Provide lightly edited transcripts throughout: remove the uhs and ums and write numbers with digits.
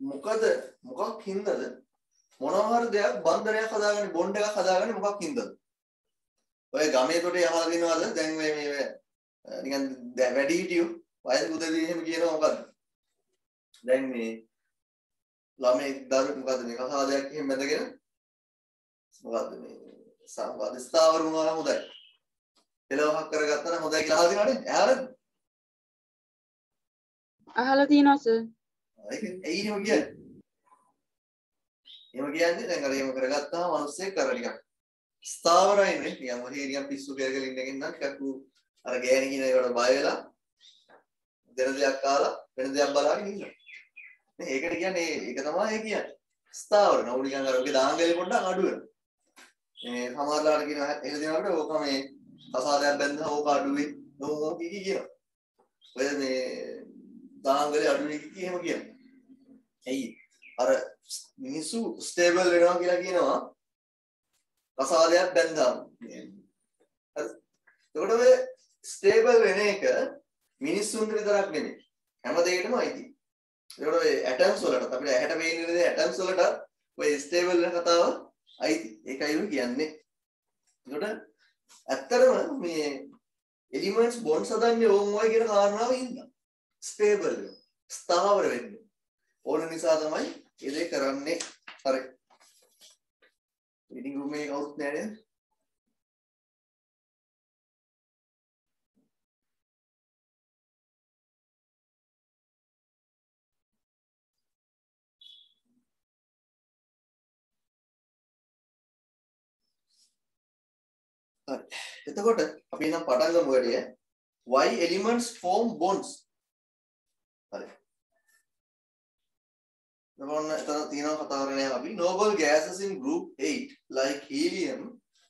මොකක් හින්දාද මොනවා හරි දෙයක් බන්ධනයක් හදාගන්නේ බොන්ඩ් එකක් හදාගන්නේ මොකක් හින්දාද? ඔය ගමේ කොට යහලා දිනවද දැන් මේ නිකන් වැඩි හිටියෝ වයස උදවිය එහෙම කියනවා මොකද්ද? දැන් මේ ළමයි දරුවෙක් මොකද්ද මේ කසාදයක් එහෙම බැඳගෙන මොකද්ද මේ සම්බන්ධ ස්ථාවර වුණා නම් හොඳයි. එළවහක් කරගත්තා නම් හොඳයි කියලා අහලා දිනවනේ. ඇහලාද? අහලා තියෙනවා සර්. ඒක ඇයි එහෙම කියන්නේ? එහෙම කියන්නේ දැන් අර එහෙම කරගත්තාම මිනිස්සෙක් අර ටිකක් ස්ථාවරයි නේ. නිකන් ඔහේ නිකන් පිස්සු කරගෙන ඉන්න එකෙන් නම් ටිකක් අර ගෑණි කියන ඒකට බය වෙලා දෙන දෙයක් කාලා වෙන දෙයක් බලාගෙන ඉන්නවා. නේ ඒකට කියන්නේ ඒක තමයි ඒ කියන්නේ. ස්ථාවර නෝ නිකන් අර ඔගේ දාංගලේ පොඩ්ඩක් අඩු වෙනවා. මේ සමහරලාට කියන එහෙම දෙනකොට ඕක මේ කසාදයක් බැඳලා ඕක අඩු වෙයි. ඕක කී කියනවා. ඔය මේ දාංගලේ අඩු වෙයි කී එහෙම කියනවා. ඇයි? අර මිනිස්සු ස්ටේබල් වෙනවා කියලා කියනවා. කසාදයක් බැඳාම. හරි. එතකොට ඔය ස්ටේබල් වෙන එක මිනිස්සුන්ට විතරක් නෙමෙයි. හැම දෙයකටම අයිති. ඒකට ඔය ඇටම්ස් වලට අපිට ඇහැට පේන්නේ නේද ඇටම්ස් වලට ඔය ස්ටේබල් වෙන කතාව අයිති. ඒකයි ඔය කියන්නේ. ඒකට ඇත්තටම මේ එලිමන්ට්ස් බොන්ඩ්ස් හදන්නේ ඕන් ඔය කියන කාරණාව හින්දා. ස්ටේබල් වෙනවා. ස්ථාවර වෙන්නේ. ඕන නිසා තමයි ඒ දේ කරන්නේ. හරි. රීඩින් රූම් එකේ කවුරුත් නැහැ නේද? එතකොට අපි නම් පටන් ගමු වැඩි why elements form bonds හරි නෝන එතන තියෙනවා කතා කරන්නේ අපි noble gases in group 8 like helium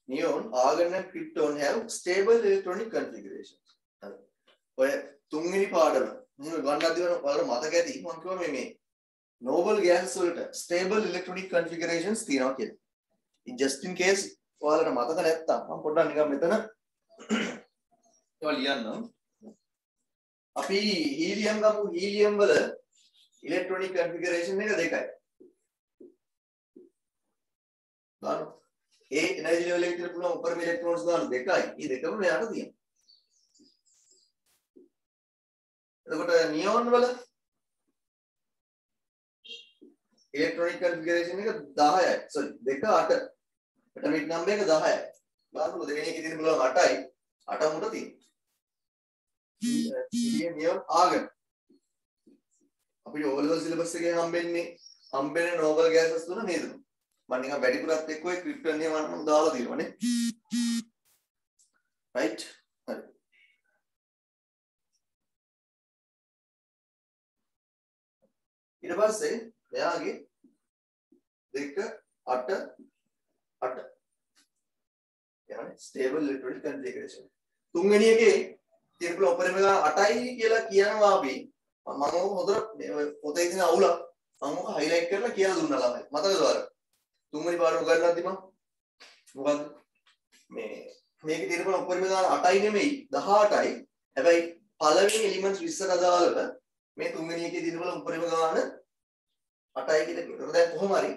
neon argon and krypton have stable electronic configurations හරි ඔය තුන්වෙනි පාඩම මෙහෙම ගන්නත් දිවන ඔයාලට මතක ඇති මම කිව්වා මේ noble gases වලට stable electronic configurations තියෙනවා කියලා just in case ඔයාලට මතක නැත්තම් මම පොඩ්ඩක් නිකන් මෙතන ඒවා ලියන්නම්. අපි හීලියම් ගමු හීලියම් වල ඉලෙක්ට්‍රොනික කන්ෆිගරේෂන් එක දෙකයි. ගන්න. ඒ එනර්ජි ලෙවල් එකේ තියෙන පුළුවන් උපරිම ඉලෙක්ට්‍රෝන්ස් ගන්න දෙකයි. මේ දෙකම මෙයාට තියෙනවා. එතකොට නියෝන් වල ඉලෙක්ට්‍රොනික කන්ෆිගරේෂන් එක 10යි. sorry 2 8. ඇටොමික් නම්බර් එක 10යි. බලන්නකො දෙවෙනි එකේ තියෙන බලන්න 8යි. 8 මුට තියෙනවා. Helium neon argon. අපිට O level syllabus එකේ හම්බෙන්නේ noble gases තුන නේද? මම නිකන් වැඩිපුරත් එක්ක ඔය ක්‍රිප්ටන් එහෙම මම දාලා තියෙනවා නේ. right? හරි. ඊට පස්සේ එයාගේ 2 8 8 يعني stable electronic configuration තුන්වෙනි එකේ තියෙන උපරිම 8යි කියලා කියනවා අපි මම හොඳට පොතේ තියෙන අවුල මම ඔක highlight කරලා කියලා දුන්නා ළමයි මතකද ඔයාලට තුන්වෙනි පාඩම ගන්නත් ඉතින් මොකද්ද මේකේ තියෙන උපරිම 8යි නෙමෙයි 18යි හැබැයි පළවෙනි එලිමන්ට්ස් 20ට අදාළව මේ තුන්වෙනි එකේ තියෙන උපරිම ගාන 8යි කියලා කියනවා දැන් කොහොම හරි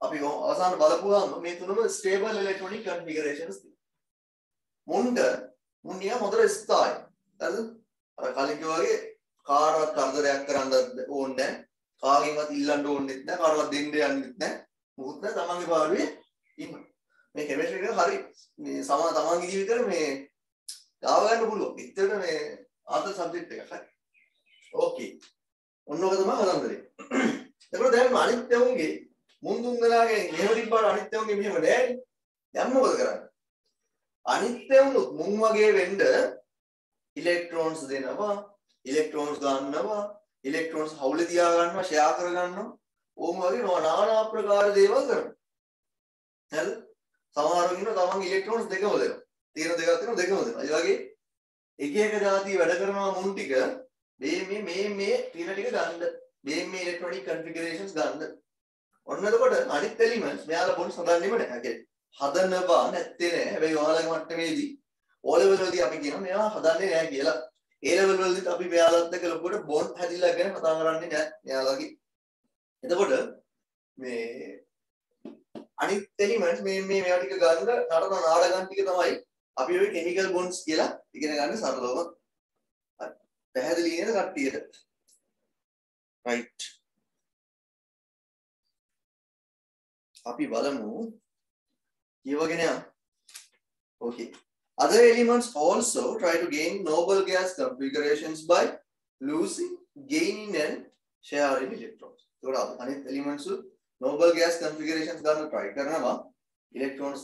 අපි අවසාන බලපුවාම මේ තුනම stable electronic configurations තියෙනවා. මුන් නිකන් හොඳට ස්ථායි. හරිද? අර කලින් කිව්වා වගේ කාටවත් කරදරයක් කරන්න ඕනේ නැහැ. කාගෙන්වත් ඉල්ලන්න ඕනෙත් නැහැ. කාටවත් දෙන්න යන්නෙත් නැහැ. මොකුත් නැහැ. තමන්ගේ පාඩුවේ ඉන්න. මේ කෙමිස්ට්‍රි එක හරි මේ තමන්ගේ ජීවිතේට මේ ගාව ගන්න පුළුවන්. ඉතින් මේ ආතල් සබ්ජෙක්ට් එක හරි. ඕකේ. ඔන්නෝක තමයි හදන්නේ. ඒකෝ දැන් අනිත් උන්ගේ මුන් දුන් දලාගේ මෙහෙම තිබ්බාට අනිත් උන්ගේ මෙහෙම නෑනේ. දැන් මොකද කරන්නේ? අනිත් උනුත් මුන් වගේ වෙන්න ඉලෙක්ට්‍රෝන්ස් දෙනවා, ඉලෙක්ට්‍රෝන්ස් ගන්නවා, ඉලෙක්ට්‍රෝන්ස් හවුලේ තියා ගන්නවා, ෂෙයා කර ගන්නවා. ඕම වගේ নানা ආකාර දේවල් කරනවා. හරිද? සමහරව ඉන්නවා තමන්ගේ ඉලෙක්ට්‍රෝන්ස් දෙකම දෙනවා. තියෙන දෙකක් තියෙනවා දෙකම දෙනවා. ඒ වගේ එක එක જાතිය වැඩ කරනවා මුන් ටික මේ තියෙන ටික ගන්න. මේ ඉලෙක්ට්‍රොනික කන්ෆිගරේෂන්ස් ගන්න. ඔන්න එතකොට අනිත් එලිමන්ට්ස් මෙයාලා බොන්ඩ්ස් හදන්නෙම නැහැ. හදනවා නැත්තේ නෑ. හැබැයි ඔයාලගේ මට්ටමේදී O level වලදී අපි කියනවා මෙයා හදන්නේ නෑ කියලා. A level වලදී අපි මෙයාලත් එක්ක ලොකුවට බොන්ඩ් හැදිලා ගැන කතා කරන්නේ නෑ. මෙයාලගේ එතකොට මේ අනිත් එලිමන්ට්ස් මේ මේවා ටික ගන්න නටන නාඩගම් ටික තමයි අපි ඔය කෙමිකල් බොන්ඩ්ස් කියලා ඉගෙන ගන්න සරලවම. හරි. පැහැදිලි නේද කට්ටියට? right. අපි බලමු කියවගෙන යන්න. okay. Other elements also try to gain noble gas configurations by losing, gaining and sharing electrons. ඒකට අනිත් elements noble gas configurations ගන්න try කරනවා electrons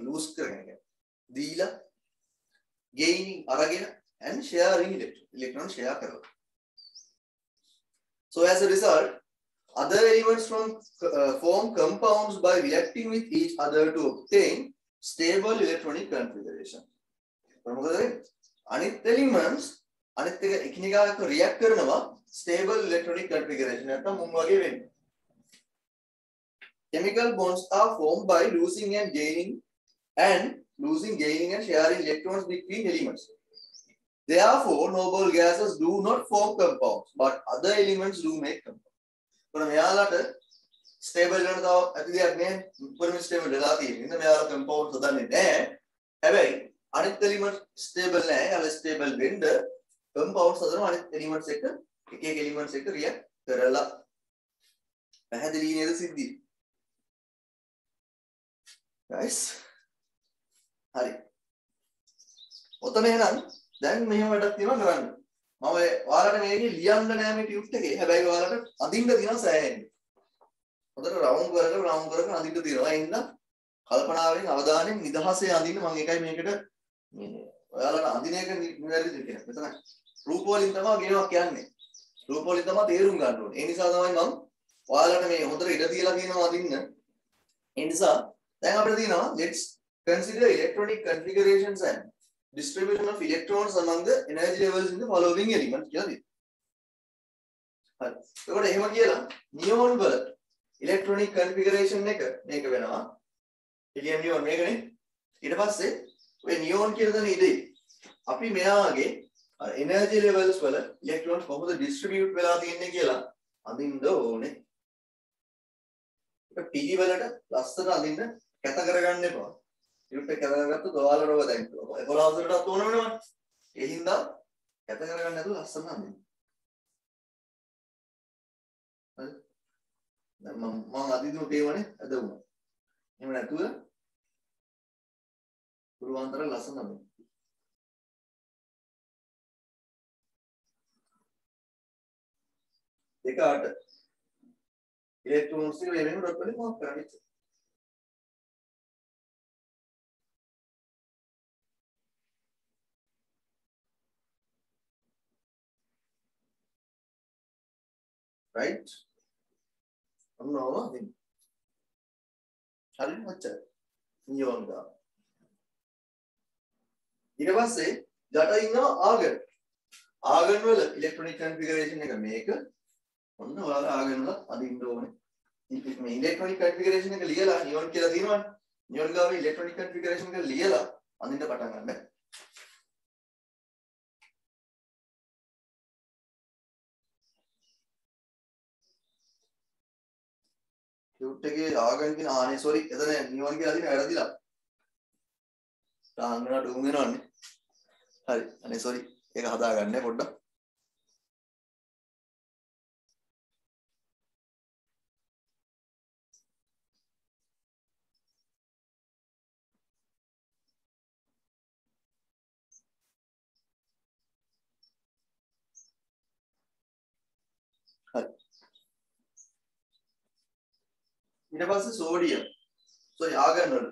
lose කරගෙන දීලා gaining අරගෙන and sharing electron share කරනවා. So as a result, other elements form compounds by reacting with each other to obtain stable electronic configuration. මොකද අනිත් elements අනිත් එක එකිනෙකා එක්ක react කරනවා stable electronic configuration නැත්නම් මුන් වගේ වෙන්නේ. Chemical bonds are formed by losing, gaining and sharing electrons between elements. Therefore, noble gases do not form compounds, but other elements do make compounds. पर මෙයාලට stable වෙන තව ඇති දෙයක් නෑ. උඩම stable වෙලා තියෙන්නේ. ඉතින් මෙයාලා compounds හදන්නේ නෑ. හැබැයි අනිත් element stable නෑ. යාලා stable වෙන්න compounds හදනවා අනිත් elements එක එක elements එක react කරලා. පැහැදිලි නේද සිද්ධිය? guys හරි. ඔතන එහෙනම් දැන් මෙහෙම වැඩක් තියෙනවා කරන්න. මම ඔයාලට මේකේ ලියන්න නෑ මේ ටියුට් එකේ. හැබැයි ඔයාලට අඳින්න තියෙනවා සෑහෙන්න. හොඳට රවුන්ඩ් කරගෙන අඳින්න තියෙනවා. ඒ හින්දා කල්පනාවෙන් අවධානයෙන් නිදහසේ අඳින්න මම ඒකයි මේකට මේ ඔයාලට අඳින එක නිවැරදිද කියලා. මෙතන රූප වලින් තමයි ගෙනවා කියන්නේ. රූප වලින් තමයි තේරුම් ගන්න ඕනේ. ඒ නිසා තමයි මම ඔයාලට මේ හොඳට ඉඩ තියලා කියනවා අඳින්න. ඒ නිසා දැන් අපිට තියෙනවා let's consider electronic configurations and distribution of electrons among the energy levels in the following elements කියලා තියෙනවා. හරි. ඒකට එහෙම කියලා නියෝන් වල electronic configuration එක මේක වෙනවා. helium neon මේකනේ. ඊට පස්සේ ඔය නියෝන් කියලා දෙන ඉදී අපි මෙයාගේ energy levels වල electrons කොහොමද distribute වෙලා තියෙන්නේ කියලා අඳින්න ඕනේ. ඒක PG වලට ලස්සට අඳින්න කැත කරගන්න එපා. ටියුට් එක කැත කරගත්තොත් ඔයාලට ඔබ දැන් 11 වසරටත් ඕන වෙනවා. ඒ හින්දා කැත කරගන්න නැතුව ලස්සන අඳින්න. හරි. දැන් මම අදිනු තේමනේ අද වුණා. එහෙම නැතුව පුරුවාන්තර ලස්සන අඳින්න. දෙකට ඉලෙක්ට්‍රෝන්ස් එක වෙන ඩොට් වලින් මාක් කරන්නේ. right අන්නෝම දෙන්න. හරි මච්චා. නියෝන් ගා. ඊට පස්සේ යට ඉන්නවා ආගන්. ආගන් වල ඉලෙක්ට්‍රොනික කන්ෆිගරේෂන් එක මේක. ඔන්න ඔයාලා ආගන් වල අදින්න ඕනේ. මේ ඉලෙක්ට්‍රොනික කන්ෆිගරේෂන් එක ලියලා නියෝන් කියලා තියෙනවනේ. නියෝන් ගාවේ ඉලෙක්ට්‍රොනික කන්ෆිගරේෂන් එක ලියලා අදින්න පටන් ගන්න. ටියුට් එකේ ආගන් කියන ආනේ සෝරි එතන නියෝන් කියලා තියෙන වැරදිලා. තාංගන ඩූම් වෙනවන්නේ. හරි අනේ සෝරි ඒක හදාගන්න පොඩ්ඩක්. හරි ඊට පස්සේ සෝඩියම් සෝරි ආගන් වල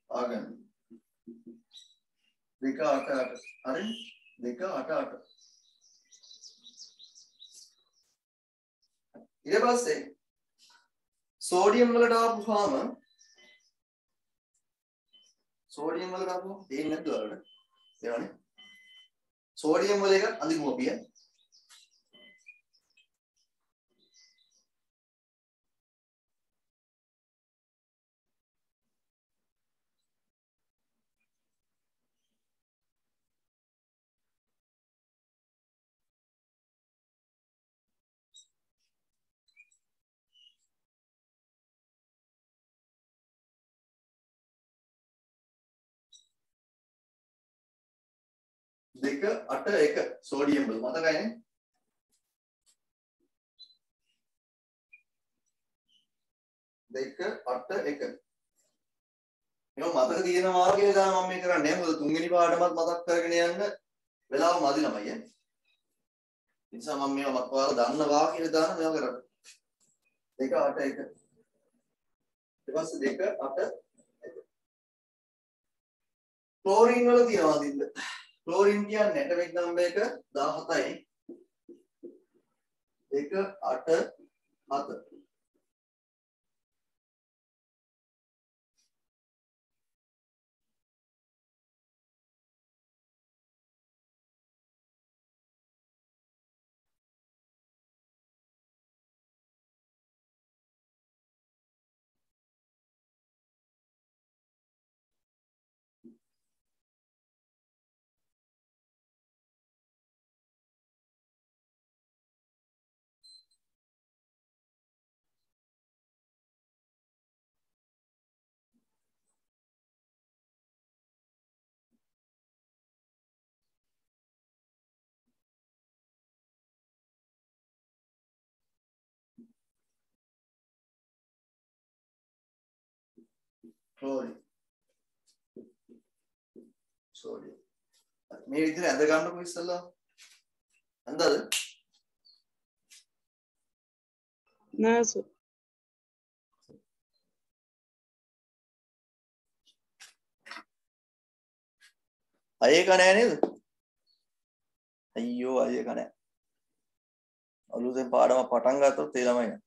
ආගන් දෙක 8 8 හරි දෙක 8 8 ඊට පස්සේ සෝඩියම් වලට ආපුවාම දෙන්නේ නැද්ද වලට ඒවනේ සෝඩියම් වල එක අඳිමු අපි දෙක 8 1 සෝඩියම් වල මතකයිනේ දෙක 8 1 මේක මතක තියෙනවා කියලා තමයි මම මේ කරන්නේ මොකද තුන්වෙනි පාඩමත් මතක් කරගෙන යන්න වෙලාව මදි ළමයි ඒ නිසා මම මේවා මතකවලා දන්නවා කියලා දාන මේවා කරන්නේ දෙක 8 1 ඊට පස්සේ දෙක 8 1 ක්ලෝරින් වල තියනවා දින්ද ක්ලෝරින් කියන්නේ ඇටොමික් නම්බර් එක 17යි 2 8 7 ක්ලෝරින් සෝඩියම් මේ විදිහට ඇඳ ගන්නකො ඉස්සෙල්ලා ඇඳද නෑ සර් අයේක නෑ නේද අයියෝ අයේක නෑ අලුතෙන් පාඩම පටන් ගත්තොත් ඒ ළමයි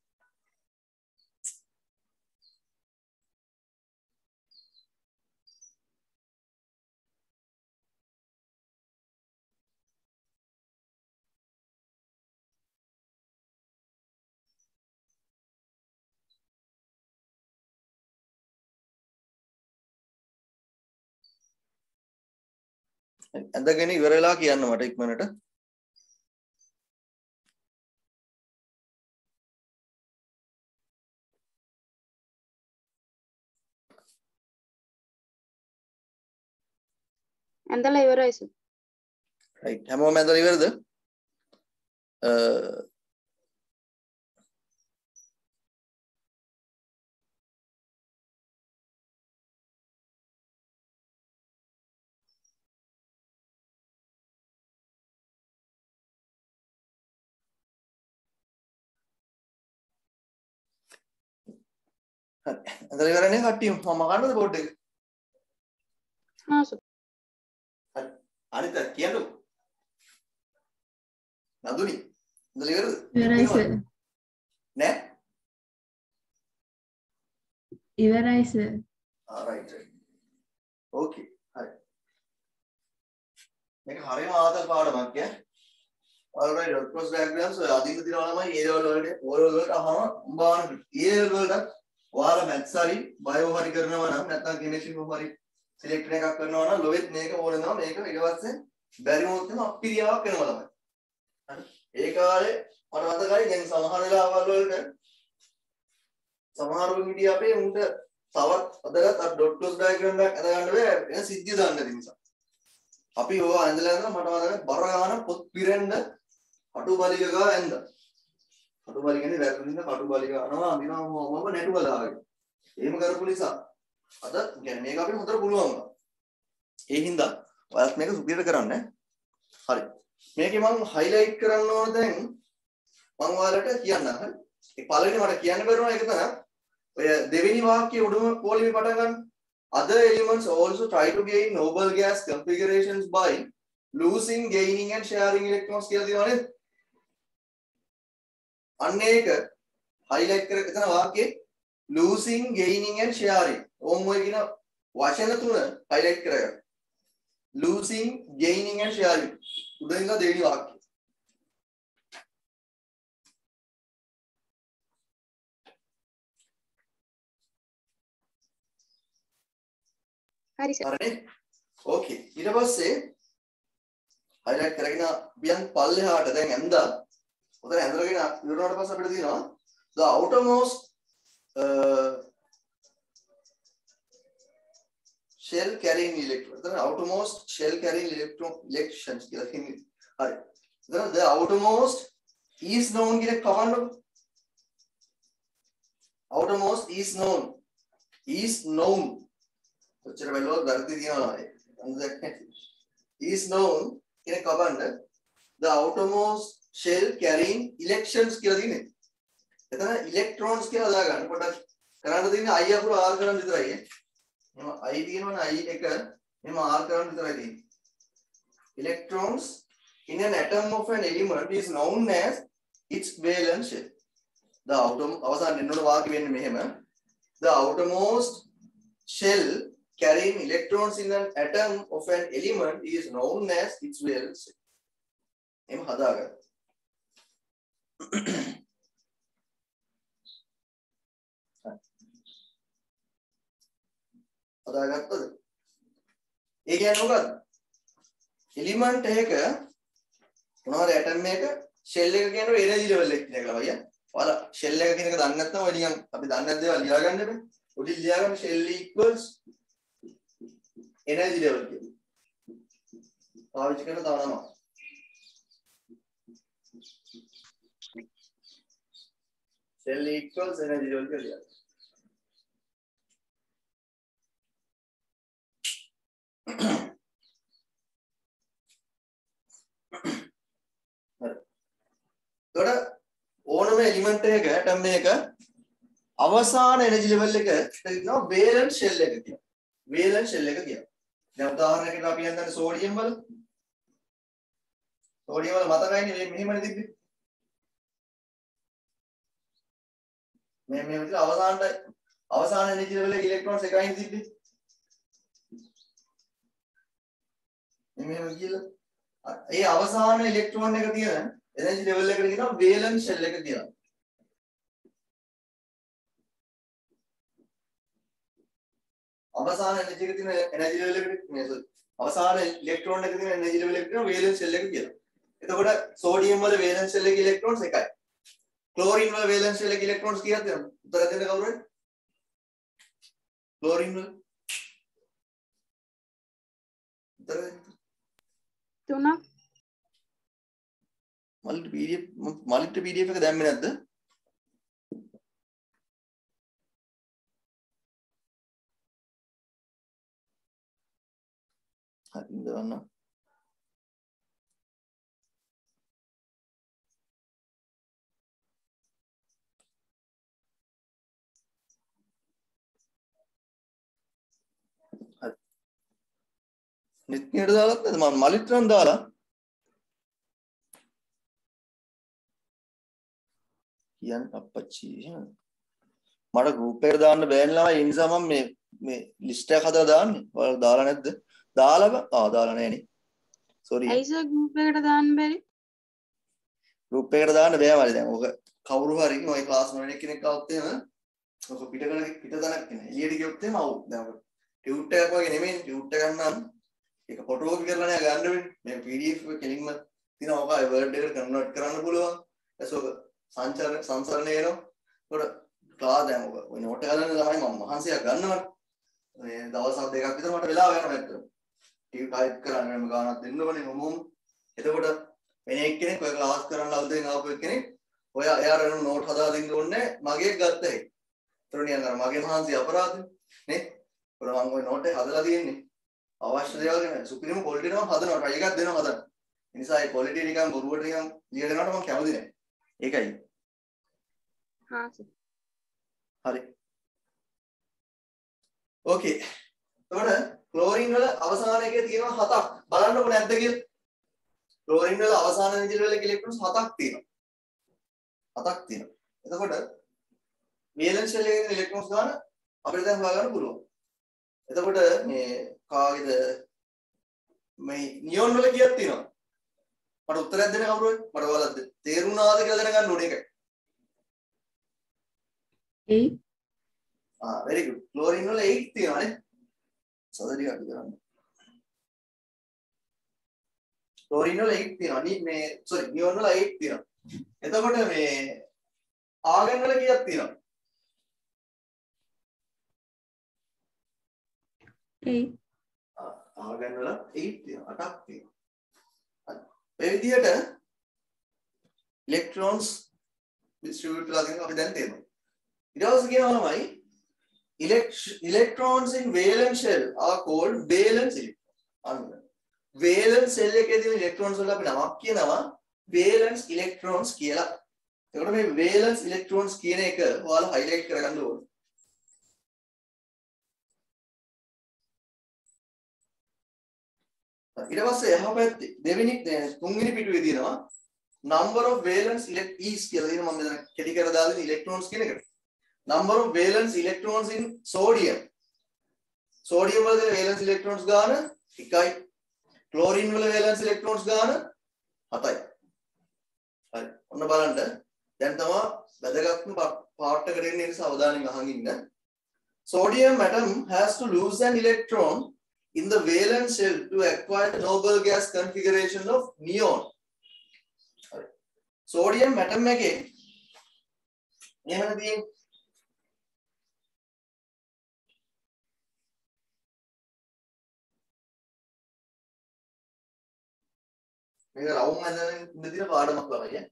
ඇඳගෙන ඉවර වෙලා කියන්න මට ඉක්මනට ඇඳලා ඉවරයි සර් රයිට් හැමෝම ඇඳලා ඉවරද ඇඳලා ඉවරනේ කට්ටිය මම ගන්නද බෝඩ් එක හා සර් හරි අනිත් කියන්නකො නදුනි ඇඳලා ඉවරද ඉවරයි සර් නෑ ඉවරයි සර් රයිට් ඕකේ හරි මේක හරියම ආතල් පාඩමක් ඈ alright dot cross diagrams ඔය අදින්න දිනවා ළමයි A level වලට O level වලට අහම උඹාන A level වලට ඔයාලා maths හරි bio හරි කරනවා නම් නැත්නම් chemistry හරි select එකක් කරනවා නම් ලොවෙත් මේක ඕනෙනවා මේක ඊට පස්සේ බැරි වුණොත් එම අපිරියාවක් වෙනවා ළමයි හරි ඒ කාලේ මට මතකයි දැන් සමහර වෙලාවල් වලට සමහර විදිහ අපේ උන්ට තවත් අදගත් අර dot cross diagram එකක් අද ගන්න බෑ වෙන සිද්ධිය දාන්න නැති නිසා අපි ඕවා ඇඳලා මට මතකයි බර ගන්න පොත් පිරෙන්න කටු බලික ගා ඇඳ කටු බලික කියන්නේ වැරදුනින්ද කටු බලික ගන්නවා අඳිනවා මම නැටු බලාගෙන එහෙම කරපු නිසා අද කියන්නේ මේක අපිට හොඳට පුළුවන් වුණා ඒ හින්දා ඔයාලත් මේක සුපිරියට කරන්න හරි මේකේ මම highlight කරන්න ඕන දැන් මම ඔයාලට කියන්න හරි ඒ පළවෙනි මට කියන්න බැරුණා ඒක තමයි ඔය දෙවෙනි වාක්‍යයේ උඩම පොලිමේ පටන් ගන්න other elements also try to gain noble gas configurations by losing, gaining and sharing electrons කියලා තියෙනවා නේද? අන්න ඒක highlight කරගෙන එතන වාක්‍යයේ losing, gaining and sharing. ඕම් ඔය කියන වචන තුන highlight කරගන්න. losing, gaining and sharing. උඩින් ඉඳලා දෙවෙනි වාක්‍යය. හරි සර්. හරිනේ? ඕකේ. ඊට පස්සේ highlight කරගෙන බියන් පල්ලෙහාට දැන් ඇඳලා උතන ඇඳලාගෙන ඉවරනට පස්සේ අපිට තියෙනවා the outermost shell carrying electron. The outermost shell carrying electrons කියලා කියන්නේ. හරි. the outermost is known කියන කවන්නකො. outermost is known. is known. ඔච්චර බැලුවොත් වැරදි තියනවා නේ. is known කියන කවන්න the outermost shell carrying electrons කියලා තියෙන්නේ. එතන electrons කියලා දාගන්න. පොඩ්ඩක් කරන්න තියෙන්නේ I අකුර R කරන් විතරයි. මෙම I තියෙනවනේ I එක මෙම R කරන් විතරයි තියෙන්නේ. Electrons in an atom of an element is known as its valence shell. The අවසාන එන්නන වාක්‍ය වෙන්නේ මෙහෙම. The outermost shell carrying electrons in an atom of an element is known as its valence shell. එම හදාගන්න. හදාගත්තද? ඒ කියන්නේ මොකද්ද? Element එකක මොනවාද ඇටම් එකක ෂෙල් එක කියන එනර්ජි ලෙවල් එක කියන එක ළමයි. ඔයාලා ෂෙල් එක කියන එක දන්නේ නැත්නම් ඔය නිකන් අපි දන්නේ නැද්ද ඒවා ලියා ගන්න බෑ. උඩින් ලියා ගන්න ෂෙල් equals එනර්ජි ලෙවල් කියලා. පාවිච්චි කරන තව නම. ෂෙල් equals එනර්ජි ලෙවල් කියලා ලියා. ඕනම එලිමන්ට් එකක ඇටම් එකක අවසාන එනර්ජි ලෙවල් එක කියනවා වේලන්ස් ෂෙල් එක කියලා. වේලන්ස් ෂෙල් එක කියනවා. දැන් උදාහරණයකට අපි හිතන්නේ සෝඩියම් වල. සෝඩියම් වල මතකයිනේ මේ මෙහෙමනේ තිබ්බේ. මේ විදිහට අවසාන එනර්ජි ලෙවල් එකේ ඉලෙක්ට්‍රෝන්ස් එකයිනේ තිබ්බේ. මෙහෙම කියලා. ඒ අවසාන ඉලෙක්ට්‍රෝන එක තියෙන එනර්ජි ලෙවල් එකට කියනවා වේලන්ස් ෂෙල් එක කියලා. අවසාන එනර්ජි එක තියෙන එනර්ජි ලෙවල් එකට මේ අවසාන ඉලෙක්ට්‍රෝන එක තියෙන එනර්ජි ලෙවල් එකට කියනවා වේලන්ස් ෂෙල් එක කියලා. එතකොට සෝඩියම් වල වේලන්ස් ෂෙල් එකේ ඉලෙක්ට්‍රෝන්ස් එකයි. ක්ලෝරින් වල වේලන්ස් ෂෙල් එකේ ඉලෙක්ට්‍රෝන්ස් කීයද දෙනවා? උත්තර දෙන්න කවුරුද? ක්ලෝරින් වල උත්තර දෙන්න. තුනක්. මල්ටි PDF එක දැම්මේ නැද්ද? හරි ඉඳවන්න. හරි. නිත්‍යයට දාලත් නැද්ද? මම මලිට නම් දාලා කියන්න අපච්චි මට ගෲප් එකට දාන්න බෑනේ ළමයි ඒ නිසා මම මේ ලිස්ට් එකක් හදලා දාන්නේ. ඔයාලා දාලා නැද්ද? දාලා දාලා නැහැ නේ. සෝරි. ඇයි සර් ගෲප් එකට දාන්න බැරි? ගෲප් එකට දාන්න බෑ මලි දැන්. ඔක කවුරු හරි ඔය ක්ලාස් 9 කෙනෙක් ආවොත් එහෙම ඔක පිට තැනක් නේ. එළියට ගියොත් එහෙම අවුත්. දැන් ඔක ටියුට් එකක් වගේ නෙමෙයි. ටියුට් එක ගන්නම් ඒක ෆොටෝ කොපි කරලා නෑ ගන්න වෙන්නේ. මේ PDF එක කෙලින්ම තියෙනවා. ඔක වර්ඩ් එකට කන්වර්ට් කරන්න පුළුවන්. ඒක සංසරණය වෙනවා. ඒකට ක්ලාස් දැන් ඔය නෝට් එක හදන්න ළමයි මම මහන්සියක් ගන්නවා. මේ දවස් දෙකක් විතර මට වෙලාව යනවා ඇත්තට. ටික ටයිප් කරන්න මම ගානක් දෙන්න ඕනේ මොමුම්. එතකොට වෙන එක්කෙනෙක් ඔය ක්ලාස් කරන්න අවුදෙන් ආපු එක්කෙනෙක් ඔය එයාට නෝට් හදලා දෙන්න ඕනේ මගේ ගත්ත එක. ඒතර නිකන් අර මගේ මහන්සිය අපරාධනේ නේ. ඒකට මම ඔය නෝට් එක හදලා තියෙන්නේ. අවශ්‍ය දේවල් ගැන සුපිරිම ක්වොලිටි එකක් හදනවා. try එකක් දෙනවා හදන්න. ඒ නිසා ඒ ක්වොලිටි නිකන් බොරුවට නිකන් ලියලා දෙනවට මම කැමති නැහැ. ඒකයි. හා සර්. හරි. ඕකේ. එතකොට ක්ලෝරින් වල අවසාන එකේ තියෙනවා 7ක්. බලන්නකො නැද්ද කියලා. ක්ලෝරින් වල අවසාන නිදිල වල ඉලෙක්ට්‍රෝන්ස් 7ක් තියෙනවා. 7ක් තියෙනවා. එතකොට වේලන්ස් ෂෙල් එකේ තියෙන ඉලෙක්ට්‍රෝන්ස් ගන්න අපිට දැන් හොයාගන්න පුළුවන්. එතකොට මේ කාගේද මේ නියොන් වල කීයක් තියෙනවද? මට උත්තරයක් දෙන්න කවුරුද? මට ඔයාලා තේරුණාද කියලා දැනගන්න ඕනේ ඒකයි. 8 very good. ක්ලෝරින් වල 8 තියෙනවා නේ. සදරි අපි කරන්නේ. ක්ලෝරින් වල 8 තියෙනවා. මේ sorry නියොන් වල 8 තියෙනවා. එතකොට මේ ආගන් වල කීයක් තියෙනවද? 8 ආගන් වල 8 තියෙනවා. 8ක් තියෙනවා. ඒ විදිහට ඉලෙක්ට්‍රෝන්ස් ඩිස්ට්‍රිබියුට් වෙලා තියෙනවා අපි දැන් තේරෙනවා. ඊට පස්සේ කියනවා තමයි electrons in valence shell are called valence electrons. valence shell එකේ තියෙන electrons වල අපි නමක් කියනවා valence electrons කියලා. එතකොට මේ valence electrons කියන එක ඔයාලා highlight කරගන්න ඕනේ. ඊට පස්සේ එහා පැත්තේ තුන්වෙනි පිටුවේ තියෙනවා number of valence electrons කියලා තියෙනවා. මම මෙතන කෙටි කරලා දාලා electrons කියන එකට. number of valence electrons in sodium. sodium වල තියෙන valence electrons ගාන 1යි. chlorine වල valence electrons ගාන 7යි. හරි. ඔන්න බලන්න. දැන් තමයි වැදගත්ම පාර්ට් එකට එන්නේ නිසා අවධානයෙන් අහන් ඉන්න. Sodium atom has to lose an electron in the valence shell to acquire the noble gas configuration of neon. හරි. sodium atom එකේ එහෙමද තියෙන්නේ මේක රවුම් මැදෙන් ඉඳ තියෙන පාඩමක් වගේ ඈ.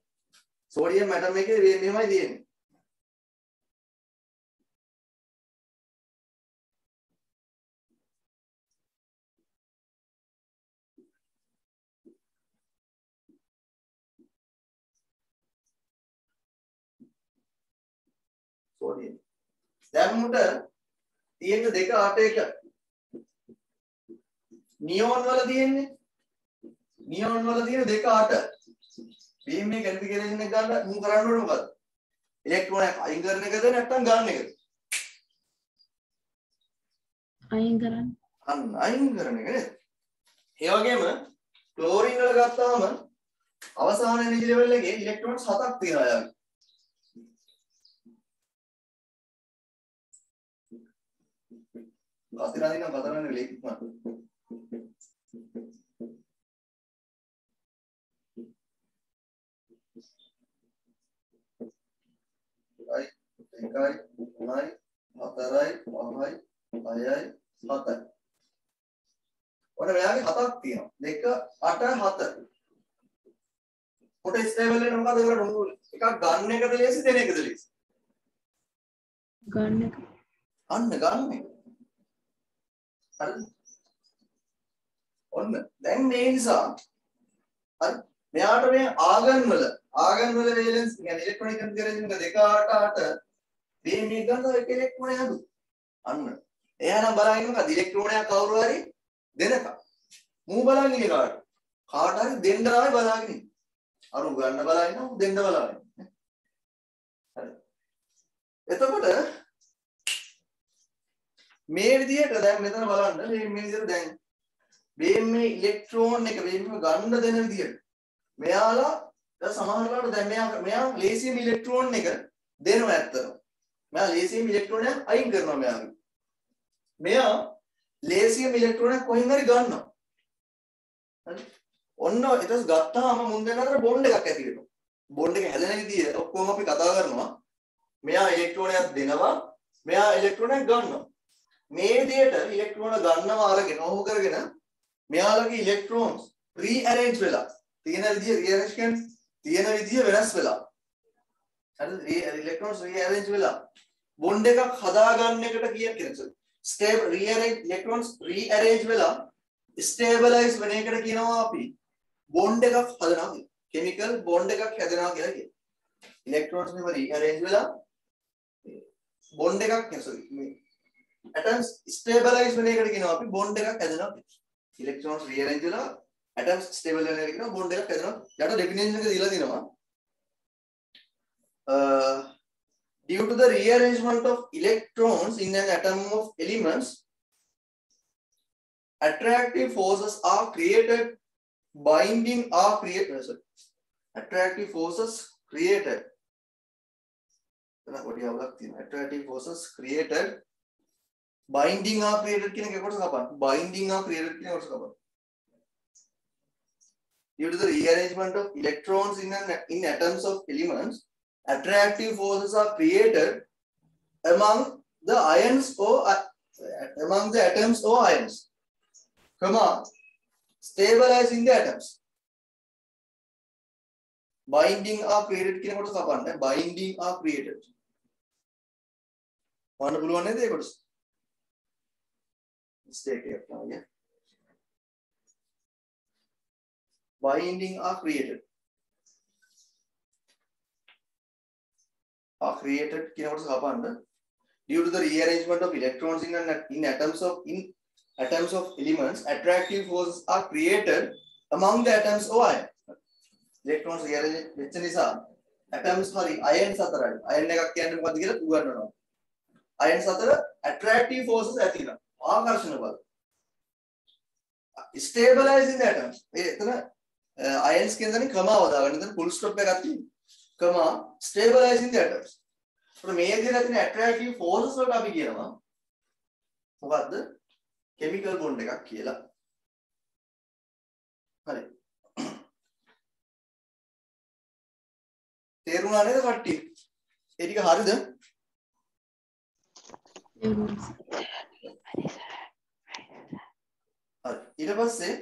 සෝඩියම් ඇටම් එකේ මෙහෙමයි තියෙන්නේ. සෝඩියම්. දැන් මුට තියෙන 2 8 1. නියෝන් වල තියෙන්නේ නියෝන් වල තියෙන 2 8. බීම් මේ කන්ෆිගරේෂන් එක ගන්න මු කරන්න ඕනේ මොකද්ද? ඉලෙක්ට්‍රෝන එක අයින් කරන එකද නැත්නම් ගන්න එකද? අයින් කරන්න. අන්න අයින් කරන එක නේද? ඒ වගේම ක්ලෝරින් වල ගත්තාම අවසාන එනර්ජි ලෙවල් එකේ ඉලෙක්ට්‍රෝන්ස් 7ක් තියෙනවා යාළුවෝ. අතිරාදින කතරන්නේ ලේකිත් මත. එකයි තුනයි හතරයි පහයි හයයි හතයි. ඔන්න මෙයාගේ 7ක් තියෙනවා. 2 8 7. පොට ස්ටේබල් එක මොකද කරන්නේ? එකක් ගන්න එකද ලේසි දෙන එකද ලේසි? ගන්න එක. අන්න ගන්න එක. හරිද? ඔන්න දැන් මේ නිසා හරි මෙයාට මේ ආගන් වල වේලන්ස් කියන්නේ ඉලෙක්ට්‍රොනික කන්ෆිගරේෂන් එක 2 8 8 මේ මේ ගන්න එක ඉලෙක්ට්‍රෝනය හදු. අන්න. එයානම් බලන්න මොකද ඉලෙක්ට්‍රෝනයක් කවුරු හරි දෙනක. මූ බලන් ඉන්නේ කාට? කාට හරි දෙන්න තමයි බලාගෙන ඉන්නේ. අර උගන්න බලන්න දෙන්න බලන්න. හරි. එතකොට මේ විදිහට දැන් මෙතන බලන්න මේ විදිහට දැන් මේ ඉලෙක්ට්‍රෝන එක මේක ගන්න දෙන විදිහට මෙයාලා දැන් සමහරවිට දැන් මෙයා ලේසියම් ඉලෙක්ට්‍රෝන එක දෙනවා ඇත්තටම. මෙයා ලේසියම් ඉලෙක්ට්‍රෝනයක් අයින් කරනවා මෙයාගේ. මෙයා ලේසියම් ඉලෙක්ට්‍රෝනයක් කොහෙන් හරි ගන්නවා. හරි. ඔන්න ඊට පස්සේ ගත්තාම මුන් දෙන අතර බොන්ඩ් එකක් ඇති වෙනවා. බොන්ඩ් එක හැදෙන විදිය ඔක්කොම අපි කතා කරනවා. මෙයා ඉලෙක්ට්‍රෝනයක් දෙනවා. මෙයා ඉලෙක්ට්‍රෝනයක් ගන්නවා. මේ විදියට ඉලෙක්ට්‍රෝන ගන්නවා අරගෙන ඔහොම කරගෙන මෙයාලගේ ඉලෙක්ට්‍රෝන්ස් රීඅරේන්ජ් වෙලා තියෙන විදිය රීඅරේන්ජ්මන්ට් තියෙන විදිය වෙනස් වෙලා හරිද ඉලෙක්ට්‍රෝන්ස් රීඅරේන්ජ් වෙලා බොන්ඩ් එකක් හදාගන්න එකට කියන්නේ ස්ටේබල් රීඅරේන්ජ් ඉලෙක්ට්‍රෝන්ස් රීඅරේන්ජ් වෙලා ස්ටේබලයිස් වෙන එකට කියනවා අපි බොන්ඩ් එකක් හදනවා කෙමිකල් බොන්ඩ් එකක් හැදෙනවා කියලා කියනවා ඉලෙක්ට්‍රෝන්ස් මෙව රීඅරේන්ජ් වෙලා බොන්ඩ් එකක් මේ atoms stabilize වෙන එකට කියනවා අපි bond එකක් හැදෙනවා. electrons rearrange වෙලා atoms stable වෙන එකට කියනවා bond එකක් හැදෙනවා. යට definition එක දීලා තිනවා. Due to the rearrangement of electrons in an atom of elements, attractive forces are created. Binding are created. Attractive forces created. Attractive forces created. Binding are created. Binding are created. Due to the rearrangement of electrons in atoms of elements, attractive forces are created among the ions or among the atoms or ions. Stabilizing the atoms. Binding are created. Binding are created. Mistake here. Yeah. Binding are created. Are created due to the rearrangement of electrons in atoms of elements. Attractive forces are created among the atoms or ions. Electrons rearrange which nisa atoms sorry ions අතර ion එකක් කියන්නේ මොකද්ද කියලා උගන්වනවා. ions අතර attractive forces ඇති වෙනවා. ආකර්ෂණ බල. Stabilizing the atoms. එතන ions කියන දේ කමාව දාගන්න. එතන full stop එකක් තියෙනවා. කමා stabilizing the atoms. ඒත් මේ විදිහට තියෙන attractive forces වලට අපි කියනවා මොකද්ද? chemical bond එකක් කියලා. හරි. තේරුණා නේද කට්ටිය? ඒ ටික හරිද? හරි. ඊට පස්සේ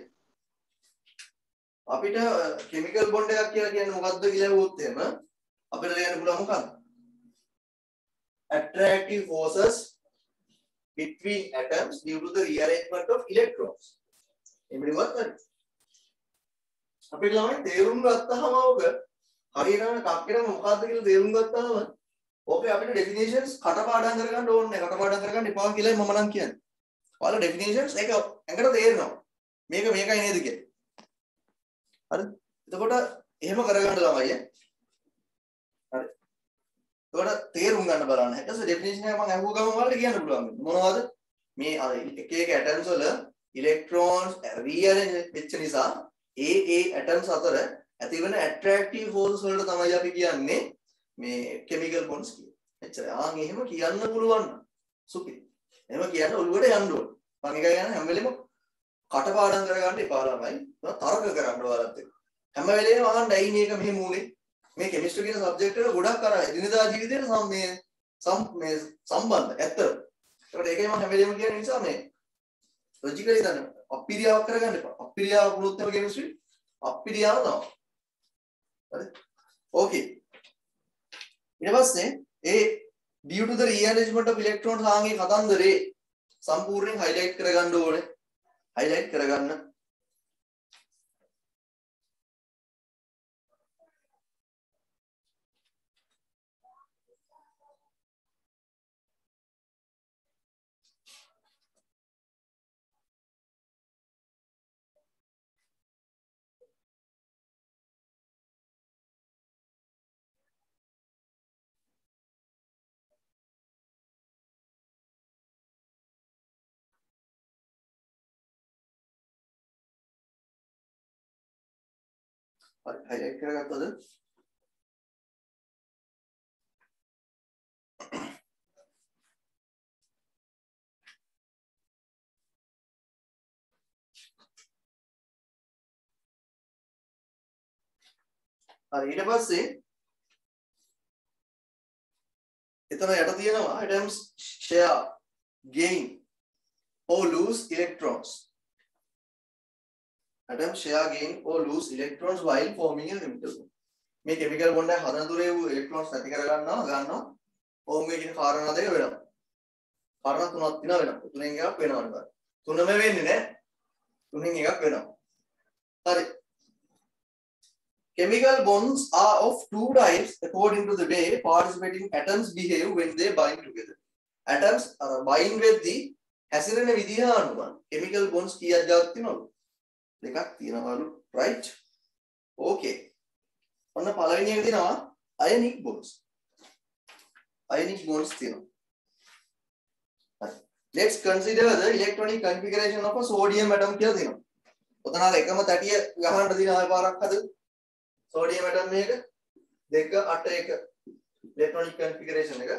අපිට chemical bond එකක් කියලා කියන්නේ මොකද්ද කියලා අහුවොත් එහෙම අපිට ලියන්න පුළුවන් මොකක්ද? Attractive forces between atoms due to the rearrangement of electrons. එමුණවත් හරි. අපිට ළමයි තේරුම් ගත්තාම ඔක හරියටම කක්කේම මොකද්ද කියලා තේරුම් ගත්තාම ඕකේ අපිට definitions කටපාඩම් කරගන්න ඕනේ නැහැ. කටපාඩම් කරගන්න එපා කියලා මම නම් කියන්නේ. ඔයාලා definitions එක එකට තේරෙනවා. මේක මේකයි නේද කියලා. හරි. එතකොට එහෙම කරගන්න ළමයි හරි. එතකොට තේරුම් ගන්න බලන්න. ඊට පස්සේ definition එක මම අහුව ගමන් වලට කියන්න පුළුවන්. මොනවද? මේ එක එක atoms වල electrons rearrange වෙච්ච නිසා ඒ atoms අතර ඇතිවන attractive forces වලට තමයි අපි කියන්නේ මේ chemical bonds කියන්නේ. එච්චරයි. එහෙම කියන්න පුළුවන් නම් සුපි. එහෙම කියන්න ඔළුවට යන්න ඕන. මම එක කියන හැම වෙලෙම කටපාඩම් කරගන්න එපා ළමයි. තර්ක කරන්න ඔයාලත් එක්ක. හැම වෙලේම අහන්න ඇයි මේක මෙහෙම උනේ? මේ chemistry කියන subject එක ගොඩක් අර එදිනදා ජීවිතේට සම්බන්ධ. ඇත්තට. ඒකට ඒකයි මම හැම වෙලේම කියන නිසා මේ logically දන්න අපිරියාවක් කරගන්න එපා. අපිරියාව වුණොත් එම chemistry අපිරියාව තමයි. හරි? Okay. ඊට පස්සේ due to the rearrangement of electrons ආන්ගේ කතන්දරේ සම්පූර්ණයෙන් highlight කරගන්න ඕනේ. highlight කරගන්න. highlight කරගත්තද? හරි ඊට පස්සේ එතන යට තියෙනවා atoms share gain or lose electrons. Atoms share gain or lose electrons while forming a chemical bond. මේ chemical bond එක හදන දුරේ වූ electrons නැති කර ගන්නවා ඕම් එකේ කාරණා දෙක වෙනවා. කාරණා තුනක් තියෙනවා වෙනවා. තුනෙන් එකක් වෙනවා නේද? තුනම වෙන්නේ නැහැ. තුනෙන් එකක් වෙනවා. හරි. Chemical bonds are of two types according to the way participating atoms behave when they bind together. atoms අර bind වෙද්දී හැසිරෙන විදිහ අනුව chemical bonds කීයක් ගාවක් තියෙනවලු? දෙකක් තියෙනවලු. right? okay. ඔන්න පළවෙනි එක තියෙනවා ionic bonds. ionic bonds තියෙනවා. let's consider the electronic configuration of a sodium atom කියලා තියෙනවා. ඔතන අර එකම තැටිය ගහන්න දින ආය පාරක් හද sodium atom එක 2 8 1 electronic configuration එක.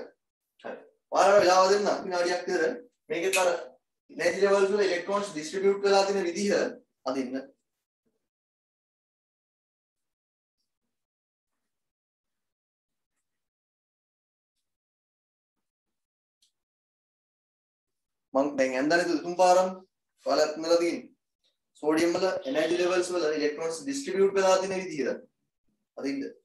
හරි. ඔයාලට වෙලාව දෙන්න විනාඩියක් විතර මේකේ අර energy levels වල electrons distribute වෙලා තියෙන විදිහ අදින්න. මම දැන් ඇන්දනේ තුන් පාරක් ඔයාලත් මෙලා තියෙන්නේ. sodium වල energy levels වල electrons distribute වෙලා තියෙන විදිහ අදින්න.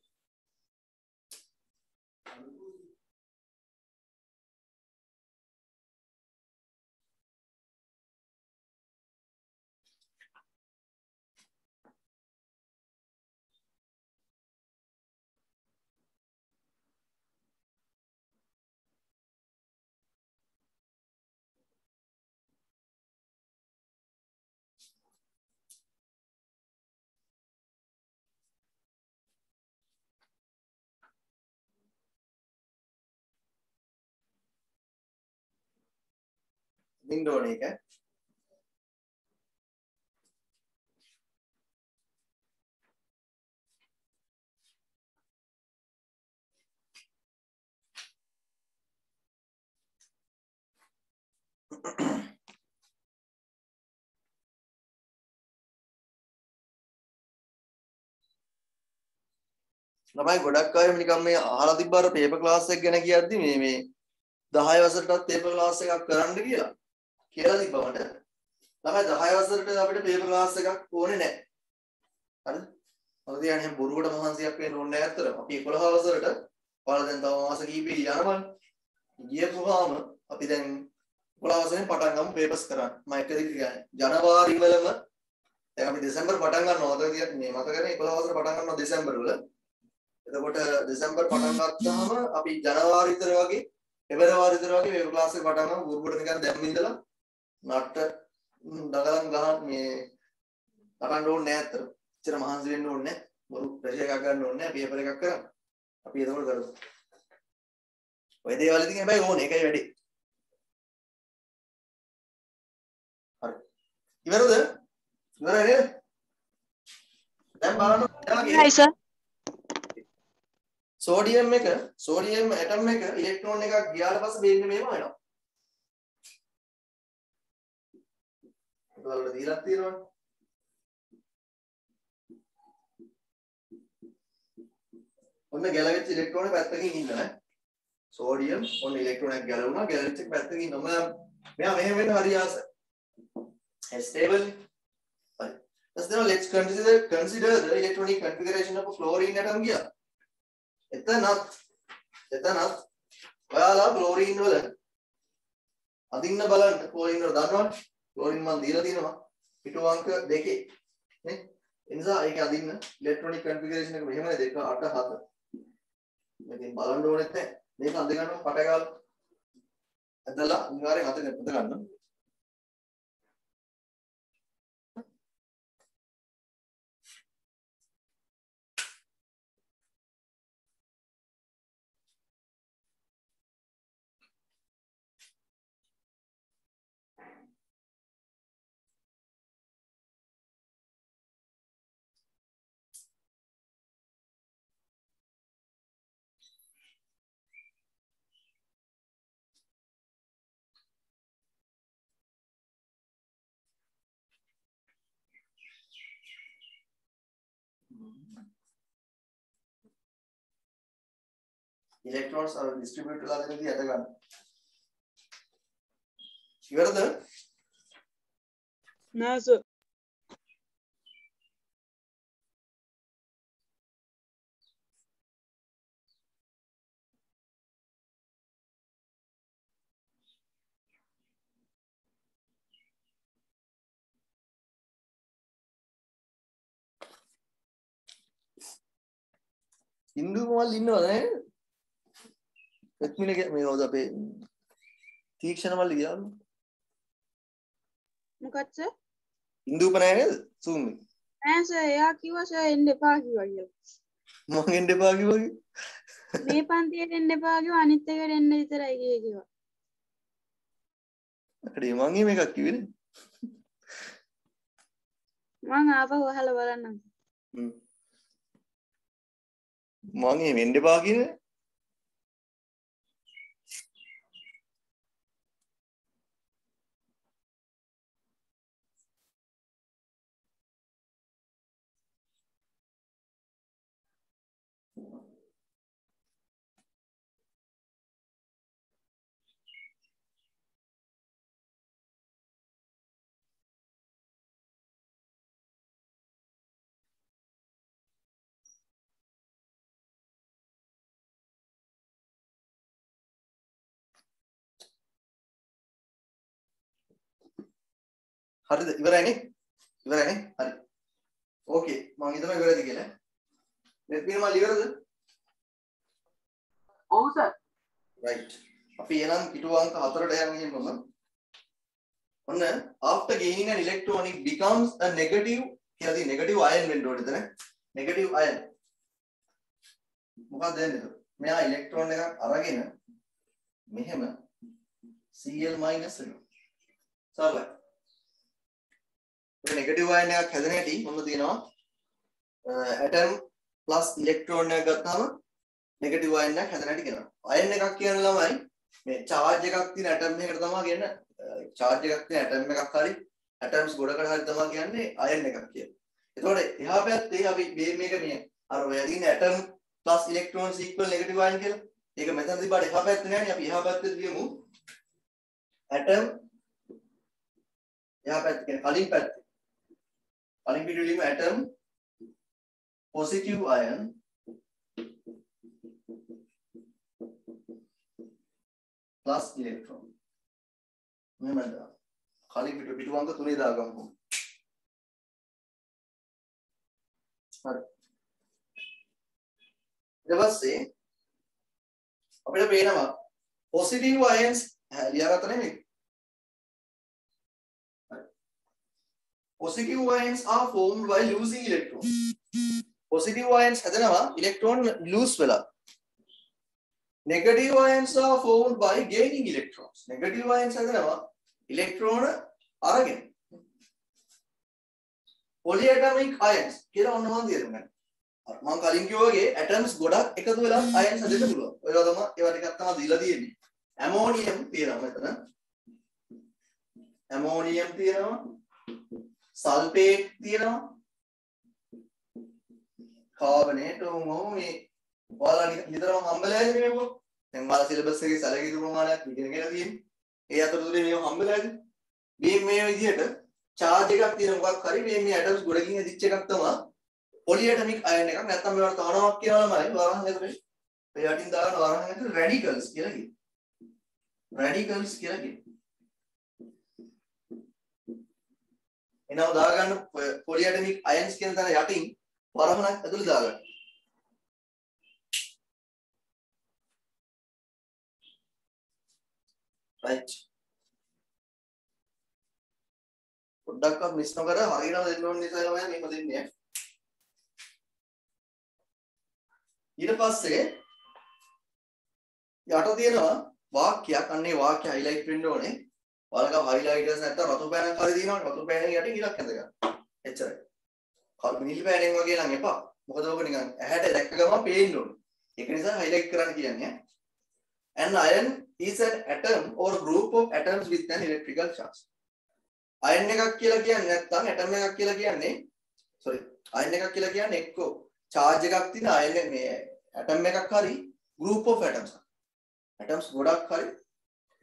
දින්න ඕනේ ඒක. ළමයි ගොඩක් අය නිකන් මේ අහලා තිබ්බාර පේපර් ක්ලාස් එක ගැන කියද්දි මේ 10 වසරටත් පේපර් ක්ලාස් එකක් කරන්න කියලා තිබ්බා මට. ළමයි 10 වසරට අපිට පේපර් ක්ලාස් එකක් ඕනේ නැහැ. හරිද? මොකද කියන්නේ බොරුවට මහන්සියක් වෙන්න ඕනේ නැහැ අතර. අපි 11 වසරට ඔයාලා දැන් තව මාස කිහිපෙක යනවනේ. ගියපුවාම අපි දැන් 11 වසරෙන් පටන් ගමු පේපර්ස් කරන්න. මම එක දිගට කියන්නේ ජනවාරි වලම දැන් අපි දෙසැම්බර් පටන් ගන්නවා. අද කියන්නේ මතකනේ 11 වසර පටන් ගන්නවා දෙසැම්බර් වල. එතකොට දෙසැම්බර් පටන් ගත්තාම අපි ජනවාරි විතර වගේ පෙබරවාරි විතර වගේ මේ ක්ලාස් එක පටන් ගමු. බුරුබුට නිකන් දැම්ම ඉඳලා නට්ට දගලන් ගහන මේ නටන්න ඕනේ නැහැ අතර. ඉතර මහන්සි වෙන්න ඕනේ නැහැ. බොරු ප්‍රෙෂර් එකක් ගන්න ඕනේ නැහැ. පේපර් එකක් කරමු. අපි එතකොට කරමු. ඔය දේවල් ඉතින් හැබැයි ඕනේ. ඒකයි වැඩි. හරි. ඉවරද? ඉවරයි නේද? දැන් බලන්න Hi sir. sodium atom එක electron එකක් ගියාට පස්සේ වෙන්නේ මේව වෙනවා. ඔයාලට දීලා තියෙනවනේ. ඔන්න ගැලවෙච්ච ඉලෙක්ට්‍රෝන පැත්තකින් ඉන්න ඈ. sodium ඔන්න ඉලෙක්ට්‍රෝන එකක් ගැලවුණා. ගැලවෙච්ච පැත්තකින් ඉන්න. මෙයා මෙහෙම වෙන්න හරි ආස. stable. හරි. let's consider the electronic configuration of a fluorine atom ගියා. එතනත් ඔයාලා ක්ලෝරින් වල අදින්න බලන්න ක්ලෝරින් වල දන්නවනේ ක්ලෝරින් මම දීලා තියෙනවා පිටු අංක 2 නේ ඒ නිසා ඒක අදින්න ඉලෙක්ට්‍රොනික කන්ෆිගරේෂන් එක මෙහෙමයි 2 8 7 මේකෙන් බලන්න ඕනෙත් නැහැ මේක අඳ ගන්නවා පට ගාලා ඇදලා අනිවාර්යෙන් අත ගන්න electrons are distributed වෙලා දෙන විදිහ අද ගන්න. ඉවරද? නෑ සර්. Hindu මල් ඉන්නවද නේ? එක්මිනේ මේ හොද අපේ තීක්ෂණ මල්ලි ගියාලු. මොකක්ද සර්? ඉන්දුප නැහැ නේද? zoom එක. නෑ සර් එයා කිව්වා සර් එන්න එපා කිව්වා කියලා. මං එන්න එපා කිව්වා. මේ පන්තියට එන්න එපා කිව්වා අනිත් එකට එන්න විතරයි කිව්වා. අඩේ මං එහෙම එකක් කිව්වේ නේ. මං ආපහු අහලා බලන්නම්. මං එහෙම එන්න එපා කියන්නේ. හරිද? ඉවරයිනේ? ඉවරයිනේ? හරි. ඕකේ. මං හිතනවා ඉවරයිද කියලා. නෙට් පිනමල් ඉවරද? ඔව් සර්. right. අපි එනම් පිටුව අංක 4ට යන්නේ මම. ඔන්න after gaining an electron it becomes a negative කියලා තියෙන negative ion වෙන්න ඕනේ එතන. negative ion. මොකක්ද වෙන්නේ? මෙයා ඉලෙක්ට්‍රෝන එකක් අරගෙන මෙහෙම Cl- වෙනවා. සරලයි. ඒක නෙගටිව් අයන් එකක් හැදෙන හැටි මොනවද තියෙනවා? ඇටම් ප්ලස් ඉලෙක්ට්‍රෝන එකක් ගත්තාම නෙගටිව් අයන් එකක් හැදෙන හැටි කියනවා. අයන් එකක් කියන ළමයි මේ charge එකක් තියෙන ඇටම් එකකට තමයි කියන්නේ charge එකක් තියෙන ඇටම් එකක් හරි ඇටම්ස් ගොඩකට හරි තමයි කියන්නේ අයන් එකක් කියලා. එතකොට එහා පැත්තේ අපි මේක මේ අර ඔය තියෙන atom plus electrons equal negative ion කියලා. ඒක මෙතන තිබ්බට එහා පැත්තේ නෑනේ අපි එහා පැත්තේ තියමු ඇටම් එහා පැත්තේ කියන්නේ කලින් පැත්තේ කලින් පිටුලිම atom positive ion plus electron මෙහෙමද කලින් පිටු අංක 3 දාගමු හරි ඊට පස්සේ අපිට පේනවා positive ions ලියාගත්ත නෙමෙයි positive ions are formed by losing electrons. Positive ions හැදෙනවා electron lose වෙලා. Negative ions are formed by gaining electrons. Negative ions හැදෙනවා electron අරගෙන. Polyatomic ions කියලා ඔන්න මම තේරුම් ගන්න. මම කලින් කිව්වා වගේ atoms ගොඩක් එකතු වෙලා ions හැදෙන්න පුළුවන්. ඔයලා තමයි ඒවා ටිකක් තමයි දීලා තියෙන්නේ. ammonium තියෙනවා මෙතන. ammonium තියෙනවා. සල්ෆේට් තියෙනවා කාබනේට් මේ ඔයාලා නිතරම හම්බෙලාද මේක දැන් ඔයාලා සිලබස් එකේ සැලකිලි ප්‍රමාණයක් ඉගෙන ගන්න තියෙන්නේ ඒ අතරතුරේ මේව හම්බෙලාද මේ විදිහට charge එකක් තියෙන මොකක් හරි මේ atoms ගොඩකින් ඇදිච්ච එකක් තමයි polyatomic ion එකක් නැත්නම් මේවට තවනමක් කියනවාමයි වරහන් ඇතුලේ ඒ යටින් දාන වරහන් ඇතුලේ radicals කියලා කියනවා radicals කියලා කියනවා එනවා දාගන්න polyatomic ions කියන තැන යටින් වරහණක් ඇතුළේ දාගන්න. right. පොඩ්ඩක්වත් මිස් නොකර හරියටම දෙන්න ඕන නිසා තමයි මේක දෙන්නේ. ඊට පස්සේ යට තියෙනවා වාක්‍යයක් අන්නේ වාක්‍ය highlight වෙන්න ඕනේ. ඔයාලගම highlighters නැත්තම් රතු පෑනක් හරි තියෙනවනේ රතු පෑනෙන් යටින් ඉලක්ක ඇඳ ගන්න. එච්චරයි. නිල් පෑනෙන් වගේ නම් එපා. මොකද ඔක නිකන් ඇහැට දැක්ක ගමන් පේන්න ඕනේ. ඒක නිසා highlight කරන්න කියන්නේ. An ion is an atom or group of atoms with an electrical charge. ion එකක් කියලා කියන්නේ නැත්තම් atom එකක් කියලා කියන්නේ ion එකක් කියලා කියන්නේ එක්කෝ charge එකක් තියෙන ion මේ atom එකක් හරි group of atoms. atoms ගොඩක් හරි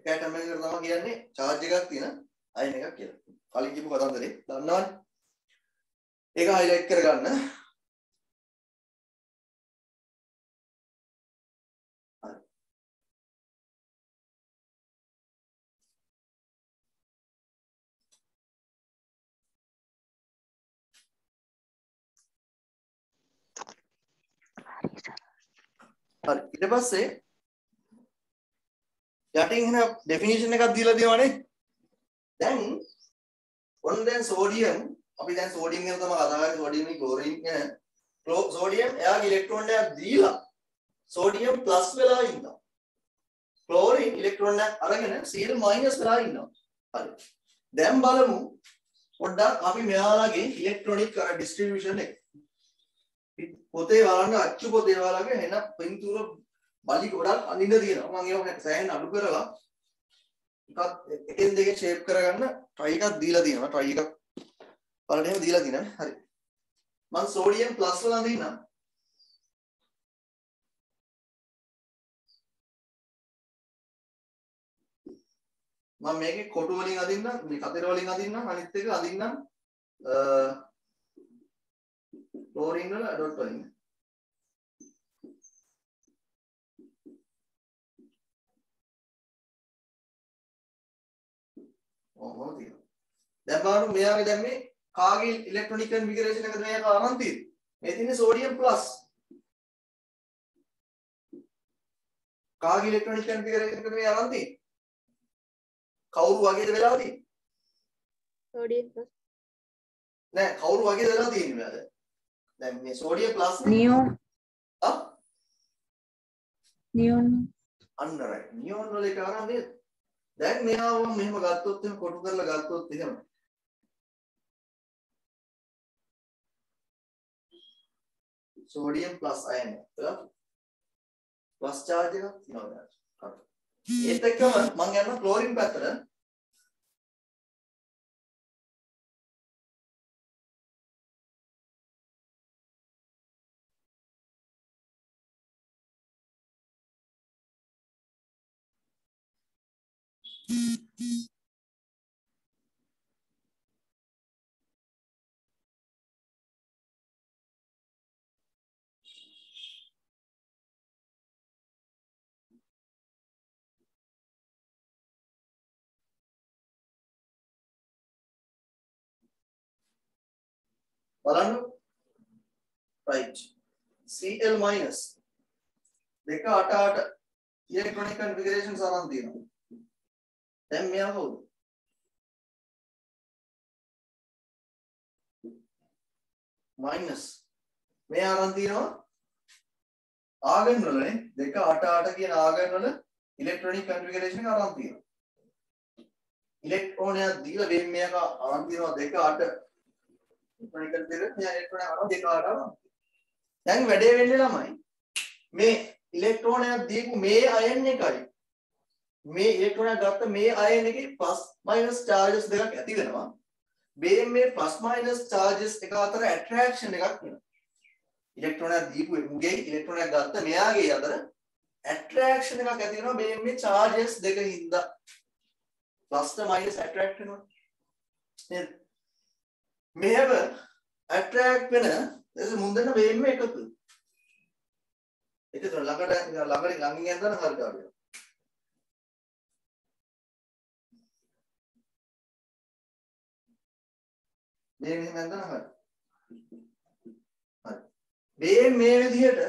atom එකකට තමයි කියන්නේ charge එකක් තියෙන ion එකක් කියලා. කලින් කියපු කතන්දරේ දන්නවනේ. ඒක highlight කරගන්න. හරි ඊට පස්සේ යටින් එන ඩෙෆිනිෂන් එකක් දීලා තියෙනවානේ. දැන් ඔන්න දැන් සෝඩියම් අපි දැන් සෝඩියම් ගැන තමයි කතා කරන්නේ. සෝඩියම් ක්ලෝරින් ගැන. සෝඩියම් එයාගේ ඉලෙක්ට්‍රෝන එකක් දීලා සෝඩියම් ප්ලස් වෙලා ඉන්නවා. ක්ලෝරින් ඉලෙක්ට්‍රෝන එකක් අරගෙන Cl මයිනස් වෙලා ඉන්නවා. හරි. දැන් බලමු පොඩ්ඩක් අපි මෙයාලගේ ඉලෙක්ට්‍රොනික ඩිස්ට්‍රිබියුෂන් එක. පොතේ බලන්න අච්චු පොතේ වලගේ එන පින්තූර බලි ගොඩක් අඳින්න තියෙනවා. මම ඒක සෑහෙන අඩු කරලා එකක් එකෙන් දෙකෙන් ෂේප් කරගන්න try එකක් දීලා තියෙනවා. try එකක් බලන්න එහෙම දීලා තියෙනවා. හරි. මම සෝඩියම් ප්ලස් වල අඳින්නම්. මම මේකේ කොටු වලින් අදින්නම් මේ කතර වලින් අදින්නම් අනිත් එක අදින්නම් ක්ලෝරින් වල ඩොට් වලින් ඔහොම තියෙනවා. දැන් බලන්න මෙයාගේ දැන් මේ කාගේ ඉලෙක්ට්‍රොනික කන්ෆිගරේෂන් එකද මෙයා අරන් තියෙන්නේ. මේ තියෙන්නේ සෝඩියම් ප්ලස්. කාගේ ඉලෙක්ට්‍රොනික කන්ෆිගරේෂන් එකද මේ අරන් තියෙන්නේ. කවුරු වගේද වෙලා තියෙන්නේ? Sodium plus. නෑ කවුරු වගේද වෙලා තියෙන්නේ මෙයාද? දැන් මේ සෝඩියම් ප්ලස් නියෝන් නියෝන් අන්න රයිට්. නියෝන් වල එක අරන් නේද? දැන් මෙයාව මෙහෙම ගත්තොත් එහෙම කොටු කරලා ගත්තොත් එහෙම සෝඩියම් ප්ලස් අයන් එක ප්ලස් charge එකක් තියෙනවා. ඒත් එක්කම මම යනවා ක්ලෝරින් පැත්තට. බලන්න right Cl minus දෙක 8 ඉලෙක්ට්‍රොනික කන්ෆිගරේෂන්ස් අරන් තියෙනවා. දැන් මෙයා කවුද? minus මෙයා අරන් තියෙනවා ආගන් වලනේ දෙක 8 කියන ආගන් වල ඉලෙක්ට්‍රොනික කන්ෆිගරේෂන් එක අරන් තියෙනවා. ඉලෙක්ට්‍රෝනයක් දීලා වෙන මේක අරන් තියෙනවා දෙක 8 ඉලෙක්ට්‍රොනික දෙක මෙයා ඉලෙක්ට්‍රෝන අරන් දෙක 8 දැන් වැඩේ වෙන්නේ ළමයි මේ ඉලෙක්ට්‍රෝනයක් දීපු මේ අයන් එකයි මේ ඉලෙක්ට්‍රෝනයක් ගත්ත මේ අයන් එකේ ප්ලස් මයිනස් charges දෙකක් ඇති වෙනවා. මේ ප්ලස් මයිනස් charges එක අතර ඇට්‍රැක්ෂන් එකක් වෙනවා. ඉලෙක්ට්‍රෝනයක් දීපු මුගේ ඉලෙක්ට්‍රෝනයක් ගත්ත මෙයාගේ අතර ඇට්‍රැක්ෂන් එකක් ඇති වෙනවා මේ charges දෙක හින්දා. plus to minus attract වෙනවා. නේද? මෙහෙම attract වෙන දැන් මුන්දන වේම එකතු. ඒක තුන ළඟට ළඟින් යනවා නම් හරි කාර්යය. මේ මෙහෙම යනවා හරි. හරි. මේ විදිහට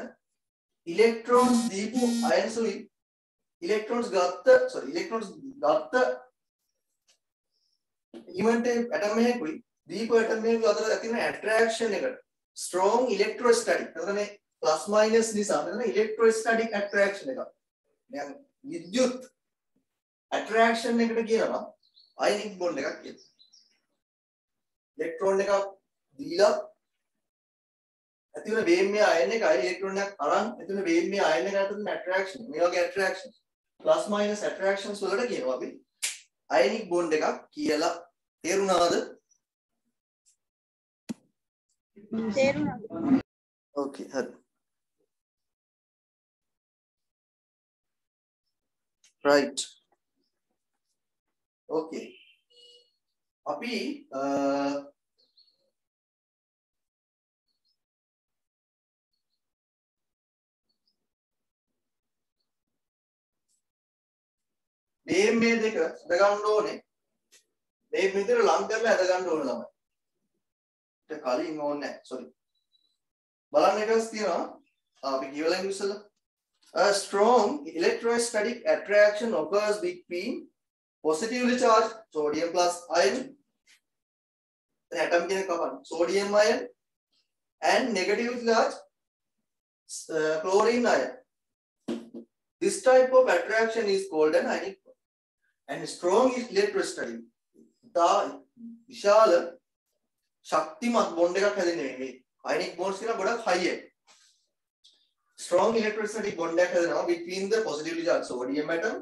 ඉලෙක්ට්‍රෝන්ස් දීපු අයන්සුයි ඉලෙක්ට්‍රෝන්ස් ගත්ත ඉවෙන්ට් ඇටම් එකකුයි දීපු ඇටම් එකක අතර ඇති වෙන ඇට්‍රැක්ෂන් එකට ස්ට්‍රෝං ඉලෙක්ට්‍රෝස්ටැටික්. එතන මේ ප්ලස් මයිනස් නිසා මෙතන ඉලෙක්ට්‍රෝස්ටැටික් ඇට්‍රැක්ෂන් එකක්. දැන් විද්‍යුත් ඇට්‍රැක්ෂන් එකට කියනවා අයනික් බොන්ඩ් එකක් කියලා. ඉලෙක්ට්‍රෝන එකක් දීලා ඇති වෙන වේගමය අයන එකයි ඉලෙක්ට්‍රෝන එකක් අරන් ඇති වෙන වේගමය අයන එකට තියෙන ඇට්‍රැක්ෂන්. මේ වගේ ඇට්‍රැක්ෂන්ස් ප්ලස් මයිනස් ඇට්‍රැක්ෂන්ස් වලට කියනවා අපි අයනික් බොන්ඩ් එකක් කියලා. තේරුණාද? තේරුණා. ඕකේ හරි. right okay අපි මේ දෙක හදගන්න ඕනේ. මේ විතර ලං කරලා හදගන්න ඕන ළමයි. ඒක කලින් ඕනේ නැහැ. sorry. බලන්න එකස් තියෙනවා. අපි කියවලා ඉන්න ඉස්සෙල්ලා. A strong electrostatic attraction occurs between positively charged sodium plus ion, the atom can cover sodium ion, and negatively charged chlorine ion. This type of attraction is called an ionic bond. And strong electrostatic, the විශාල ශක්තිමත් bond එකක් හැදෙන්නේ මේ ionic bonds කියන ගොඩක් high එක. Strong electrostatic bond එකක් හැදෙනවා between the positively charged sodium atom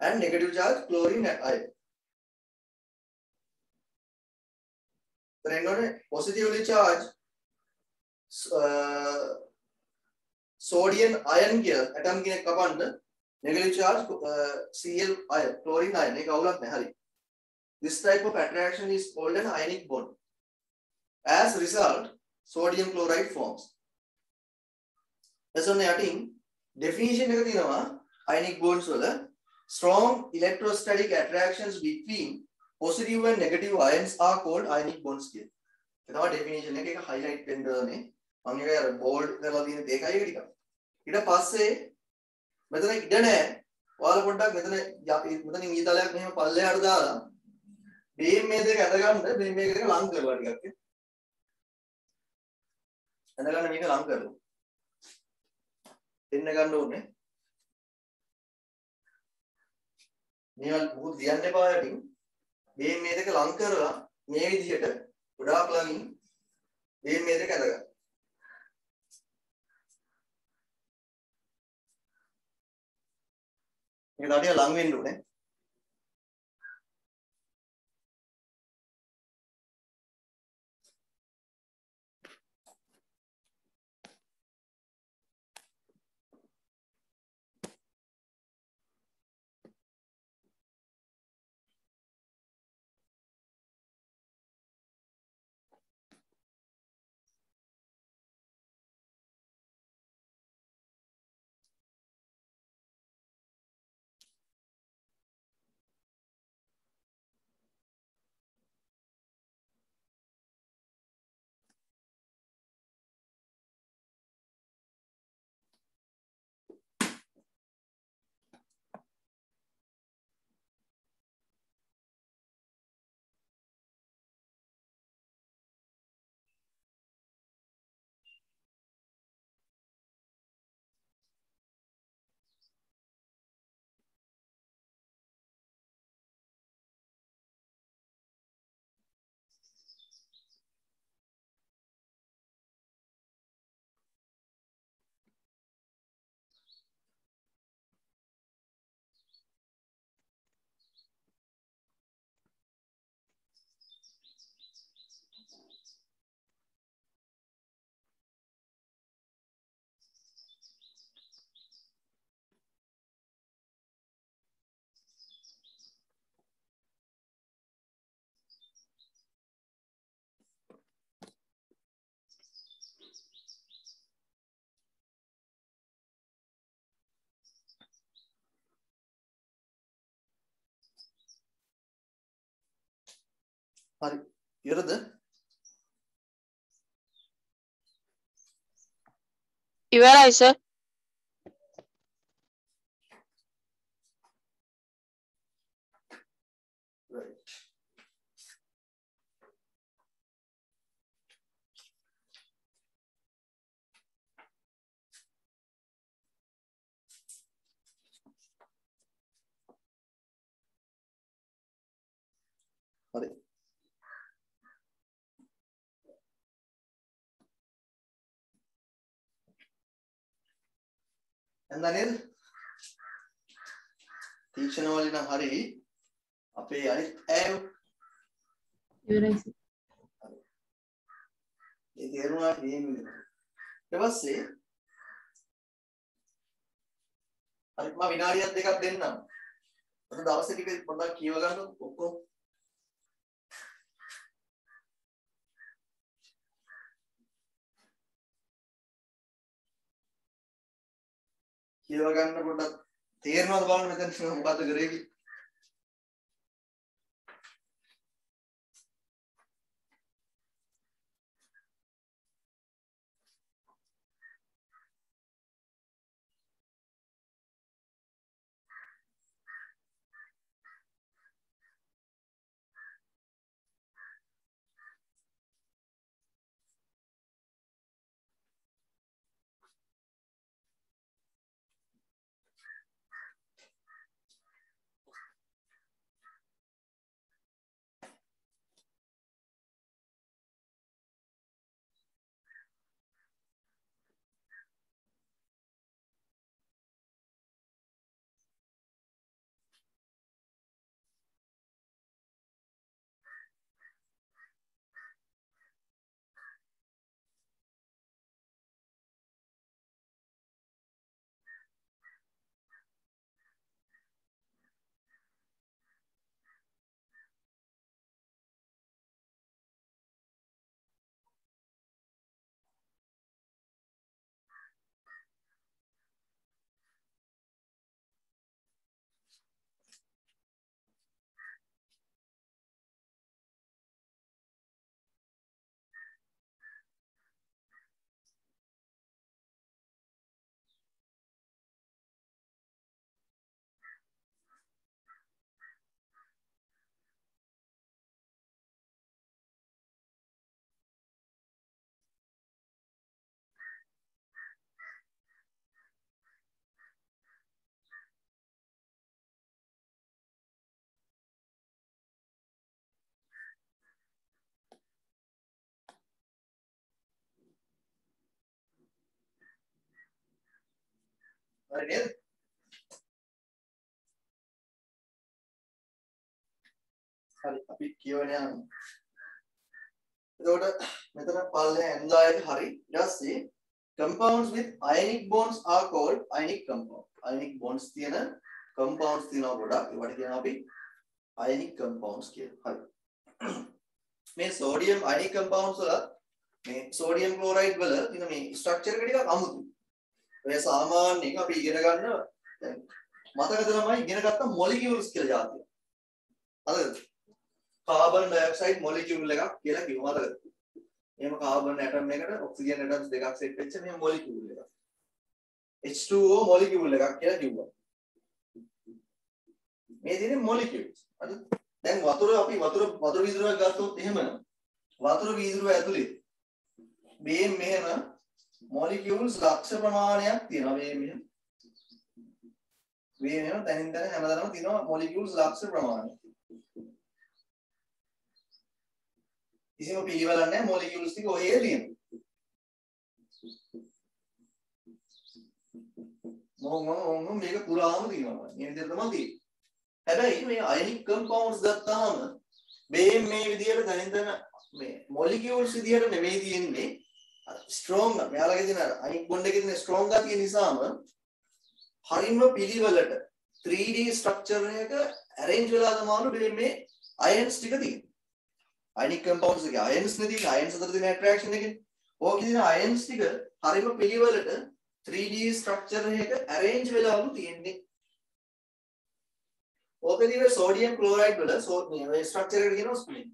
and negative charged chlorine ion. then positively charged sodium ion කියලා atom කෙනෙක් කපන්න negative charge Cl ion chlorine ion එක අවුලක් නැහැ හරි. This type of attraction is called an ionic bond. As a result, sodium chloride forms. එසොන්න යටින් definition එක තියෙනවා ionic bonds වල strong electrostatic attractions between positive and negative ions are called ionic bonds කියලා. ඒ තමයි definition එක highlight වෙන්න ඕනේ. මම ඒක අර bold කරලා තියෙන දෙකයි එක ටිකක්. ඊට පස්සේ මෙතන ඉඩ නැහැ. ඔයාලා පොඩ්ඩක් මෙතනින් ඊතලයක් මෙහෙම පල්ලෙහාට දාලා beam මේ දෙක ඇද ගන්න beam මේක දෙක ලං කරලා ටිකක්. ඇද ගන්න මේක ලං කරලා. දෙන්න ගන්න ඕනේ. මේවල් මොකද තියන්න එපා යටින්. beam මේ දෙක ලං කරලා මේ විදිහට ගොඩාක් ළඟින් beam මේ දෙක ඇද ගන්න. මේක තාටිය ලං වෙන්න ඕනේ. හරි ඉවරද? ඉවරයි සර්. right. හරි එන්න නේද? තීක්ෂණ වලින් නම් හරි අපේ අනිත් ඈව ඉවරයි සර්. ඒ තේරුණාට මේ විදිහට. ඊට පස්සේ හරි මම විනාඩියක් දෙකක් දෙන්නම්. අද දවසේ ටික පොඩ්ඩක් කියව ගන්න ඔක්කොම. කියව ගන්න පොඩ්ඩක් තේරෙනවද බලන්න මෙතන මොකද්ද කරේ කියලා. හරි නේද? හරි අපි කියවන යනවා. එතකොට මෙතන පල්ලේ එන්සයිම් හරි. ඊට පස්සේ compounds with ionic bonds are called ionic compound. ionic bonds තියෙන compounds තියෙනවා ගොඩක්. ඒවට කියනවා අපි ionic compounds කියලා. හරි. මේ sodium ionic compounds වල මේ sodium chloride වල තියෙන මේ structure එක ටිකක් අමුතුයි. ඔය සාමාන්‍යයෙන් අපි ඉගෙන ගන්න දැන් මතකද තමයි ඉගෙන ගත්ත molecules කියලා જાතිය. හරිද? carbon dioxide molecule එකක් කියලා කිව්වා මතකද? එහෙම carbon atom එකට oxygen atoms දෙකක් set වෙච්ච මේ molecule එකක්. H2O molecule එකක් කියලා කිව්වා. මේ තියෙන්නේ molecules. හරිද? දැන් වතුර අපි වතුර වීදුරුවක් ගත්තොත් එහෙම වතුර වීදුරුව ඇතුලේ මේ මෙහෙම molecules ලක්ෂ ප්‍රමාණයක් තියෙනවා. මේ මෙහෙම තනින් තන හැමදාම තියෙනවා molecules ලක්ෂ ප්‍රමාණයක්. කිසිම පිළිවෙලක් නැහැ molecules ටික ඔහේ තියෙනවා. මොන මේක පුරාම තියෙනවා. මේ විදිහට තමයි තියෙන්නේ. හැබැයි මේ ionic compounds ගත්තාම මේ විදිහට තනින් තන මේ molecules විදිහට නෙමෙයි තියෙන්නේ. strong මෙයාලගේ තියෙන ionic bond එකේ තියෙන strong ගතිය නිසාම හරිම පිළිවෙලට 3D structure එක arrange වෙලා තමයි මේ ions ටික තියෙන්නේ. ionic compounds එකේ ions නේ තියෙන්නේ. ions අතර තියෙන attraction එකනේ. ඕකේ තියෙන ions ටික හරිම පිළිවෙලට 3D structure එක arrange වෙලාලු තියෙන්නේ. ඕකේ තියෙන sodium chloride වල මේ structure එකට කියනවා spleen.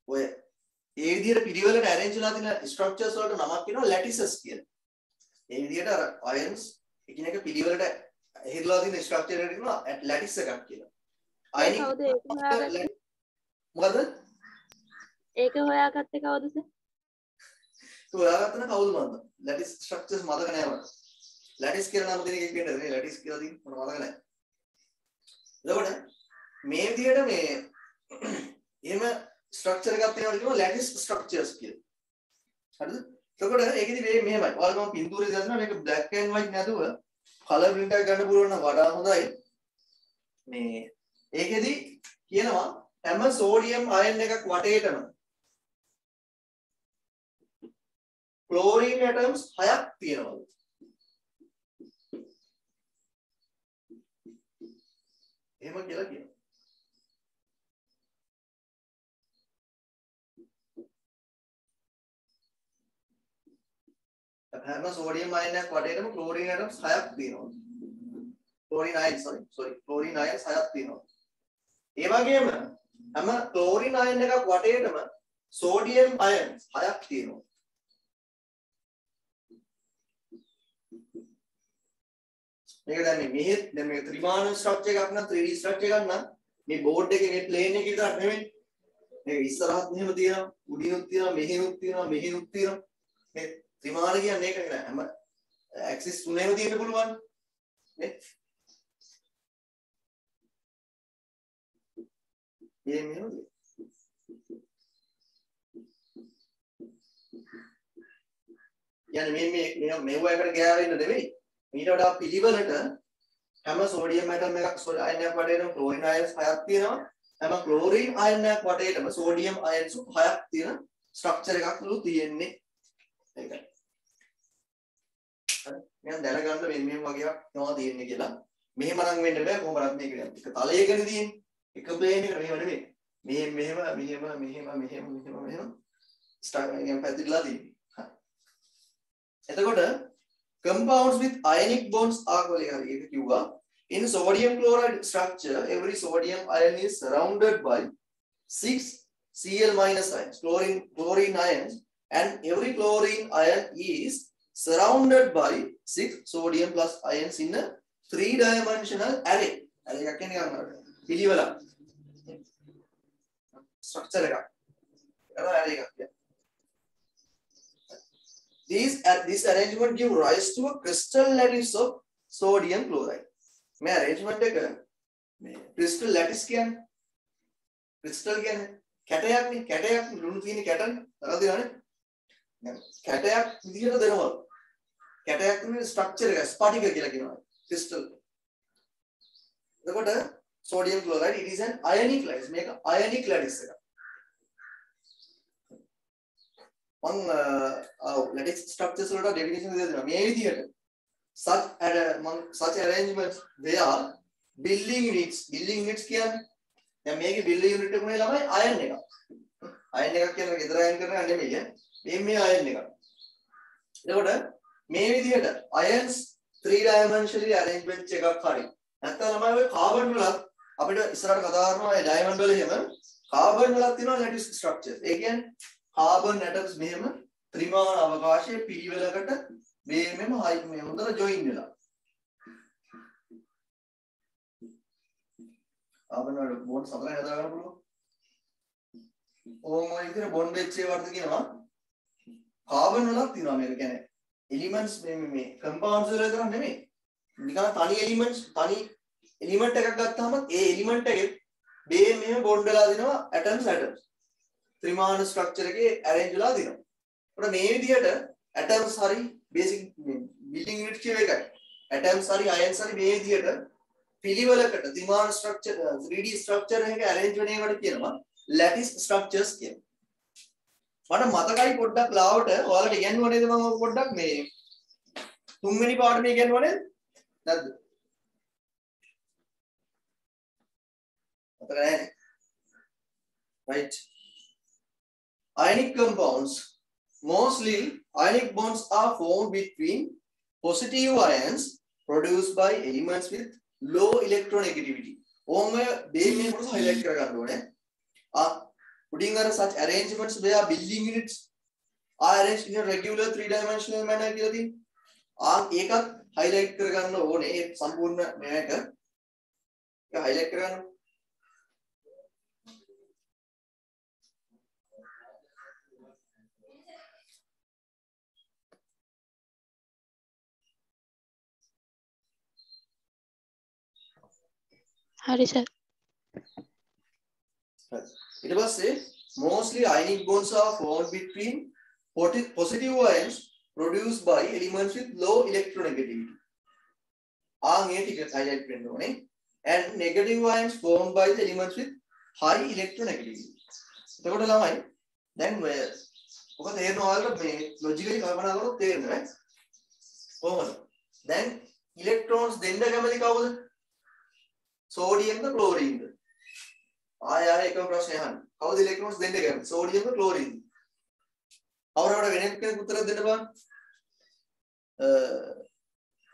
ඔය ඒ විදිහට පිළිවෙලට arrange වෙලා තියෙන structures වලට නමක් කියනවා lattices කියලා. ඒ විදිහට අර ions එකිනෙක පිළිවෙලට හිරලා තියෙන structure එකට කියනවා lattice එකක් කියලා. ionic මොකද? ඒක හොයාගත්තේ කවුද සර්? හොයාගත්තන කවුද මන්ද? lattice structures මතක නෑ මට. lattice කියලා නම් දෙන එකක් කියන්නද නේ? lattice කියලා දින් මට මතක නෑ. එතකොට මේ විදිහට මේ එහෙම ස්ට්‍රක්චර් එකක් තියෙනවා කියනවා lattice structures කියලා. හරිද? එතකොට ඒකෙදි මේ මෙහෙමයි. ඔයාලා මම පින්තූරේ දානවා මේක black and white නැතුව color print එකක් ගන්න පුළුවන් නම් වඩා හොඳයි. මේ ඒකෙදි කියනවා හැම sodium ion එකක් වටේටම chlorine atoms 6ක් තියෙනවා. එහෙම කියලා කියනවා. හැම sodium ion එකක් වටේටම chlorine atoms 6ක් තියෙනවා. chlorine ions 6ක් තියෙනවා. ඒ වගේම හැම chlorine ion එකක් වටේටම sodium ions 6ක් තියෙනවා. මේක දැන් මේ ත්‍රිමාන ස්ට්‍රක්චර් එකක් නම් 3D ස්ට්‍රක්චර් එකක් නම් මේ බෝඩ් එකේ මේ ප්ලේන් එකේ විතරක් නෙමෙයි. මේක ඉස්සරහත් මෙහෙම තියෙනවා, උඩිනුත් තියෙනවා, මෙහෙනුත් තියෙනවා, මෙහෙනුත් තියෙනවා. මේ ත්‍රිමාන කියන්නේ ඒක නේ. හැම ඇක්සිස් තුනේම තියෙන්න පුළුවන්. නේ? මේ මෙහෙම කියන්නේ මේව එකට ගෑවෙන්න නෙමෙයි. ඊට වඩා පිළිවෙලට හැම sodium atom එකක් ion එකක් වටේටම chlorine ions 6ක් තියෙනවා. හැම chlorine ion එකක් වටේටම sodium ions 6ක් තියෙන structure එකක් ලු තියෙන්නේ. ඒකයි. හරි. මම දැනගන්න මේ වගේක් තමයි තියෙන්නේ කියලා. මෙහෙම නම් වෙන්න බෑ කොහොමවත් මේක එක තලයකනේ තියෙන්නේ. එක plane එකට මෙහෙම නෙමෙයි. මෙහෙම structure එකෙන් පැතිරලා තියෙන්නේ. හරි. එතකොට compounds with ionic bonds are in sodium chloride structure every sodium ion is surrounded by 6 Cl- ions chlorine ions and every chlorine ion is surrounded by 6 sodium plus ions in a 3-dimensional array. array එකක් කියන්නේ පිළිවෙල structure එකක්. ඒක array එකක් කියන්නේ. This arrangement give rise to a crystal lattice of sodium chloride. මේ arrangement එක මේ crystal lattice කියන්නේ crystal කියන්නේ කැටයක් නේ කැටයක් ලුණු තියෙන කැටනේ තරහ දෙනවනේ. දැන් කැටයක් විදිහට දෙනවා. කැටයක් කියන්නේ structure එක ස්පටික කියලා කියනවා. crystal. එතකොට sodium chloride, it is an ionic lattice. මේක ionic lattice එකක්. මම lattice structures වලට definition දෙලා දෙනවා. මේ විදිහට such arrangements where building units කියන්නේ දැන් මේකේ building unit එක මොනේ ළමයි iron එකක්. iron එකක් කියන්නේ ගෙදර iron කරන එක නෙමෙයි. මේ iron එකක්. එතකොට මේ විදිහට ions 3 dimensionally arranged වෙච්ච එකක් හරි. නැත්නම් ළමයි ඔය carbon වල අපිට ඉස්සරහට කතා කරනවා ඒ diamond වල එහෙම carbon වලක් තියෙනවා lattice structures. ඒ කියන්නේ carbon atoms මෙහෙම ත්‍රිමාන අවකාශයේ පිළිවෙලකට මේ හොඳට join වෙලා. carbon වල bond සතරයි හදා ගන්න පුළුවන්. ඕම ඔය විදිහට bond වෙච්ච ඒවාට කියනවා carbon වලක් තියෙනවා මේක කියන්නේ elements මේ compounds වල විතර නෙමෙයි. නිකන් තනි element එකක් ගත්තාම ඒ element එකේ මෙහෙම bond වෙලා දිනවා atoms ත්‍රිමාන structure එකේ arrange වෙලා දිනවා. ඒකට මේ විදිහට atoms හරි basic building unit කියන එකයි. atoms හරි ions හරි මේ විදිහට පිළිවෙලකට ත්‍රිමාන structure 3D structure එකක arrange වෙන ඒවාට කියනවා lattice structures කියලා. මට මතකයි පොඩ්ඩක් ලාවට ඔයාලට ඉගෙනුවා නේද මම පොඩ්ඩක් මේ තුන්වෙනි පාඩමේ ඉගෙනුවා නේද? නැද්ද? මතක නැහැ. Right. Ionic compounds. Mostly ionic bonds are formed between positive ions produced by elements with low electronegativity. ඕම මේ කොටස highlight කරගන්න ඕනේ. Putting are such arrangements where building units are arranged in a regular 3-dimensional manner කියලා තියෙනවා. ඒකත් highlight කරගන්න ඕනේ. ඒ සම්පූර්ණ මේක highlight කරගන්න. hari sir. ඊට පස්සේ mostly ionic bonds are formed between positive ions produced by elements with low electronegativity. ඒ ටික highlight වෙන්න ඕනේ. And negative ions formed by the elements with high electronegativity. එතකොට ළමයි දැන් ඔක තේරෙනවා ඔයාලට මේ logically කල්පනා කරොත් තේරෙනවා. කොහොමද? දැන් electrons දෙන්න කැමති කවුද? sodium ද chlorine ද? ආය එකම ප්‍රශ්නේ අහන්න. කවුද electrons දෙන්න කැමති? sodium ද chlorine ද? අවරවට වෙන කෙනෙක් උත්තර දෙන්න බෑ.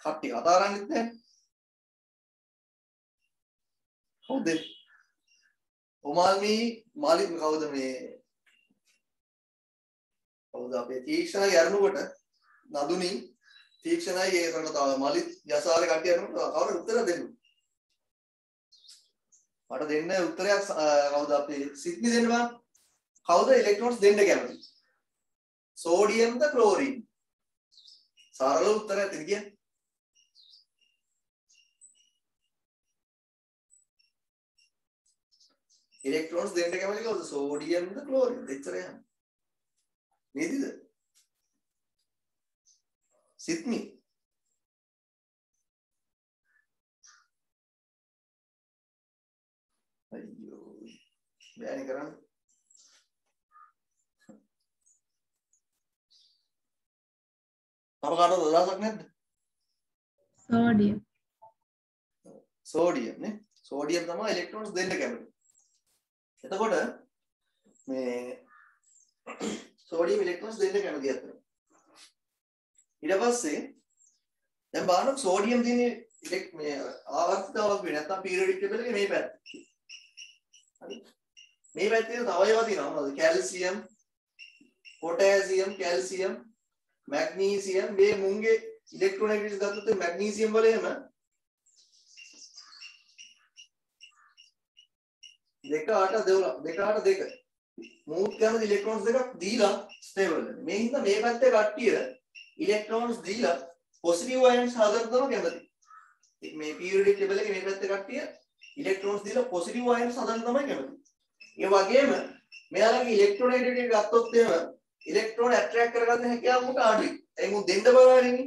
කට්ටිය කතා කරන්නේත් නැහැ. කවුද? ඔමාල්මි මාලික් කවුද මේ? කවුද අපේ තීක්ෂණයි අරනකොට නදුනි තීක්ෂණයි ඒ කරන තව මාලික් යසාරේ කට්ටිය අරනකොට කවුරුද උත්තර දෙන්නේ? මට දෙන්න උත්තරයක් කවුද අපේ සිත්නි දෙන්න බෑ. කවුද ඉලෙක්ට්‍රෝන්ස් දෙන්න කැමති? සෝඩියම් ද ක්ලෝරින්? සරල උත්තරයක් දෙන්න කියන්නේ. ඉලෙක්ට්‍රෝන්ස් දෙන්න කැමති කවුද? සෝඩියම් ද ක්ලෝරින්? දෙච්චර යන්න. නේද? සිත්නි අයියෝ බෑනේ කරන්නේ. තව කාටද අදහසක් නැද්ද? සෝඩියම් නේ. සෝඩියම් තමයි ඉලෙක්ට්‍රෝන්ස් දෙන්න කැමති. එතකොට මේ සෝඩියම් ඉලෙක්ට්‍රෝන්ස් දෙන්න කැමති අතන. ඊට පස්සේ දැන් බලන්න සෝඩියම් තියෙන්නේ මේ ආවර්තිතාවක් වෙන්නේ නැත්නම් පීරියඩික් ටේබල් එකේ මේ පැත්ත. හරි. මේ පැත්තේ තව ඒවා තියෙනවා මොනවද? කැල්සියම්, පොටෑසියම්, කැල්සියම්, මැග්නීසියම් මේ මුංගේ ඉලෙක්ට්‍රොනෙගටිව්ස් ගත්තොත් මැග්නීසියම් වල එහෙම දෙක 2 මූත් කැමති ඉලෙක්ට්‍රෝන්ස් දෙකක් දීලා ස්ටේබල් වෙනවා. මේ හින්දා මේ පැත්තේ කට්ටිය ඉලෙක්ට්‍රෝන්ස් දීලා පොසිටිව් අයන්ස් හදන්න තමයි කැමති. මේ පීරියඩික් ටේබල් එකේ මේ පැත්තේ කට්ටිය ඉලෙක්ට්‍රෝන්ස් දීලා පොසිටිව් අයන්ස් හදන්න තමයි කැමති. ඒ වගේම මෙයාලගේ ඉලෙක්ට්‍රොනෙගටිව් ගත්තොත් එහෙම ඉලෙක්ට්‍රෝන ඇට්‍රැක්ට් කරගන්න හැකියාව මුට අඩුයි. ඒ මු දෙන්න බලන්නේ.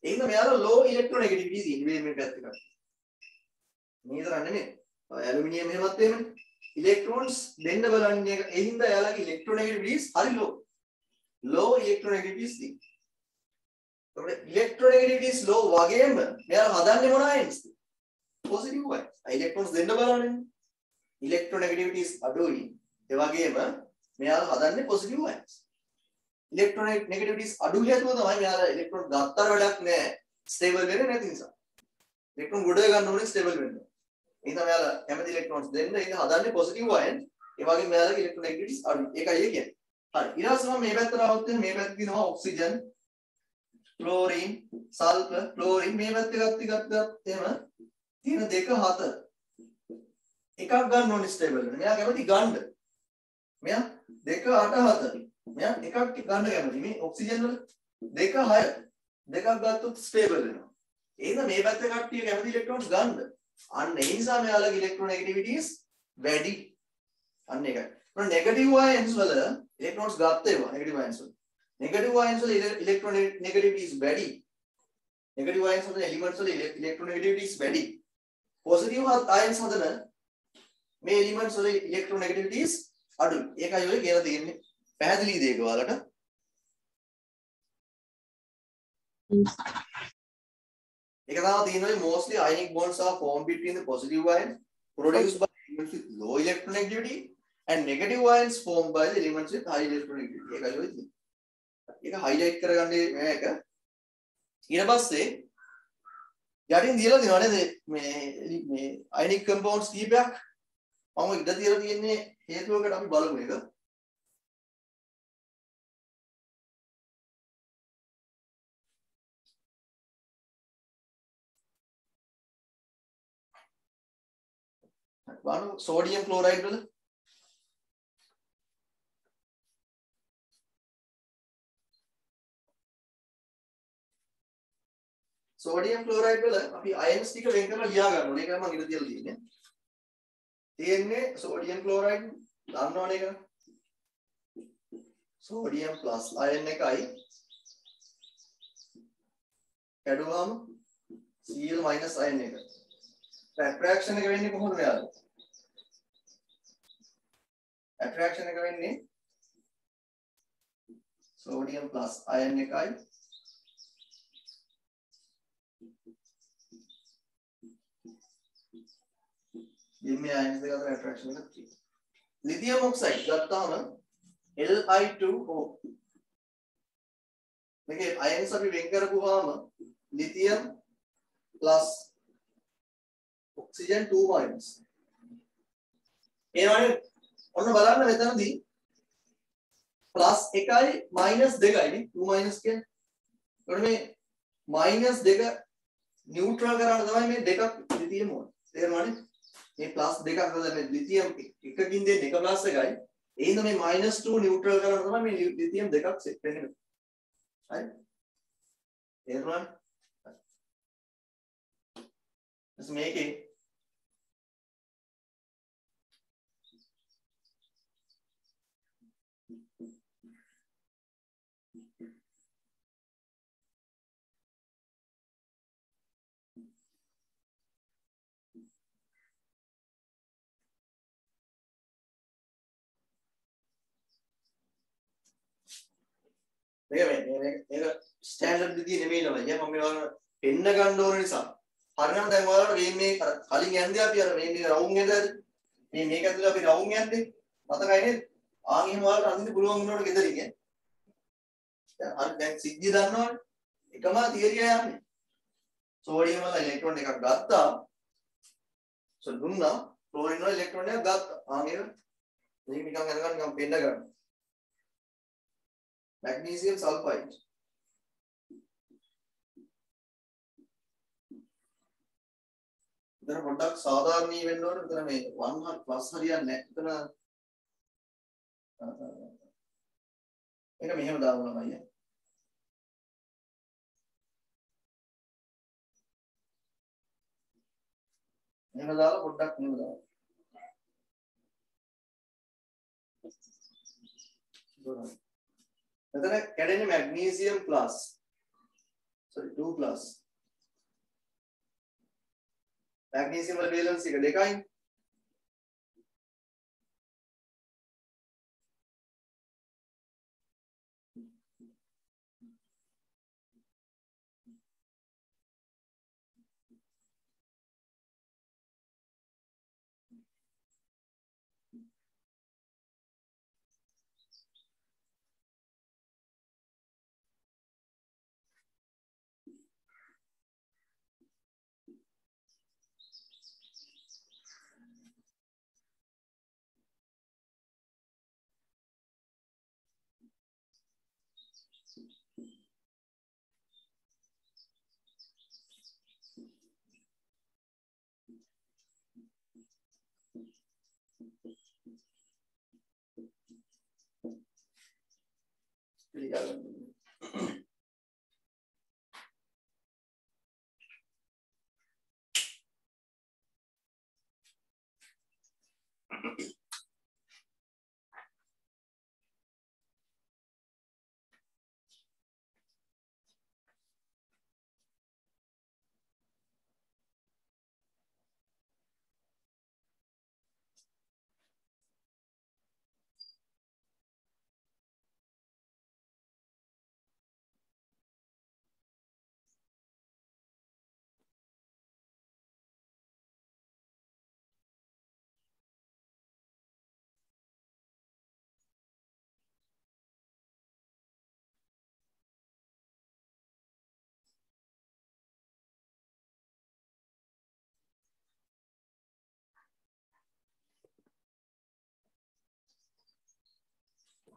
එහෙනම් මෙයාලා low electronegativity තියෙන්නේ මේ පැත්තට. මේ තරම් නෙමෙයි. ඇලුමිනියම් එහෙමත් එහෙමනේ. electrons දෙන්න බලන්නේ ඒ හින්දා එයාලගේ electronegativities හරි low. low electronegativities තියෙනවා. ඒකට electronegativities low වගේම මෙයාලා හදන්නේ මොන ions? positive ions. electrons දෙන්න බලන්නේ. electronegativities අඩුයි. ඒ වගේම මෙයාලා හදන්නේ positive ions. electronegativities අඩු හේතුව තමයි මෙයාලා electron ගත්තර වැඩක් නැහැ. stable වෙන්නේ නැති නිසා. electron ගොඩ ගන්න ඕනේ stable වෙන්න. එහෙනම් මෙයාලා කැමති electrons දෙන්න ඒක හදන්නේ positive ion. ඒ වගේම මෙයාලගේ electronegativities අඩුයි. ඒකයි ඒ කියන්නේ. හරි. ඊට පස්සේ මම මේ පැත්තට આવුත් මේ පැත්තේ තියෙනවා oxygen, chlorine, sulfur, chlorine මේ පැත්තේ ගත්තත් එහෙම තියෙන 2 4 එකක් ගන්න ඕනේ stable වෙන්න. මෙයා කැමති ගන්න. මෙයා 2 8 4. මෙයා එකක් ගන්න කැමති. මේ ඔක්සිජන් වල 2 6 දෙකක් ගත්තොත් ස්ටේබල් වෙනවා. එහෙනම් මේ පැත්තේ කට්ටිය කැමති ඉලෙක්ට්‍රෝන්ස් ගන්න. අන්න ඒ නිසා මෙයාලගේ ඉලෙක්ට්‍රෝනෙගටිවිටිස් වැඩි. අන්න ඒකයි. මොන නෙගටිව් අයන්ස් වල ඉලෙක්ට්‍රෝන්ස් ගත්ත ඒවා නෙගටිව් අයන්ස් වල. නෙගටිව් අයන්ස් වල ඉලෙක්ට්‍රෝනෙගටිවිටිස් වැඩි. නෙගටිව් අයන්ස් වල එලිමන්ට්ස් වල ඉලෙක්ට්‍රෝනෙගටිවිටිස් වැඩි. පොසිටිව් අයන්ස් හදන මේ එලිමන්ට්ස් වල ඉලෙක්ට්‍රෝනෙගටිවිටිස් අඩුයි. ඒකයි ඔය කියලා තියෙන්නේ. පැහැදිලිද ඒක ඔයාලට? ඒක තමයි තියෙන්නේ mostly ionic bonds are formed between the positive ions produced by elements with low electronegativity and negative ions formed by the elements with high electronegativity. ඒකයි ඔය තියෙන්නේ. ඒක highlight කරගන්නේ මේක. ඊට පස්සේ යටින් දීලා තියෙනවා නේද මේ ionic compounds කීපයක්. මම ඉඳ තියලා තියෙන්නේ හේතුවකට අපි බලමු ඒක. බලමු sodium chloride වල sodium chloride වල අපි ions ටික වෙන් කරලා ලියා ගන්න ඕනේ. ඒකයි මම ඉඳ තියලා තියෙන්නේ. තියෙන්නේ sodium chloride දන්නවනේ ඒක. sodium plus ion එකයි කැඩුවාම Cl minus ion එක. attraction එක වෙන්නේ කොහොමද මෙයාලා? attraction එක වෙන්නේ sodium plus ion එකයි මේ ions දෙක අතර attraction එකක් තියෙනවා. lithium oxide ගත්තාම Li2O මේකේ ions අපි වෙන් කරපුවාම lithium plus oxygen 2 minus. එනවනේ ඔන්න බලන්න මෙතනදී plus 1යි minus 2යි නේ 2 minus කියන්නේ. එතකොට මේ minus 2 neutral කරන්න තමයි මේ දෙකක් lithium ඕනේ. තේරුණානේ? මේ plus 2ක් හදලා මේ lithium එකකින් දෙන්නේ 1 plus 1යි. ඒ හින්දා මේ minus 2 neutral කරන්න තමයි මේ lithium දෙකක් set වෙන්නේ. හරි? තේරුණානේ? එස් මේකේ මේක ස්ටෑන්ඩඩ් විදිය නෙමෙයි නම. මම මේවා පෙන්න ගන්න ඕන නිසා. හරිනම් දැන් ඔයාලට මේ කලින් යන්නේ අපි අර මේ රවුම් ඇඳද මේක ඇතුලේ අපි රවුම් යන්නේ මතකයි නේද? ආන් එහෙම ඔයාලට අඳින්න පුළුවන් වුණාට ගෙදරින් ඈ. දැන් දැන් සිද්ධිය දන්නවනේ. එකම තියරිය යන්නේ. සෝඩියම් වල ඉලෙක්ට්‍රෝන එකක් ගත්තා. දුන්නා. ක්ලෝරින් වල ඉලෙක්ට්‍රෝන එකක් ගත්තා. ආන් ඒක මේක නිකන් අරගෙන නිකන් පෙන්න ගන්න. magnesium sulfide ඉතින් පොඩ්ඩක් සාධාරණී වෙන්න ඕනේ. මෙතන මේ 1 plus හරියන්නේ නැහැ. එතන මේක මෙහෙම දානවා අයියා. මෙහෙම දාලා පොඩ්ඩක් මෙහෙම දාන්න. මෙතන කැඩෙන්නේ magnesium plus sorry 2 plus magnesium වල valence එක 2යි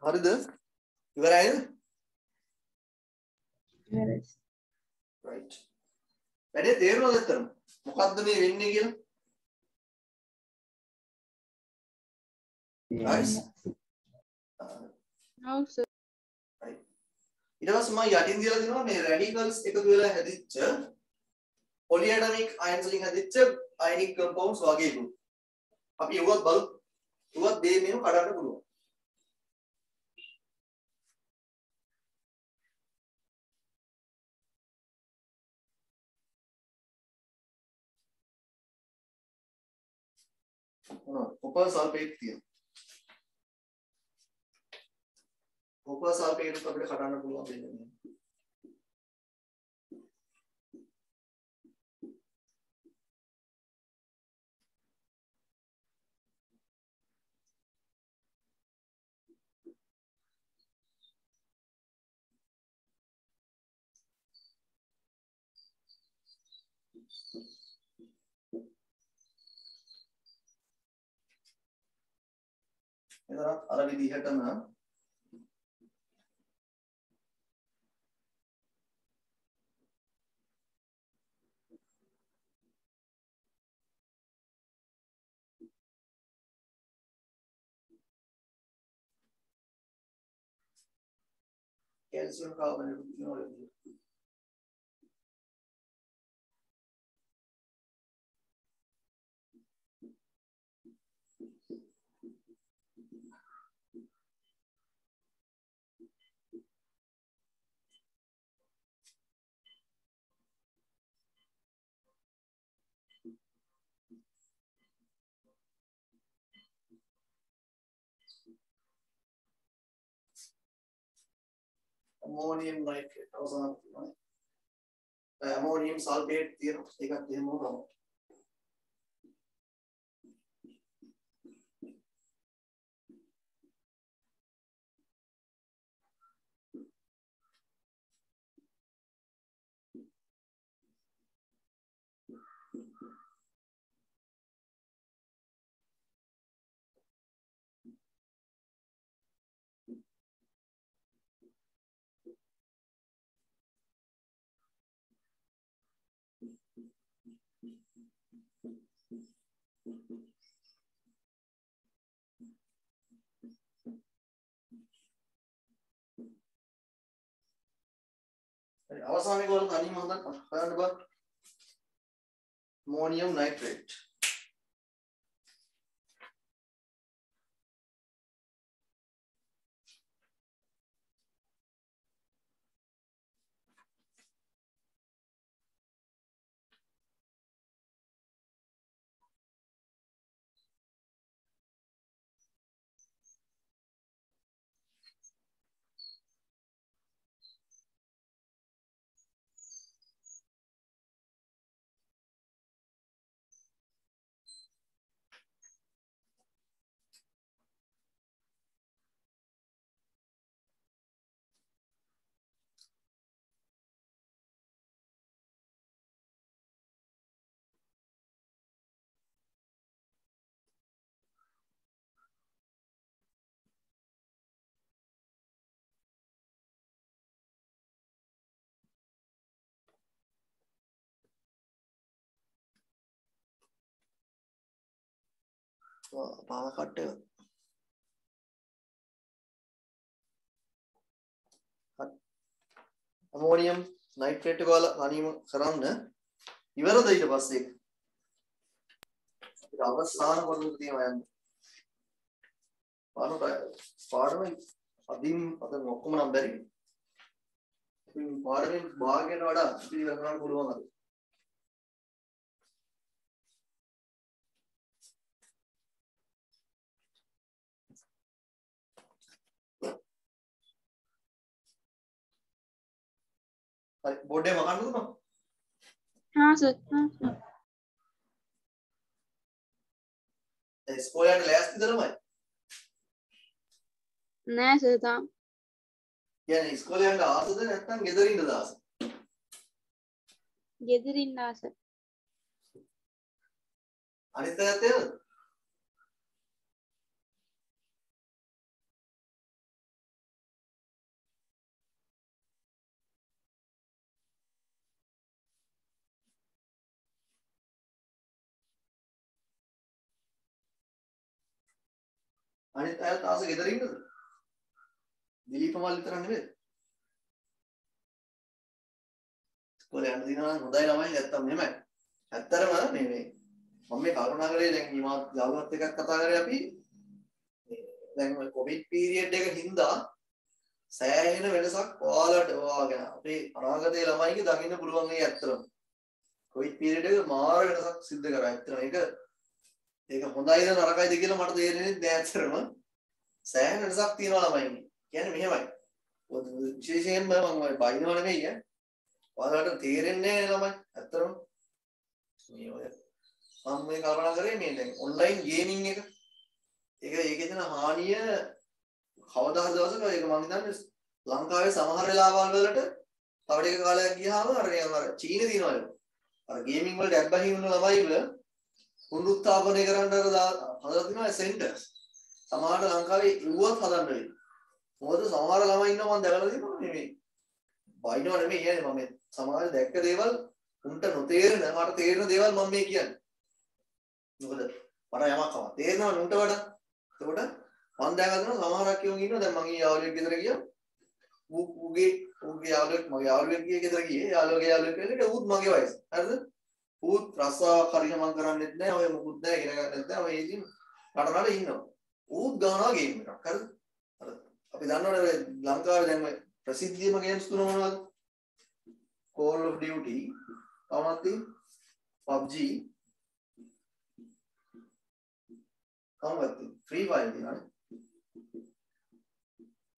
හරිද ඉවරයිද ඉවරයි. right වැඩේ තේරුණාද ඇත්තටම මොකද්ද මේ වෙන්නේ කියලා guys no sir right ඊට පස්සේ මම යටින් දීලා දෙනවා මේ radicals එකතු වෙලා හැදිච්ච polyatomic ions වලින් හැදිච්ච ionic compounds වගේ ගුණ අපි ඒවත් බලමු ඒවත් මේ මේව කඩන්න පුළුවන් copper sulfate තියෙනවා copper sulfate අපිට කඩන්න පුළුවන් වෙන්නේ එතන අර විදිහටම calcium carbonate තියෙනවා ammonium nitrate අවසාන තියෙනවා ammonium sulfate තියෙනවා ඒකත් එහෙමම තමයි අවසාන එක වල තනියම හොඳට හොයන්න බෑ ammonium nitrate power cut එක. ammonium nitrate එක වල අනීම කරන්න ඉවරද ඊට පස්සේ අපිට අවසාන වරුව තියෙනවා යන්න. පාඩම අදින් අද ඔක්කොම නම් බැරි. ඉතින් පාඩමේ භාගයට වඩා ඉතිරි කරන්න පුළුවන් අද. හරි බෝඩ් එක මකන්නද මම? हाँ सर हाँ सर ඉස්කෝලේ යන්න ලෑස්තිද ළමයි? नहीं सर था කියන්නේ ඉස්කෝලේ යන්න ආසද නැත්නම් ගෙදර ඉන්නද ආස? ගෙදරින් ආස අනිත් පැත්තට යන්නද? අනිත් අයත් ආස ගෙදර ඉන්නද? දිලීප මල් විතර නෙමෙයි. ඉස්කෝලේ යන්න දිනවා නම් හොඳයි ළමයි නැත්තම් මෙහෙමයි. ඇත්තටම මේ මම මේ කල්පනා කරේ දැන් ඊමා යාළුවත් එක්ක කතා කරේ අපි දැන් ඔය කොවිඩ් පීරියඩ් එක හින්දා සෑහෙන වෙනසක් ඔයාලට ඔයාගෙන අපේ අනාගතයේ ළමයිගේ දකින්න පුළුවන් ඒ ඇත්තටම. කොවිඩ් පීරියඩ් එක මාර වෙනසක් සිද්ධ කරා. ඇත්තටම ඒක හොඳයිද නරකයිද කියලා මට තේරෙන්නේ නැහැ ඇත්තටම. සෑහෙන වෙනසක් තියෙනවා ළමයින්ගේ. කියන්නේ මෙහෙමයි. විශේෂයෙන්ම මම ඔය බයිනව නෙමෙයි ඈ. ඔයාලට තේරෙන්නේ නැහැ ළමයි. ඇත්තටම මේ ඔය මම මේ කල්පනා කරේ මේ දැන් ඔන්ලයින් ගේමින් එක. ඒකේ තියෙන හානිය කවදා හරි දවසක ඒක මම හිතන්නේ ලංකාවේ සමහර වෙලාවල් වලට තව ටික කාලයක් ගියාම අර චීනේ දිනවලු. අර ගේමින් වලට ඇබ්බැහි වුණ ළමයි වල පුනරුත්ථාපනය කරන්න හදලා තියෙනවා සෙන්ටර්ස්. සමහර ලංකාවේ ඉවුවත් හදන්න වෙයි. මොකද සමහර ළමයි ඉන්නවා මම දැකලා තියෙනවා මේ බයිනව නෙමෙයි කියන්නේ මම සමහර දැක්ක දේවල් උන්ට නොතේරෙන මට තේරෙන දේවල් මම මේ කියන්නේ. මොකද මට යමක් කම තේරෙනවා උන්ට වඩා. ඒකට මම දැකගෙන සමහරක් කියෝන් ඉන්නවා දැන් මගේ යාළුවෙක් ගෙදර ගියා. ඌගේ යාළුවෙක් මගේ යාළුවෙක් ගෙදර ගියේ. යාළුවගේ යාළුවෙක් වෙලට ඌත් මගේ වයස. හරිද? ඌත් රස්සාවක් හරියට මම කරන්නේත් නැහැ. ඔය මොකුත් නැහැ ඉගෙන ගන්නෙත් නැහැ. ඔය ඉතින් නටනට ඉන්නවා. ඌත් ගහනවා ගේම් එකක්. හරිද? හරි. අපි දන්නවනේ ලංකාවේ දැන් ඔය ප්‍රසිද්ධියම ගේම්ස් තුන මොනවද? Call of Duty, Amati, PUBG, Amati, Free Fire තියෙනවානේ.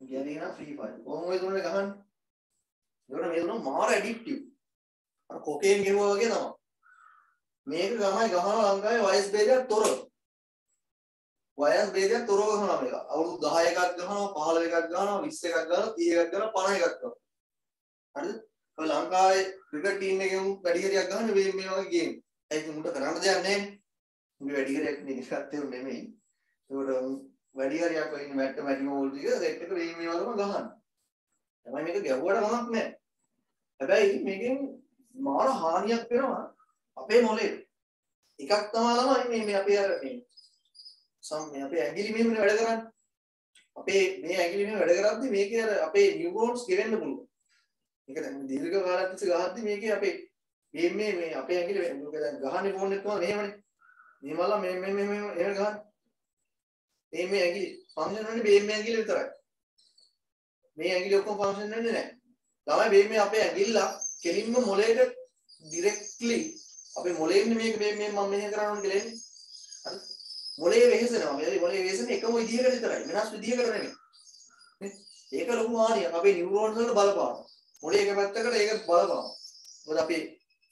ගියදීනා Free Fire. කොහොම ඔය තුනේ ගහන්නේ? ඒකට මේ තුන මාර ඇඩික්ටිව්. අර කොකේන් ගෙවුවා වගේ තමයි. මේක ගමයි ගහනවා ලංකාවේ වයස් ભેදයක් තොරව. වයස් ભેදයක් තොරව ගහනවා මේක. අවුරුදු 10 එකක් ගහනවා, 15 එකක් ගහනවා, 20 එකක් ගහනවා, 30 එකක් ගහනවා, 50 එකක් ගහනවා. හරිද? ඔය ලංකාවේ ක්‍රිකට් ටීම් එකෙන් වැඩි හරියක් ගහන්නේ මේ වගේ ගේම්. ඒක උන්ට කරන්න දෙයක් නැහැ. උන්ගේ වැඩි හරියක් නෙමෙයි නෙමෙයි. ඒකට වැඩි හරියක් ඔය ඉන්නේ මැට්ටමැටික් ඕල් ටික සෙට් එක මේ වගේම ගහන්න. තමයි මේක ගැව්වට කමක් නැහැ. හැබැයි මේකෙන් මාර හානියක් වෙනවා අපේ මොලේ. එකක් තමයි මේ අපේ අර මේ මේ අපේ ඇඟිලි මෙහෙමනේ වැඩ කරන්නේ. අපේ මේ ඇඟිලි මෙහෙම වැඩ කරද්දි මේකේ අර අපේ නියුරෝන්ස් ගෙවෙන්න පුළුවන්. ඒක දැන් දීර්ඝ කාලයක් තිස්සේ ගහද්දි මේකේ අපේ මේ අපේ ඇඟිලි මොකද දැන් ගහන්නේ ෆෝන් එක කොහොමද මෙහෙමනේ. මෙහෙමලා මේ එහෙම ගහන්නේ. මේ ඇඟිලි ෆන්ක්ෂන් වෙන්නේ මේ ඇඟිලි විතරයි. මේ ඇඟිලි ඔක්කොම ෆන්ක්ෂන් වෙන්නේ නැහැ. තමයි මේ අපේ ඇඟිල්ල කෙලින්ම මොලේට ඩිරෙක්ට්ලි අපේ මොලේ ඉන්නේ මේක මේ මම මෙහෙ කරන්න ඕන කියලා එන්නේ. හරි. මොලේ වෙහෙසෙනවා. මොලේ වෙහෙසෙන්නේ එකම විදිහකට විතරයි. වෙනස් විදිහකට නෙමෙයි. නේ? ඒක ලොකු හානියක්. අපේ නියුරෝන්ස් වලට බලපානවා. මොලේ එක පැත්තකට ඒක බලපානවා. මොකද අපේ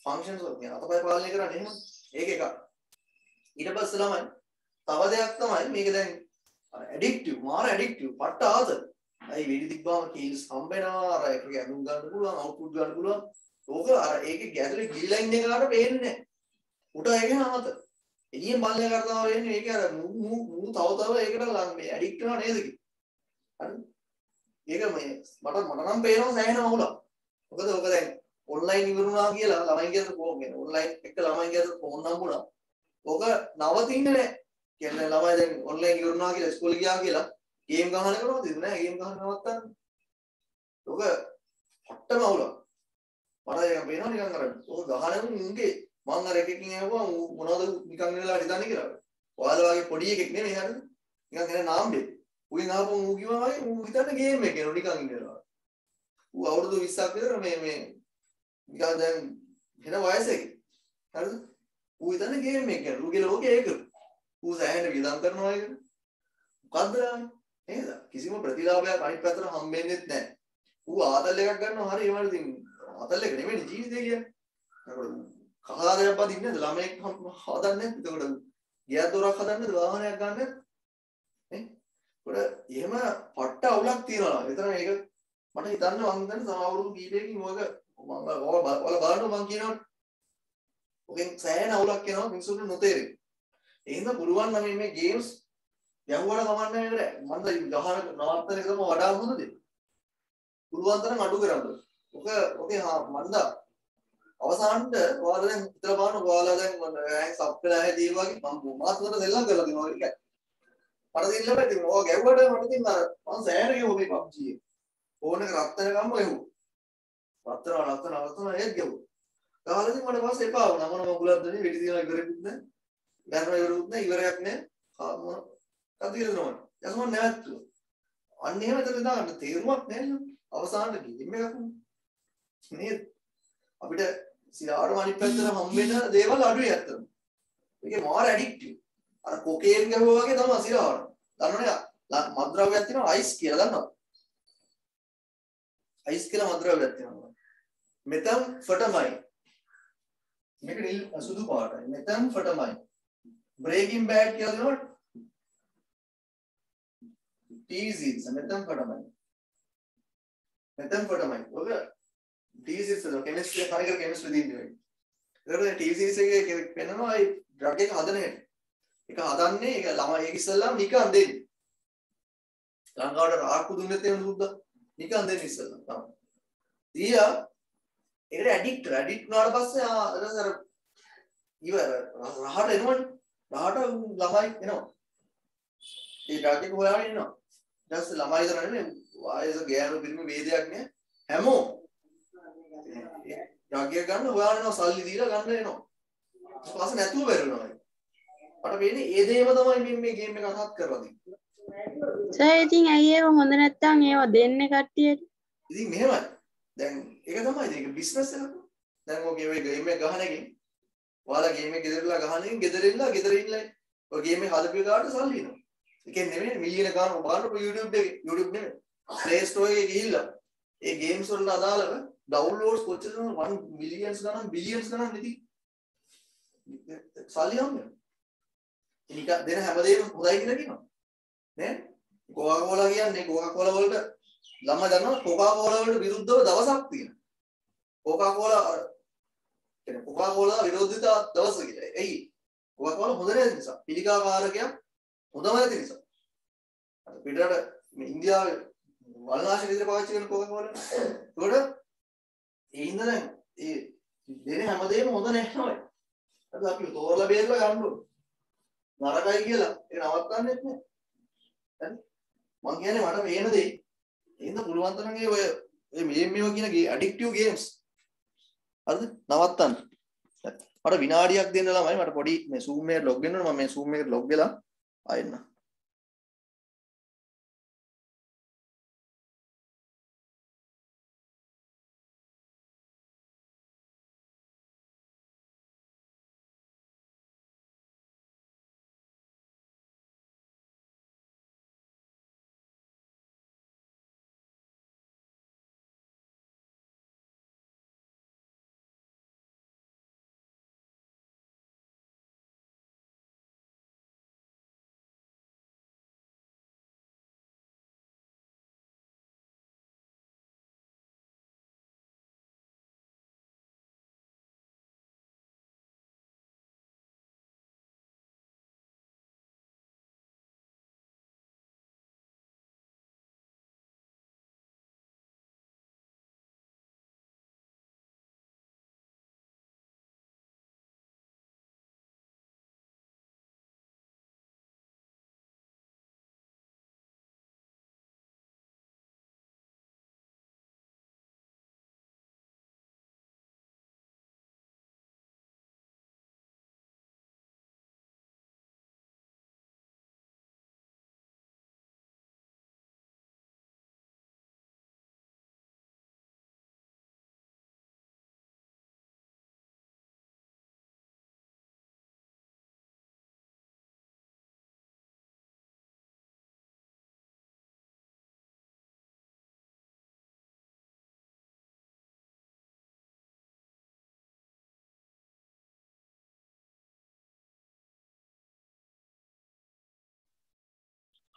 ෆන්ක්ෂන්ස් වල කියන අතපය පාලනය කරන්නේ එහෙම. ඒක එකක්. ඊට පස්සේ ළමයි තව දෙයක් තමයි මේක දැන් ඇඩික්ටිව් මාර ඇඩික්ටිව් පට්ට ආද. අයි වෙඩි තිබ්බාම කීල්ස් හම්බෙනවා. අර ඒක ගැනුම් ගන්න පුළුවන්, අවුට්පුට් ගන්න පුළුවන්. ඕක අර ඒකේ ගැටලේ ගිලිලයින් එකකට පේන්නේ නැහැ. උට ඒකේ නාමත. එළියෙන් බල්ලේ කරනවා වෙන්නේ මේක අර මූ තව ඒකට මේ ඇඩික්ට් වෙනවා නේද කි. හරි. ඒක මේ මට නම් පේනවා සෑහෙන අවුලක්. මොකද ඔක දැන් ඔන්ලයින් ඉවරුණා කියලා ළමයි කියද්දි කොහොමද? ඔන්ලයින් එක ළමයි කියද්දි ෆෝන් හම්බුණා. ඕක නවතින්නේ නැහැ. කියන්නේ ළමයි දැන් ඔන්ලයින් කරනවා කියලා ඉස්කෝලේ ගියා කියලා ගේම් ගහන කරනවද නෑ ගේම් ගහන්න නවත්තන්න. ඔක හට්ටම අවුලක්. මට ඒක පේනවා නිකන් අර ඔක ගහනම උන්ගේ මං අර එකකින් එනවා මොනවද නිකන් වෙනලා හිතන්නේ කියලා. ඔයාලා වගේ පොඩි එකෙක් නෙමෙයි හරිද? නිකන් එන නාම්බේ. උගෙන් ආපහු ඌ කිව්වා වගේ ඌ හිතන්නේ ගේම් එකේ නෝ නිකන් ඉන්නවා. ඌ අවුරුදු 20ක් විතර මේ නිකන් දැන් වෙන වයසක. හරිද? ඌ හිතන්නේ ගේම් එකේ. ඌගේ ලෝකේ ඒක. ඌ සෑහෙන විඳන් කරනවා ඒක. මොකද්ද නේද? කිසිම ප්‍රතිලාභයක් අනිත් පැත්තට හම්බෙන්නේ නැහැ. ඌ ආතල් එකක් ගන්නවා හරි ඒවල ඉතින් ආතල් එක නෙමෙයි ජීවිතය කියන්නේ. ඒකට කහාදයක් බදින්නේ නැද්ද ළමයෙක් හදන්නේ නැද්ද? ඒකට ගියක් දොරක් හදන්නේ නැද්ද? වාහනයක් ගන්න නැද්ද? නේ? ඒකට එහෙම පට්ට අවුලක් තියනවා. ඒතර මේක මට හිතන්න මං හිතන්නේ තව අවුරුදු කීපයකින් ඔයක මම ඔයාලා බලන්න මං කියනවා. ඔකෙන් සෑහෙන අවුලක් එනවා මිනිස්සුන්ට නොතේරෙයි. ඒ හින්දා පුළුවන් නම් මේ ගේම්ස් යහුවට කමන්නේ නැහැ. මම ගහන නවත්තන එකම වඩා හොඳද? පුළුවන් තරම් අඩු කරන්න. ඔකේ මන්ද අවසානට ඔයාලා දැන් හිතලා බලන්න ඔයාලා දැන් රෑන්ක් සබ් කරලා හැදී වගේ මම මාත්මකට දෙල්ලම් කරලා දෙනවා ඒක. මට දෙන්න බෑ ඉතින් ඔය ගැව්වට මට දෙන්න අර මම සෑහෙන ගෙවුවා මේ PUBG එක. ෆෝන් එක රත් වෙනකම්ම ගැව්වා. රත් ඒත් ගැව්වා. ගහලා ඉතින් මට පස්සේ එපා වුණා. මොන මොගුලක්ද නේ වෙටි තියලා ඉවරෙකුත් නැහැ. ගන්න ඉවරුත් නැහැ ඉවරයක් නැහැ. මොන කතියද නෝන. යසම නැවතුවා. අන්න එහෙම හිතලා දාන්න තේරුමක් නැහැ නේද? අවසානට ගේම් එකක් නේද? අපිට සිරාටම අනිත් පැත්තට හම්බෙන දේවල් අඩුයි ඇත්තටම. මේකේ මාර ඇඩික්ටිව්. අර කොකේන් ගහුවා වගේ තමයි සිරාට. දන්නවනේ මත්ද්‍රව්‍යයක් තියෙනවා අයිස් කියලා දන්නවද? අයිස් කියලා මත්ද්‍රව්‍යයක් තියෙනවා. මෙතම්ෆෙටමයින්. මේක නිල් සුදු පාටයි. මෙතම්ෆෙටමයින්. බ්‍රේකින් බෑඩ් කියලා දෙනවනේ. TZs මෙතම්ෆෙටමයින්. මෙතම්ෆෙටමයින්. ඔක TZs එක කෙමිස්ට්‍රි හරියට කෙමිස්ට්‍රි දින්නේ. ඒකට TZs එකේ වෙනවා ඒ ඩ්‍රග් එක හදන හැටි. ඒක හදන්නේ ඒක ළමයි ඒක ඉස්සෙල්ලාම නිකන් දෙන්නේ. ලංකාවට රාක්කු දුන්නෙත් එහෙම දුද්දා. නිකන් දෙන්නේ ඉස්සෙල්ලා. තමයි. ඊයා ඒකට ඇඩික්ට් වුණාට පස්සේ අර ඉවර රහට එනවනේ. රහට ළමයි එනවා. ඒ ඩ්‍රග් එක හොයාගෙන ඉන්නවා. ඊට පස්සේ ළමයි විතර නෙමෙයි වයස ගෑනු පිරිමි වේදයක් නෑ. හැමෝම ඩ්‍රග් එක ගන්න හොයාගෙන යනවා සල්ලි දීලා ගන්න එනවා. ඊට පස්සේ නැතුව බැරිනවා. මට වෙන්නේ ඒ දේම තමයි මේ ගේම් එක අහත් කරලා දෙන්නේ. සර් ඉතින් ඇයි ඒව හොඳ නැත්තම් ඒව දෙන්නේ කට්ටියට? ඉතින් මෙහෙමයි. දැන් ඒක තමයි ඒක බිස්නස් එකක්. දැන් ඔය ගේම් එක ගහන එකෙන් ඔයාලා ගේම් එක ගෙදරලා ගහන එකෙන් ගෙදර ඉන්න ඔය ගේම් එක හදපු කාට සල්ලි එනවා. ඒකෙන් නෙමෙයි මිලියන ගාණක් බලන්න YouTube එකේ YouTube නෙමෙයි. Play Store එකේ ගිහිල්ලා ඒ ගේම්ස් වලට අදාළව ඩවුන්ලෝඩ්ස් කොච්චරද 1 මිලියන්ස් ගණන් බිලියන්ස් ගණන් නෙති. සල්ලි හම්බෙනවා. ඒක දෙන හැමදේම හොඳයි කියලා කියනවා. නේ? කොකාකෝලා කියන්නේ කොකාකෝලා වලට ළමයි දන්නවා කොකාකෝලා වලට විරුද්ධව දවසක් තියෙනවා. කොකාකෝලා කියන්නේ කොකාකෝලා විරෝධිතා දවස කියලා. එයි කොකාකෝලා හොඳ නැති නිසා පිළිකාකාරකයක් හොඳම නැති නිසා. අර පිටරට මේ ඉන්දියාවේ වල්නාශි විදිහට පාවිච්චි කරන කොකාකෝලා. ඒකට ඒ ඉඳන් ඒ දෙන හැමදේම හොඳ නැහැ. අද අපි තෝරලා බේරලා ගන්න ඕනේ. නරකයි කියලා ඒක නවත්තන්නෙත් නෑ. හරි? මං කියන්නේ මට පේන දෙයි. එහෙනම් පුළුවන් තරම් ඔය මේවා කියන ඇඩික්ටිව් ගේම්ස් හරිද? නවත්තන්න. මට විනාඩියක් දෙන්න ළමයි මට පොඩි මේ Zoom එකට ලොග් වෙන්න ඕන මම මේ Zoom එකට ලොග් වෙලා ආයෙන්න.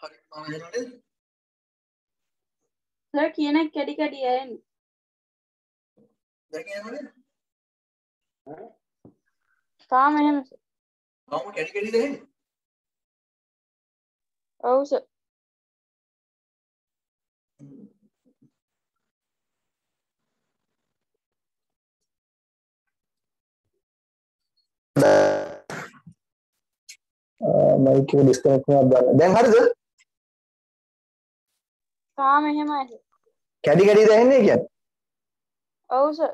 හරි මම එනවා නේද? සර් කියන එක කැඩි කැඩි ඇහෙන්නේ. දැන් එනවා නේද? තාම එහෙම සර්. තාම කැඩි කැඩි දෙන්නේ. ඔව් සර්. මයික් එක ඩිස්කනෙක්ට් කරනවා දාන්න. දැන් හරිද? තාම එහෙමයි. කැඩි කැඩි දැනෙන්නේ කියන්නේ. ඔව් සර්.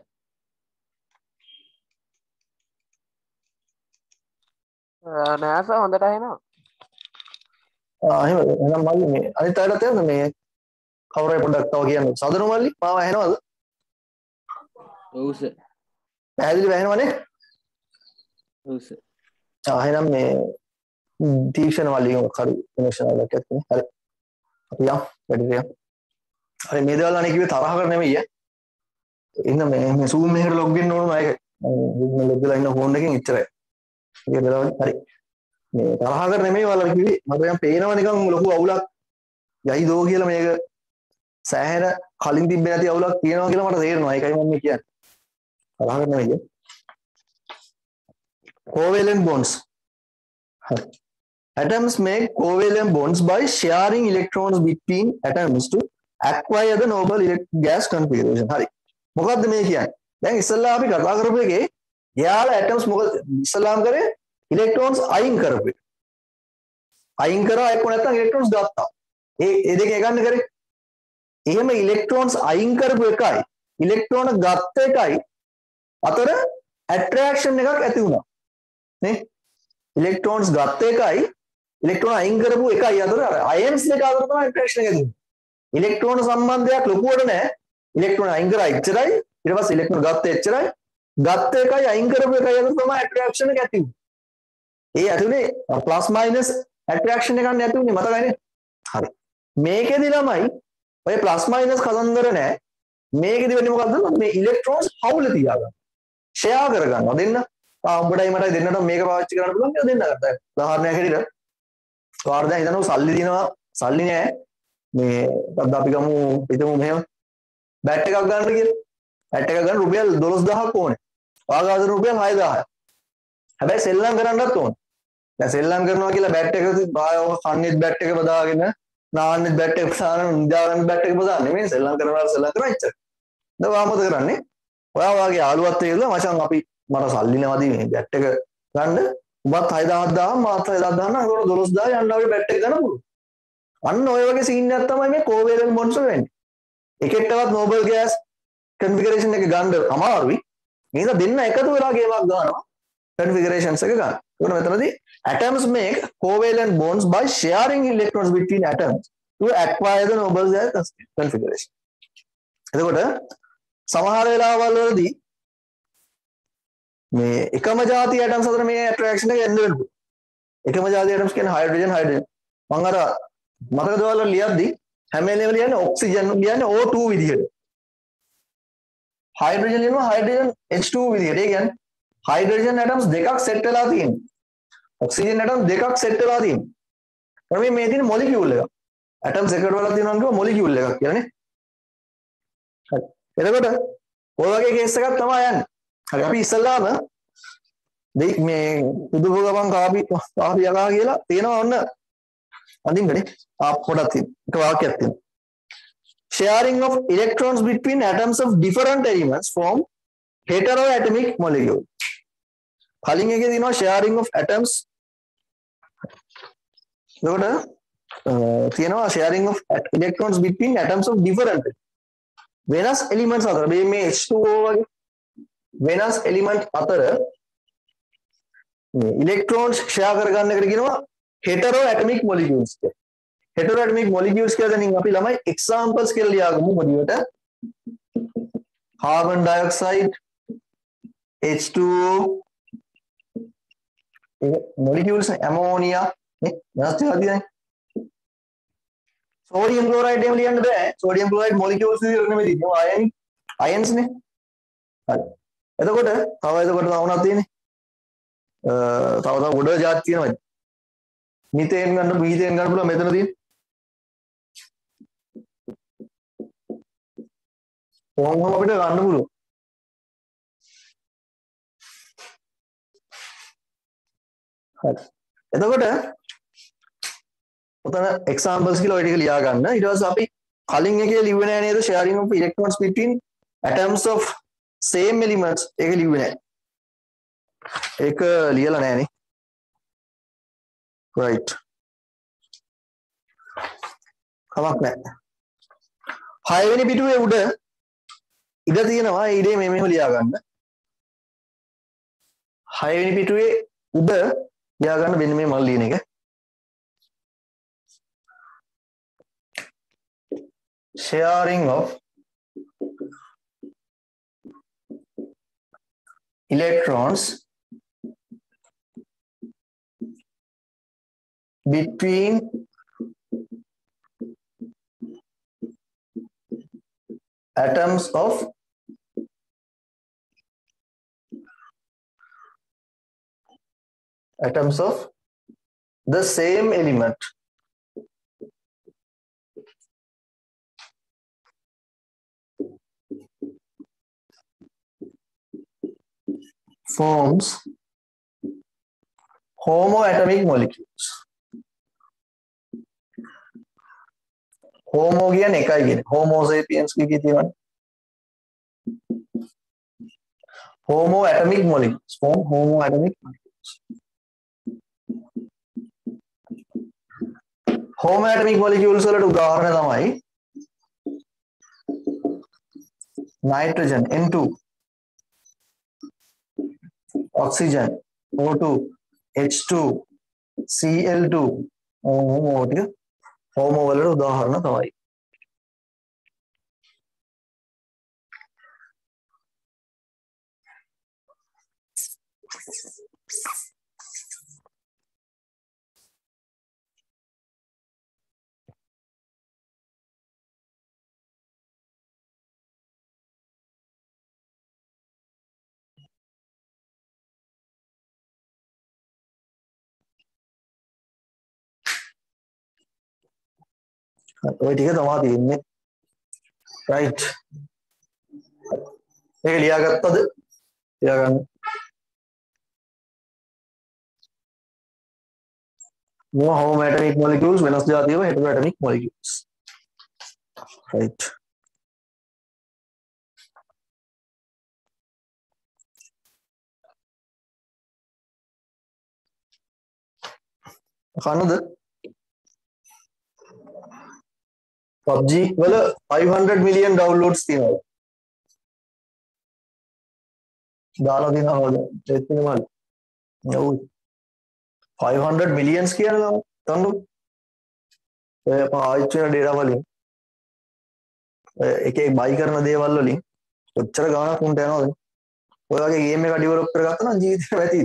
නෑ සර් හොඳට ඇහෙනවා. එහෙම එහෙනම් මල්ලි මේ අනිත් අයටත් එන්න මේ කවුරුයි පොඩ්ඩක් තව කියන්න. සදරු මල්ලි මාව ඇහෙනවද? ඔව් සර්. පැහැදිලිව ඇහෙනවනේ? ඔව් සර්. එහෙනම් මේ තීක්ෂණ මල්ලි කරු ඉමෝෂනල් එකක් තියෙන. හරි. අපි යම් වැඩිද යම්. හරි මේ දේවල් අනේ කිව්වේ තරහකට නෙමෙයි ඈ. ඉන්න මේ Zoom එකට ලොග් වෙන්න ඕන අය. මම ලොග් වෙලා ඉන්න ෆෝන් එකෙන් ඉච්චරයි. ඒක දලවල් හරි. මේ තරහකට නෙමෙයි වල කිව්වේ. මට දැන් පේනවා නිකන් ලොකු අවුලක් යයිදෝ කියලා මේක සෑහෙන කලින් තිබ්බේ නැති අවුලක් තියෙනවා කියලා මට තේරෙනවා. ඒකයි මම කියන්නේ. තරහකට නෙමෙයි. Covalent bonds. Atoms make covalent bonds by sharing electrons between atoms to acquire the noble gas configuration. හරි. මොකද්ද මේ කියන්නේ? දැන් ඉස්සෙල්ලා අපි කතා කරපු එකේ යාලා atoms මොකද ඉස්සෙල්ලාම කරේ electrons අයින් කරපු එක. අයින් කරා එක්ක නැත්නම් electrons ගත්තා. ඒ දෙක ගන්න කරේ. එහෙම electrons අයින් කරපු එකයි electron ගත්ත එකයි අතර attraction එකක් ඇති වුණා. නේ? electrons ගත්ත එකයි electron අයින් කරපු එකයි අතර ions දෙක අතර තමයි attraction එක ඇති වෙන්නේ. electron සම්බන්ධයක් ලොකුවට නැහැ. electron අයින් කරා එච්චරයි. ඊට පස්සේ electron ගත්ත එච්චරයි. ගත්ත එකයි අයින් කරපු එකයි අතර තමයි attraction එක ඇති වෙන්නේ. ඒ ඇති උනේ plus minus attraction එකක් නැති උනේ මතකයිනේ. හරි. මේකෙදි ළමයි ඔය plus minus කතන්දර නැහැ. මේකෙදි වෙන්නේ මොකද්ද? මේ electrons හවුල තියාගන්න. share කරගන්නවා දෙන්න. උඹටයි මටයි දෙන්නට මේක පාවිච්චි කරන්න පුළුවන් කියලා දෙන්න ගත්තා. උදාහරණයක් හැටියට ඔයාලා දැන් හිතනවා සල්ලි දිනවා සල්ලි නෑ මේ අපි ගමු හිතමු මෙහෙම බැට් එකක් ගන්න කියලා. බැට් එකක් ගන්න රුපියල් 12000ක් ඕනේ. ඔයාලා අතර රුපියල් 6000ක්. හැබැයි සෙල්ලම් කරන්නත් ඕනේ. දැන් සෙල්ලම් කරනවා කියලා බැට් එක ඔය කන්නේත් බැට් එක බදාගෙන නාන්නෙත් බැට් එක බදාගෙන නිදාගෙන බැට් එක බදාගෙන නෙමෙයි සෙල්ලම් කරනවා ඉච්චර. දැන් ඔයා මොකද කරන්නේ? ඔයා වාගේ යාළුවත් එක්කලා මචං අපි මට සල්ලි නැවදී මේ බැට් එක ගන්න උඹත් 6000ක් දාන්න මාත් 6000ක් දාන්න අරකට 12000 යන්න වගේ බැට් එක ගන්න පුළුවන්. අන්න ඔය වගේ සීන් එකක් තමයි මේ covalent bonds වෙන්නේ. එකෙක්ටවත් noble gas configuration එක ගන්න අමාරුයි. මේක දෙන්න එකතු වෙලා ගේමක් ගන්නවා configurations එක ගන්න. ඒකට මෙතනදී atoms make covalent bonds by sharing electrons between atoms to acquire the noble gas configuration. එතකොට සමහර වෙලාවල් වලදී මේ එකම જાති ඇටම්ස් අතර මේ ඇට්‍රැක්ෂන් එක එන්න වෙනවා. එකම જાති ඇටම්ස් කියන්නේ හයිඩ්‍රජන් මම අර මතකද ඔයාලා ලියද්දි හැම වෙලේම ලියන්නේ ඔක්සිජන් ලියන්නේ O2 විදිහට. හයිඩ්‍රජන් ලියනවා හයිඩ්‍රජන් H2 විදිහට. ඒ කියන්නේ හයිඩ්‍රජන් ඇටම්ස් දෙකක් සෙට් වෙලා තියෙනවා. ඔක්සිජන් ඇටම්ස් දෙකක් සෙට් වෙලා තියෙනවා. මේ තියෙන මොලිකියුල් එක. ඇටම්ස් එකට වල තියෙනවා කියව මොලිකියුල් එකක් කියලා නේ. හරි. එතකොට ඔය වගේ කේස් එකක් තමයි යන්නේ. හරි අපි ඉස්සල්ලාම මේ පුදුම ගමන් කාපි යකා කියලා තියෙනවා ඔන්න අඳින්නනේ පොඩක් තියෙන එක වාක්‍යයක් තියෙනවා. Sharing of electrons between atoms of different elements form heteroatomic molecule. කලින් එකේ තියෙනවා sharing of atoms. එතකොට තියෙනවා sharing of electrons between atoms of different වෙනස් elements අතර මේ H2O වගේ වෙනස් එලිමන්ට් අතර ඉලෙක්ට්‍රෝන්ස් ෂෙයා කරගන්න එකට කියනවා හෙටරෝඇටොමික් මොලිකියුල්ස් කියලා. හෙටරෝඇටොමික් මොලිකියුල්ස් කියලා දැන් අපි ළමයි එක්සැම්පල්ස් කියලා ලියාගමු පොඩියට. කාබන් ඩයොක්සයිඩ් H2O මොලිකියුල්ස් ඇමෝනියා නේ වෙනස් ඒවා තියෙනවා. සෝඩියම් ක්ලෝරයිඩ් එහෙම ලියන්න බෑ. සෝඩියම් ක්ලෝරයිඩ් මොලිකියුල්ස් විදිහට නෙමෙයි තියෙන්නේ. අයන්ස් නේ. හරි. එතකොට තව මොනවද තියෙන්නේ? තව ගොඩ જાති තියෙනවා. මීතේන් ගන්න මීතේන් ගන්න පුළුවන් මෙතන තියෙන. ෆෝම් එක අපිට ගන්න පුළුවන්. හරි. එතකොට උතන examples කියලා ඔය ටික ලියා ගන්න. ඊට පස්සේ අපි කලින් එකේ ලිව්වේ නෑ නේද sharing of electrons between atoms of same elements ඒක ලිව්වේ නෑ. ඒක ලියලා නෑනේ. right. කමක් නෑ. 6 වෙනි පිටුවේ උඩ ඉඩ තියෙනවා ඒ ඉඩේ මෙහෙම ලියා ගන්න. 6 වෙනි පිටුවේ උඩ ලියා ගන්න මෙන්න මේ මල් ලියන එක. sharing of electrons between atoms of the same element forms homoatomic molecules. homo කියන්නේ එකයි කියන්නේ. homo sapiens කිය තියෙනවනේ. homoatomic molecules form homoatomic molecules. homoatomic molecules වලට උදාහරණ තමයි nitrogen N2, oxygen O2, H2, Cl2 homo වලට උදාහරණ තමයි. ඔය ටික තමයි තියෙන්නේ. right. මේක ලියාගත්තද? ලියාගන්න. more homoatomic molecules වෙනස් જાතියව heteroatomic molecules. right. කනද? PUBG වල 500 million downloads තියෙනවා. දාලා දෙනවා ඒත් නෙමෙයි. ඔව් 500 millions කියනවා තනු. ඔය පාවිච්චි කරන data වලින් එකේ බයි කරන දේවල් වලින් ඔච්චර ගාණක් උන්ට යනවද? ඔය වගේ ගේම් එකක් ඩෙවලොප් කරගත්තා නම් ජීවිතේ වැටි.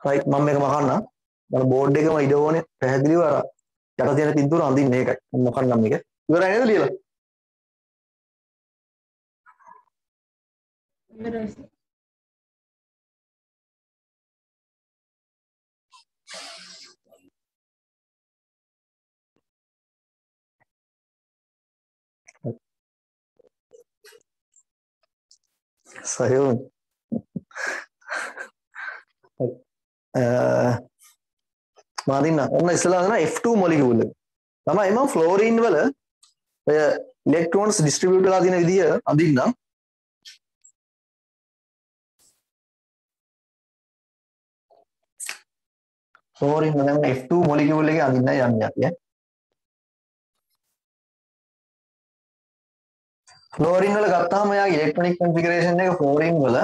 right මම මේක මකන්නම්. මම බෝඩ් එකේම ඉඩ ඕනේ පැහැදිලිව අර යට තියෙන පින්තූර අඳින්න ඒකයි. මම මකන්නම් මේක. ඉවරයි නේද ලියලා? ඉවරයි සර්. සයෝන් මාදින්න ඔන්න ඉස්සලා ගන්න F2 මොලිකියුල් එක. තමයි මම ෆ්ලෝරින් වල ඔය ඉලෙක්ට්‍රෝන්ස් ඩිස්ට්‍රිබියුට් වෙලා තියෙන විදිය අඳින්නම්. ෆ්ලෝරින් වල F2 මොලිකියුල් එකේ අඳින්න යන්නේ අපි. ෆ්ලෝරින් වල ගත්තාම එයාගේ ඉලෙක්ට්‍රොනික කන්ෆිගරේෂන් එක ෆ්ලෝරින් වල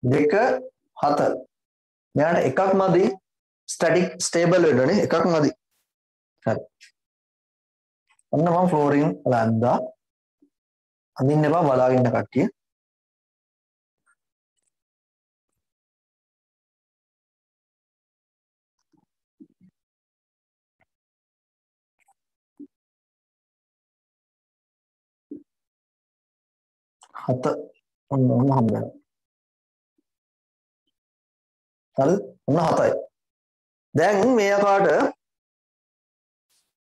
2 7. මෙයාට එකක් මදි ස්ටැටික් ස්ටේබල් වෙන්නනේ එකක් මදි. හරි. ඔන්න මම ෆ්ලෝරින් වල අඳා අඳින්න එපා බලාගෙන ඉන්න කට්ටිය. හත ඔන්න හම්බෙනවා. හරි ඔන්න 7යි. දැන් මේ අකාට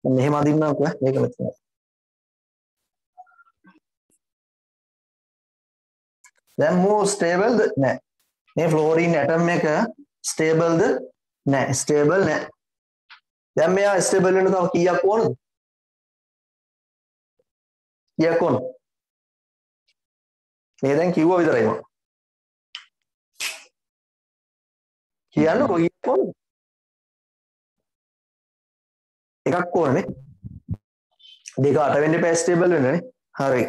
මෙහෙම අදින්නම්කෝ මේක මෙතන. දැන් මෝ ස්ටේබල්ද නැහැ. මේ ෆ්ලෝරින් ඇටම් එක ස්ටේබල්ද නැහැ. ස්ටේබල් නැහැ. දැන් මෙයා ස්ටේබල් වෙන්න තව කීයක් ඕනද? කීයක් ඕනද? මේ දැන් කිව්වා විතරයි මම. කියන්නකෝ කීයක් ඕනද? එකක් ඕනනේ. දෙක 8 වෙන්න එපා ස්ටේබල් වෙන්නනේ. හරි.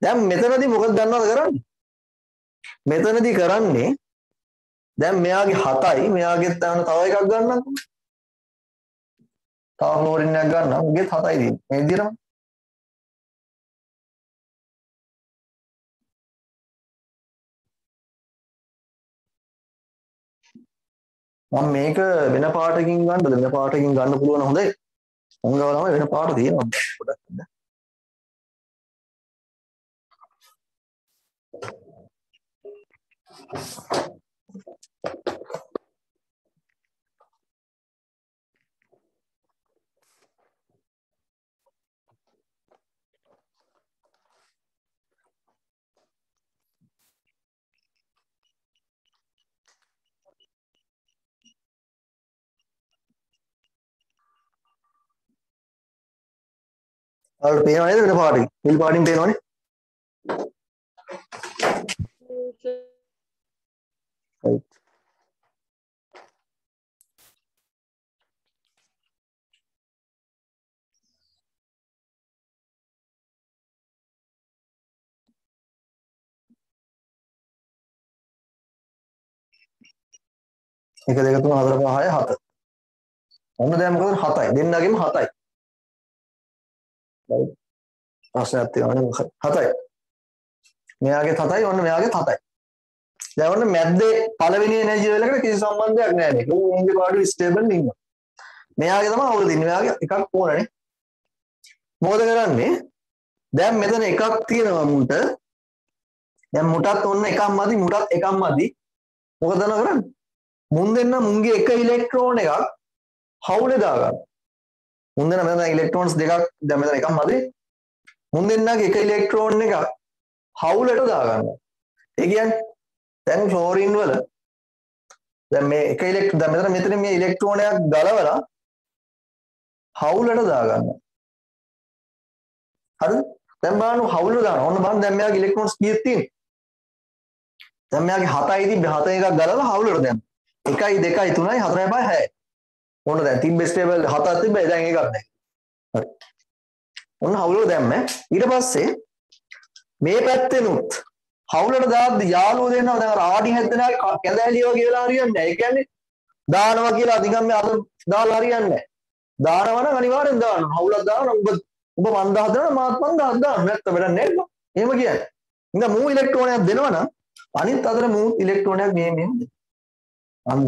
දැන් මෙතනදී මොකද දන්නවද කරන්නේ? මෙතනදී කරන්නේ දැන් මෙයාගේ 7යි මෙයාගෙත් තව එකක් ගන්නම්කෝ. තව ෆ්ලෝරින් එකක් ගන්නම්. උගෙත් 7යි තියෙන්නේ. මේ විදිහටම. මම මේක වෙන පාටකින් ගන්නද වෙන පාටකින් ගන්න පුළුවන් හොඳයි. මංගව තමයි වෙන පාට තියෙනවා පොඩක් නේද? අර පේනව නේද වෙන පාටකින්? නිල් පාටින් පේනවනේ. right. එක දෙක තුන හතර පහ හය හත. ඔන්න දැන් මොකද 7යි. දෙන්නගෙම 7යි. right. ප්‍රශ්නයක් තියෙනවනේ මොකක්ද? 7යි. මෙයාගේ 7යි ඔන්න මෙයාගේ 7යි. දැන් ඔන්න මැද්දේ පළවෙනි එනර්ජි ලෙවල් එකට කිසි සම්බන්ධයක් නැහැ නේ. උන්ගේ පාඩු ස්ටේබල් ඉන්නවා. මෙයාගේ තමයි අවුල දෙන්නේ. මෙයාගේ එකක් ඕනනේ. මොකද කරන්නේ? දැන් මෙතන එකක් තියෙනවා මුට. දැන් මුටත් ඔන්න එකක් මදි මුටත් එකක් මදි. මොකද කරන්නේ? මුන් දෙන්න මුන්ගේ එක ඉලෙක්ට්‍රෝන එකක් හවුලේ දාගන්න. මුන් දෙන්න මෙතන ඉලෙක්ට්‍රෝන්ස් දෙකක් දැන් මෙතන එකක් මදි. මුන් දෙන්නගේ එක ඉලෙක්ට්‍රෝන එකක් හවුලට දාගන්න. ඒ කියන්නේ දැන් ෆ්ලෝරින් වල දැන් මේ එක දැන් මෙතන මේ ඉලෙක්ට්‍රෝනයක් ගලවලා හවුලට දාගන්න. හරිද? දැන් බලන්න හවුලට දානවා. ඔන්න බලන්න දැන් මෙයාගේ ඉලෙක්ට්‍රෝන්ස් කීයක් තියෙනවද? දැන් මෙයාගේ 7යි තිබ්බේ 7 එකක් ගලවලා හවුලට දැම්මා. 1යි 2යි 3යි 4යි 5යි 6යි. ඔන්න දැන් තිබ්බේ ස්ටේබල් 7ක් තිබ්බේ දැන් එකක් නැහැ. හරි. ඔන්න හවුලට දැම්මේ. ඊට පස්සේ මේ පැත්තෙනුත් හවුලට දාද්දි යාළුවෝ දෙන්නවා දැන් අර ආඩි හැද්දනාගේ කැදෑලිය වගේ වෙලා හරියන්නේ නැහැ. ඒ කියන්නේ දානවා කියලා නිකන් මේ අත දාලා හරියන්නේ නැහැ. දානවා නම් අනිවාර්යෙන් දානවා. හවුලක් දානවා ඔබ 5000 දෙනවා මාත් 5000 දාන්න නැත්නම් වැඩක් නැහැ නේද? එහෙම කියන්නේ. ඉතින් මූ ඉලෙක්ට්‍රෝනයක් දෙනවා නම් අනිත් අතට මූ ඉලෙක්ට්‍රෝනයක් මෙහෙම දෙන්න. අන්න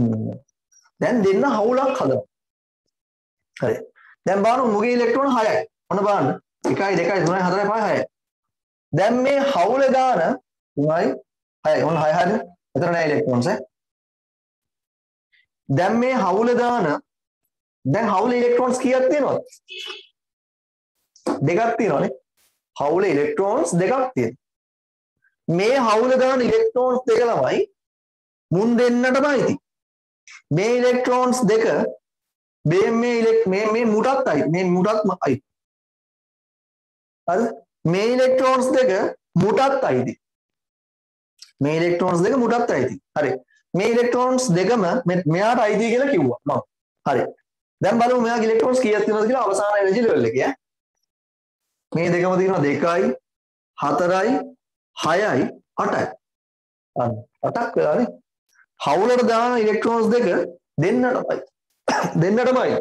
දැන් දෙන්න හවුලක් හදනවා. හරි. දැන් බලන්න මුගේ ඉලෙක්ට්‍රෝන 6යි. ඔන්න බලන්න. 1යි 2යි 3යි 4යි 5යි 6යි. දැන් මේ හවුලේ දාන 3යි 6යි. ඔන්න 6 හරිනේ. එතන නෑ ඉලෙක්ට්‍රෝන්ස් ඈ. දැන් මේ හවුලේ දාන දැන් හවුලේ ඉලෙක්ට්‍රෝන්ස් කීයක් තියෙනවද? දෙකක් තියෙනවනේ. හවුලේ ඉලෙක්ට්‍රෝන්ස් දෙකක් තියෙනවා. මේ හවුලේ දාන ඉලෙක්ට්‍රෝන්ස් දෙක ළමයි මුන් දෙන්නටම අයිති. මේ ඉලෙක්ට්‍රෝන්ස් දෙක මේ මුටත් අයිති. මේ මුටත් අයිති. හරිද? මේ ඉලෙක්ට්‍රෝන්ස් දෙක මුටත් අයිති. මේ ඉලෙක්ට්‍රෝන්ස් දෙක මුටත් අයිති. හරි. මේ ඉලෙක්ට්‍රෝන්ස් දෙකම මෙයාට අයිති කියලා කිව්වා මම. හරි. දැන් බලමු මෙයාගේ ඉලෙක්ට්‍රෝන්ස් කීයක් තියෙනවද කියලා අවසාන එනර්ජි ලෙවල් එකේ ඈ. මේ දෙකම තියෙනවා 2යි 4යි 6යි 8යි. අන්න 8ක් වෙලානේ. හවුලට දාන ඉලෙක්ට්‍රෝන්ස් දෙක දෙන්නටමයි. දෙන්නටමයි.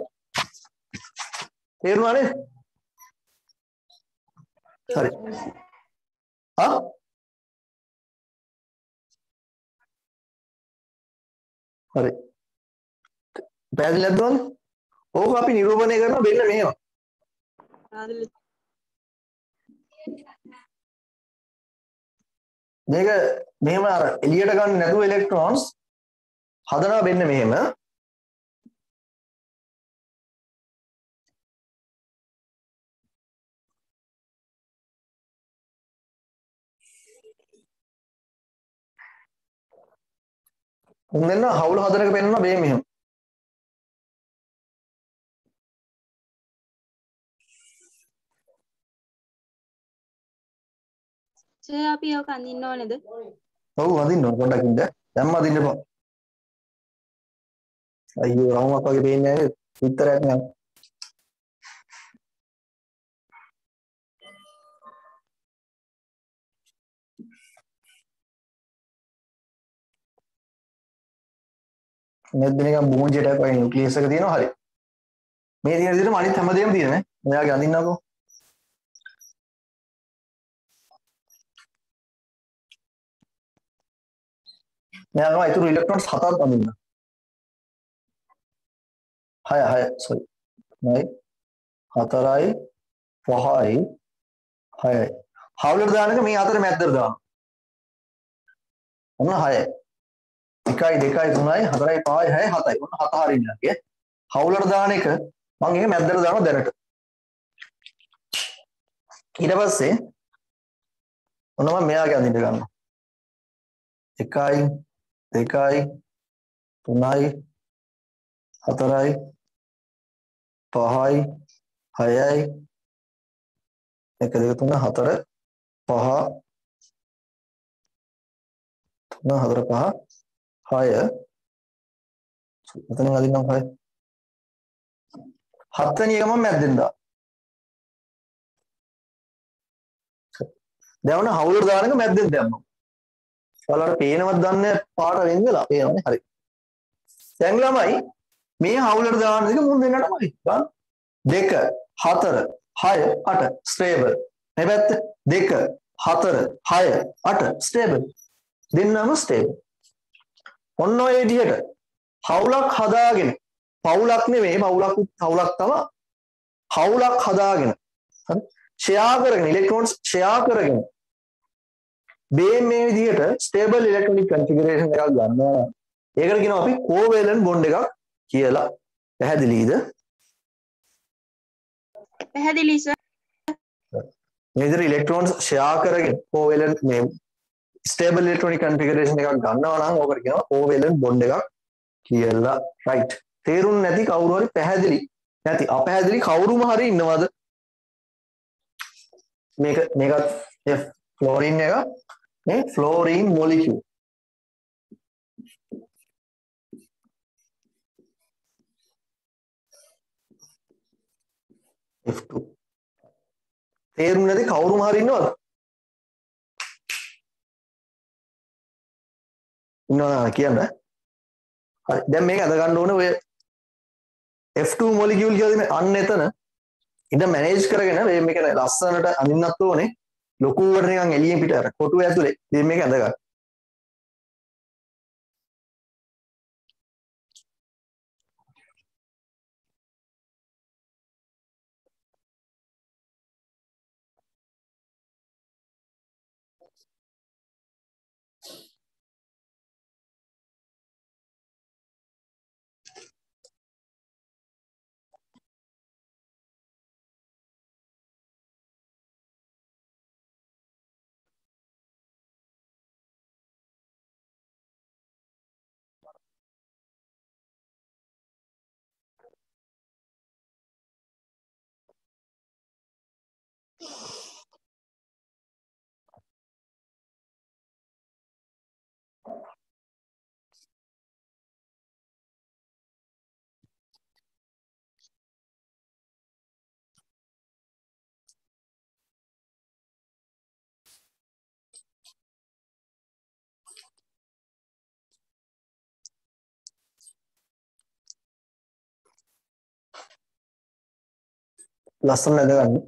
තේරුණා නේද? හරි. ආ? හරි. පැහැදිලිද නේද? ඕක අපි නිරූපණය කරනවා මෙන්න මේවා. මේක මෙහෙම අර එළියට ගන්න නැතුව ඉලෙක්ට්‍රෝන්ස් හදනවා වෙන්න මෙහෙම. උන් දෙන්න හවුල හදනක පෙන්නනවා මේ මෙහෙම. සර් අපි ඔක අඳින්න ඕනේද? ඔව් අදින්න ඕන පොඩ්ඩක් ඉන්න. දැම්ම අදින්න එපා. අයියෝ රවුමක් වගේ පේන්නේ නැහැ. උත්තරයක් නෑ. මේ දිනක බෝන්ජෙට වගේ නියුක්ලියස් එක තියෙනවා හරි. මේ තියෙන විදිහටම අනිත් හැමදේම තියෙනවා. මෙයාගේ අඳින්නකෝ. මෙයාගේ ඊටු ඉලෙක්ට්‍රෝන්ස් 7ක් අඳින්න. 6 sorry. 9 4යි 5යි 6යි. හවුලට දානක මේ අතර මැද්දට දානවා. ඔන්න 6යි. 1යි 2යි 3යි 4යි 5යි 6යි 7යි. ඔන්න 7 හරින්න යන්නේ. හවුලට දාන එක මම ඒක මැද්දට දානවා දැනට. ඊට පස්සේ ඔන්න මම මෙයාගේ අඳින්න ගන්නවා. 1යි 2යි 3යි 4යි 5යි 6යි 1 2 3 4 5 3 4 5 6 මෙතනින් අදින්නම් 6 7 වෙනි එක මම මැද්දෙන් දා. දැන් ඔන්න හවුලට දාන එක මැද්දෙන් දැම්මා. ඔයාලට පේනවද දන්නේ පාට වෙන් වෙලා පේනවනේ හරි. දැන් ළමයි මේ හවුලට දාන එක මුන් දෙන්නටමයි. ගන්න 2 4 6 8 ස්ටේබල්. මේ පැත්ත 2 4 6 8 ස්ටේබල්. දෙන්නම ස්ටේබල්. ඔන්න ඔය විදිහට හවුලක් හදාගෙන පවුලක් නෙමෙයි පවුලක් තමයි. හවුලක් හදාගෙන හරි ෂෙයා කරගෙන ඉලෙක්ට්‍රෝන්ස් ෂෙයා කරගෙන මේ විදිහට ස්ටේබල් ඉලෙක්ට්‍රොනික කන්ෆිගරේෂන් එකක් ගන්නවා. ඒකට කියනවා අපි කෝවැලන්ට් බොන්ඩ් එකක් කියලා. පැහැදිලිද? පැහැදිලි සර්. මේ විදිහට ඉලෙක්ට්‍රෝන්ස් ෂෙයා කරගෙන කෝවැලන්ට් මේ ස්ටේබල් ඉලෙක්ට්‍රොනික කන්ෆිගරේෂන් එකක් ගන්නවා නම් ඕකට කියනවා කෝවැලන්ට් බොන්ඩ් එකක් කියලා. රයිට්. තේරුම් නැති කවුරු හරි පැහැදිලි නැති අපැහැදිලි කවුරුම හරි ඉන්නවද? මේකත් ෆ්ලෝරින් එක මේ ෆ්ලෝරින් මොලිකියුල් F2 තේරුම් නැති කවුරුම හරි ඉන්නවද? ඉන්නවා කියන්න. හරි දැන් මේක අද ගන්න ඕනේ ඔය F2 මොලිකියුල් කියලා දෙන අන්න එතන ඉඳ මැනේජ් කරගෙන මේක ලස්සනට අඳින්නත් ඕනේ. ලොකුවට නිකන් එළියෙන් පිට අර කොටුව ඇතුලේ ඉතින් මේක ඇඳ ගන්න. ලස්සන ඇඳ ගන්න.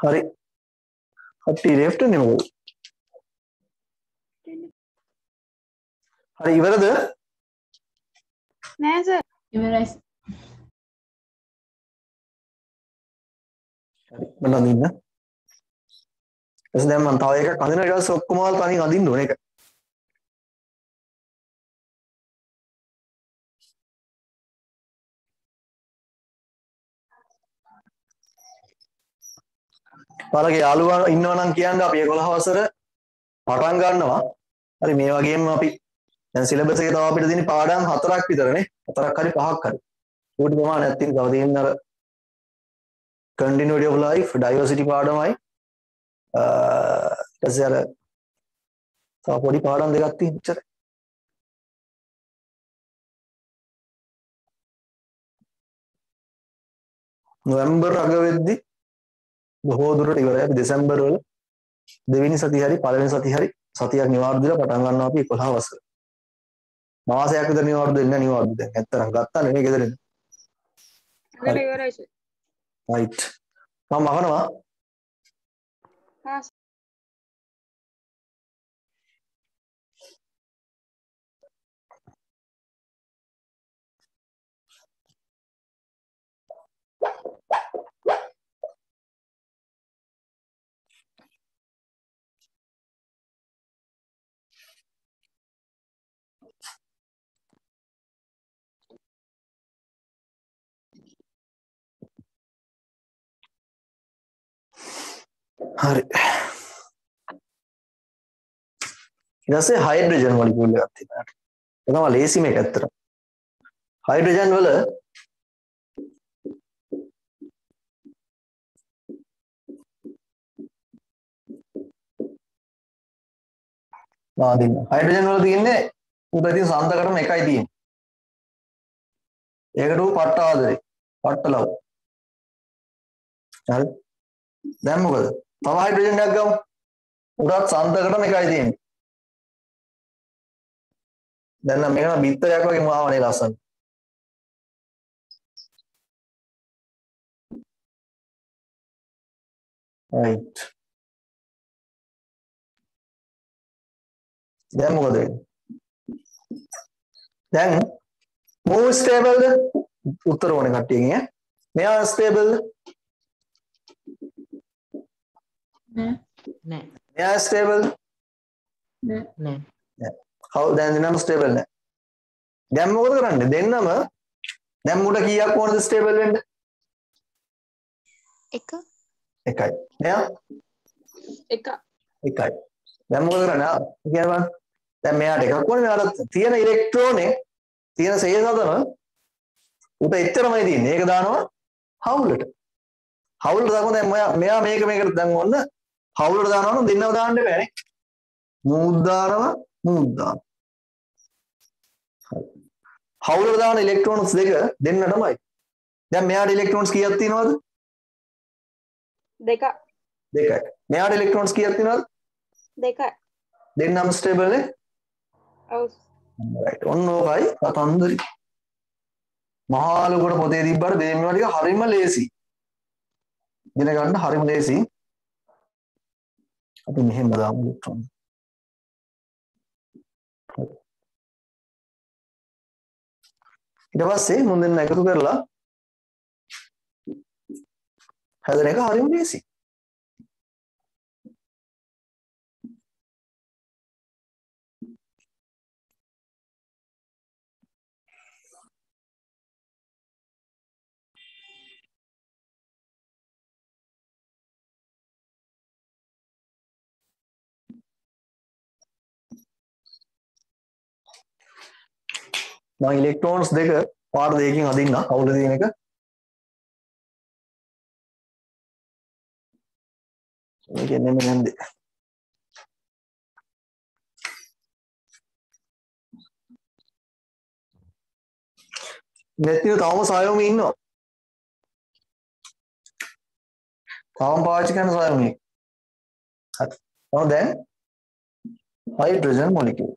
හරි. කට්ටිය left නේ මොකද? හරි ඉවරද? නෑ සර්. ඉවරයි සර්. හරි. මම අඳින්න. දැන් මම තව එකක් අඳිනවා ඊට පස්සේ ඔක්කොම තනියෙන් අඳින්න ඕනේ ඒක. ඔයාලගේ යාළුවා ඉන්නවා නම් කියන්න අපි 11 වසර පටන් ගන්නවා. හරි මේ වගේම අපි දැන් සිලබස් එකේ තව අපිට තියෙන පාඩම් 4ක් විතරනේ. 4ක් හරි 5ක් හරි. උඩ ප්‍රමාණයක් තියෙන තව තියෙන අර continuity of life diversity පාඩමයි. ඊට අර තව පොඩි පාඩම් දෙකක් තියෙන ඉච්චරයි. නොවැම්බර් අග වෙද්දි බොහෝ දුරට ඉවරයි. අපි දෙසැම්බර් වල දෙවෙනි සතිය හරි පළවෙනි සතිය හරි සතියක් නිවාඩු දීලා පටන් ගන්නවා අපි 11 වසර. මාසයක් විතර නිවාඩු දෙන්න නිවාඩු දැන් ඇත්තටම ගත්තා නෙමෙයි ගෙදරින්. හරි ඉවරයි සර්. right. මම අහනවා හා හරි. ඊට පස්සේ හයිඩ්‍රජන් මොලිකියුල් එකක් තියෙනවා. ඒක තමයි ලේසිම එක ඇත්තට. හයිඩ්‍රජන් වල හයිඩ්‍රජන් වල තියෙන්නේ උඩ තියෙන සාන්දකටම එකයි තියෙන්නේ. ඒකට උ පට්ට ආදරේ. පට්ට ලව්. හරි. දැන් මොකද? තව හයිඩ්‍රජන් එකක් ගමු. උඩත් සාන්දකටම එකයි තියෙන්නේ. දැන් නම් මේක නම් බිත්තරයක් වගේ මාවනේ ලස්සන. right. දැන් මොකද වෙන්නේ? දැන් move stable ද? උත්තර ඕනේ කට්ටියගෙන් ඈ. මෙයා stable ද? නෑ. නෑ. මෙයා stable ද? නෑ. නෑ. how දැන් දෙන්නම stable නෑ. දැන් මොකද කරන්නේ? දෙන්නම දැන් මුඩ කීයක් ඕනද stable වෙන්න? එක එකයි. මෙයා එක එකයි. දැන් මොකද කරන්නේ? කියනවා. දැන් මෙයාට එකක් ඕනේ. මෙයාට තියෙන ඉලෙක්ට්‍රෝනේ තියෙන සේසතම උට එච්චරමයි තියෙන්නේ. ඒක දානවා හවුලට. හවුලට දානවා දැන් මෙයා මේකට දැන් ඔන්න හවුලට දානවා නම් දෙන්නව දාන්න බෑනේ. මූද් දානවා මූද් දානවා. හවුලට දාන ඉලෙක්ට්‍රෝන්ස් දෙක දෙන්නටමයි. දැන් මෙයාට ඉලෙක්ට්‍රෝන්ස් කීයක් තියෙනවද? දෙක දෙකයි. මෙයාට ඉලෙක්ට්‍රෝන්ස් කීයක් තියෙනවද? දෙකයි. දෙන්නම ස්ටේබල් නේ? ඔව්. right. ඔන්න ඕකයි කතන්දරි. මහා ලොකුට පොතේ තිබ්බට මේවා ටික හරිම ලේසි. ඉගෙන ගන්න හරිම ලේසි. අපි මෙහෙම දාමු ඉලෙක්ට්‍රෝන. ඊට පස්සේ මුන් දෙන්න එකතු කරලා හැදෙන එක හරිම ලේසි. මම ඉලෙක්ට්‍රෝන්ස් දෙක පාට දෙකකින් අදින්න අවුල තියෙන එක. මේක නෙමෙයි නේද? නැතිව තවම සායෝමි ඉන්නවා. තවම පාවිච්චි කරන සායෝමි. හරි. දැන් හයිඩ්‍රජන් මොලිකියුල්.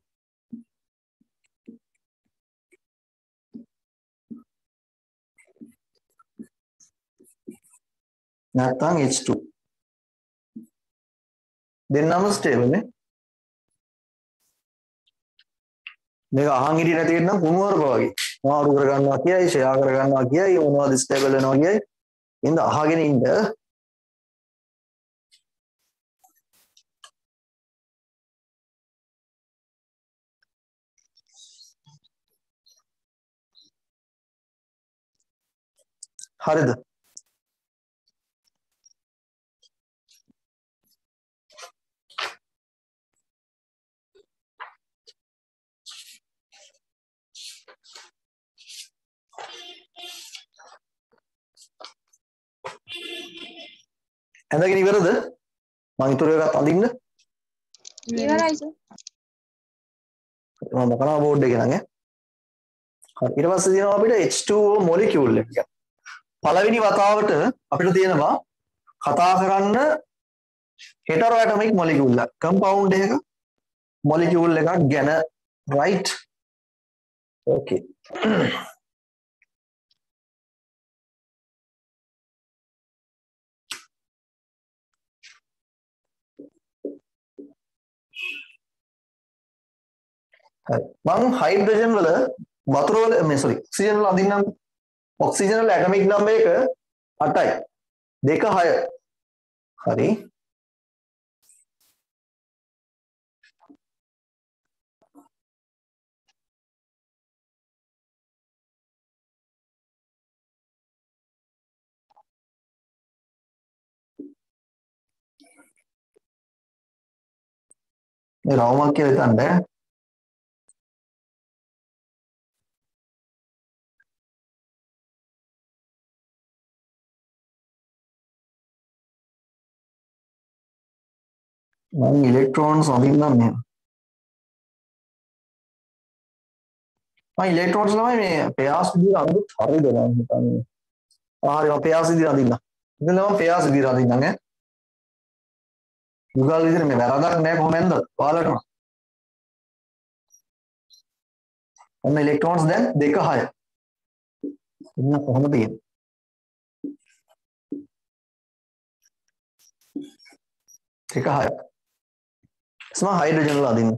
නැත්නම් H2. දෙන්නම ස්ටේබල් නේ. මේක අහන් හිටියේ නැති කෙනා කුණුවරප වගේ. මාරු කර ගන්නවා කියයි, ෂෙයා කර ගන්නවා කියයි, මොනවද ස්ටේබල් වෙනවා කියයි. ඉතින් අහගෙන ඉන්න. හරිද? ඇඳගෙන ඉවරද? මම ඊටු එකක් අඳින්න. ඉවරයි සර්. මම මොකනවා බෝඩ් එකේ නම් ඈ. හරි. ඊට පස්සේ තියෙනවා අපිට H2O මොලිකියුල් එක. පළවෙනි වතාවට අපිට තියෙනවා කතා කරන්න හෙටරෝ ඇටොමික් මොලිකියුල් එක. කම්පවුන්ඩ් එකක මොලිකියුල් එකක් ගැන right. Okay. හරි. මම හයිඩ්‍රජන් වල වතුර වල ඔක්සිජන් වල අඳින්නම්. ඔක්සිජන් වල ඇටොමික් නම්බර් එක 8යි. 2 6. හරි. මේ රවුමක් කියලා හිතන්නේ. මම ඉලෙක්ට්‍රෝන්ස් අඳින්නම් මෙහෙම. මම ඉලෙක්ට්‍රෝන්ස් ළමයි මේ පෙයාස් විදිහට අඳුත් හරියද මම හිතන්නේ. හරි මම පෙයාස් විදිහට අඳින්නම්. ඉතින් මම පෙයාස් විදිහට අඳින්නම් ඈ. යුගල් විදිහට මේ වැරදක් නැහැ කොහොමද? ඔයාලට. ඔන්න ඉලෙක්ට්‍රෝන්ස් දැන් 2 6. ඉන්න කොහොමද තියෙන්නේ? එක 6. ස්ම හයිඩ්‍රජන් වල අදින්න.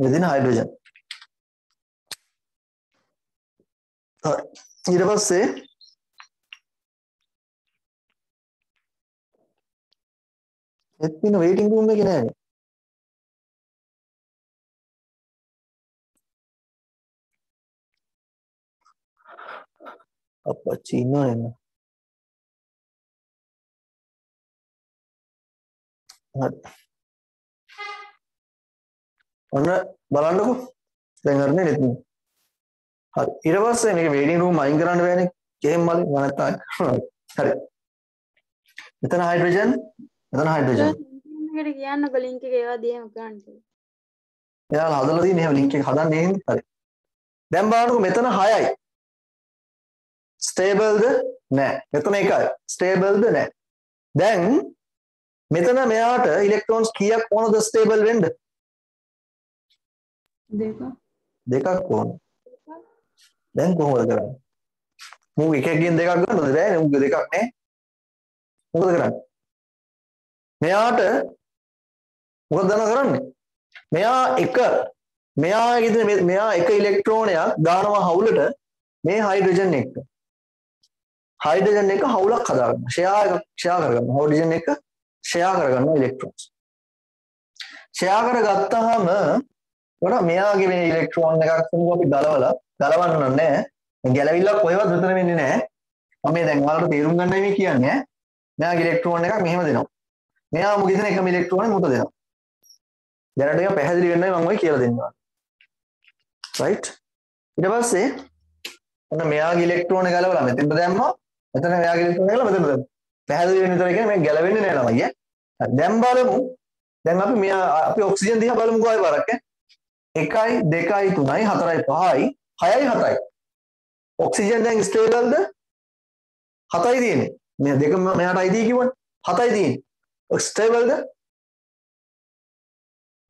එදින හයිඩ්‍රජන්. ඊට පස්සේ එත්පින වේටිං රූම් එකේ නෑනේ. අප්පච්චි ඉන්නවනේ නේද? හරි. ඔන්න බලන්නකෝ. දැන් හරිනේ නෙත්. හරි. ඊට පස්සේ මේක වේටිං රූම් අයින් කරන්න බෑනේ. කෙහෙන් මල්ලේ මම නැත්නම්. හරි. මෙතන හයිඩ්‍රජන් මෙතන හයිඩ්‍රජන්. එකට කියන්නකො ලින්ක් එක ඒවා දියම ගන්න. එයාලා හදලා තියෙන එහෙම ලින්ක් එක හදන්නේ එහෙම. හරි. දැන් බලන්නකො මෙතන 6යි. ස්ටේබල්ද නැහැ. මෙතන 1යි. ස්ටේබල්ද නැහැ. දැන් මෙතන මෙයාට ඉලෙක්ට්‍රෝන්ස් කීයක් ඕනද ස්ටේබල් වෙන්න? දෙකක් ඕන. දැන් කොහොමද කරන්නේ? මූ එකකින් දෙකක් ගන්නවද? බෑනේ. මූ දෙකක් නැහැ. මොකද කරන්නේ? මෙයාට මොකද කරන්නේ? මෙයා එක ඉලෙක්ට්‍රෝනයක් දානවා හවුලට මේ හයිඩ්‍රජන් එක. හයිඩ්‍රජන් එක හවුලක් හදාගන්න. ෂෙයා කරගන්න. හයිඩ්‍රජන් එක ෂෙයා කරගන්න ඉලෙක්ට්‍රෝන්ස්. ෂෙයා කරගත්තාම උඩ මෙයාගේ මේ ඉලෙක්ට්‍රෝන එකක් අපි ගලවන්න නැහැ. ගැලවිල්ලක් කොහෙවත් විතර වෙන්නේ නැහැ. මම මේ දැන් ඔයාලට තේරුම් ගන්නයි මේ කියන්නේ. මෙයාගේ ඉලෙක්ට්‍රෝන එකක් මෙහෙම දෙනවා. මෙයා මුගෙ දෙන එකම ඉලෙක්ට්‍රෝන මුට දෙනවා. දැනට ඒක පැහැදිලි වෙන්නයි මම ඔය කියලා දෙන්නවා. රයිට්. ඊට පස්සේ ඔන්න මෙයාගේ ඉලෙක්ට්‍රෝන ගලවලා මෙතෙන්ට දැම්මා. මෙතන මෙයාගේ ඉලෙක්ට්‍රෝන ගලවලා මෙතෙන්ට දැම්මා. පැහැදිලි වෙන විතර කියන්නේ මේ ගැලවෙන්නේ නැහැ ළමයි ඈ. දැන් බලමු. දැන් අපි ඔක්සිජන් දිහා බලමුකෝ ආයෙ වරක් ඈ. 1යි 2යි 3යි 4යි 5යි 6යි 7යි. ඔක්සිජන් දැන් ස්ටේබල්ද? 7යි තියෙන්නේ. මේ දෙකම මෙයාට අයිති කිව්වනේ. 7යි තියෙන්නේ. ස්ටේබල්ද?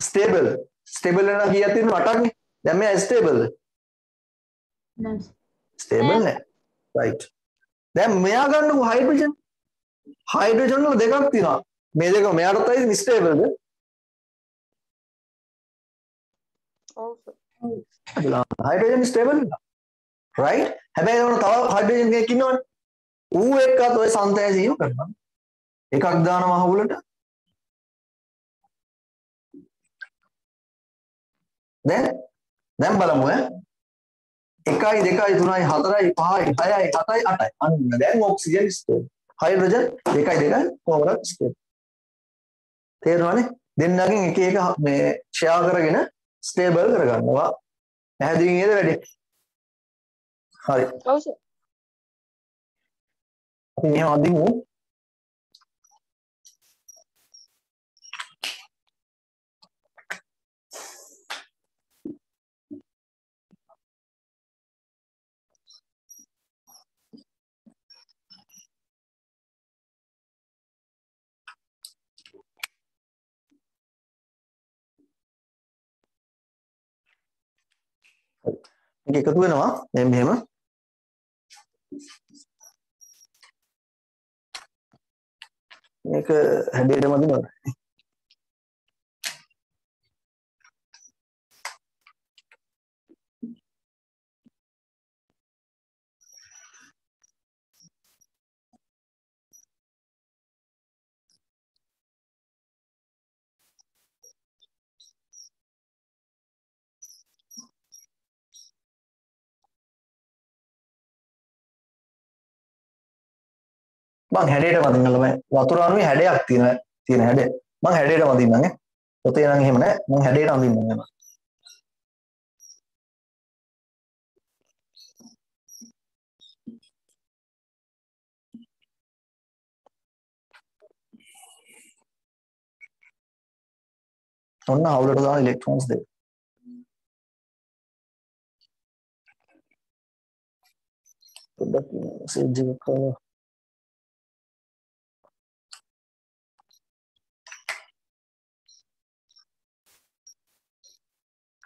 ස්ටේබල්. ස්ටේබල් වෙනවා කීයක් තියෙනවද? 8ක් නේ. දැන් මෙයා ස්ටේබල්ද? නෑ ස්ටේබල් නෑ. රයිට්. දැන් මෙයා ගන්නකො හයිඩ්‍රජන්. හයිඩ්‍රජන් වල දෙකක් තියෙනවා. මේ දෙක මෙයාටත් අයිති ස්ටේබල්ද? ඔව් සර්. හයිඩ්‍රජන් ස්ටේබල් නේද? රයිට්. හැබැයි ඒවන තව හයිඩ්‍රජන් කෙනෙක් ඉන්නවනේ. ඌ එක්කත් ඔය සංතය ජීව කරනවා. එකක් දානවා අහුලට. දැන් බලමු ඈ. 1 2 3 4 5 6 7 8යි. අන්න දැන් ඔක්සිජන් ස්ටේබල්. හයිඩ්‍රජන් 1 2 කොහොමද ස්ටේබල්. තේරෙනවනේ? දෙන්නගෙන් එක එක මේ ෂෙයා කරගෙන ස්ටේබල් කරගන්නවා. පැහැදිලි නේද වැඩි? හරි. ඔව් සර්. අපි මෙහෙම අදිමු. මේක එකතු වෙනවා දැන් මෙහෙම මේක හැඩයටම දිනනවා මං හැඩයට වදින්න ළමයි වතුර අණුවේ හැඩයක් තියෙන හැඩය මං හැඩයට වදින්නම් ඈ පොතේ නම් එහෙම නෑ මං හැඩයට අඳින්නම් යනවා ඔන්න අවුලට දාන ඉලෙක්ට්‍රෝන්ස් දෙක පොඩ්ඩක් මෙසේජ් එකක් කරලා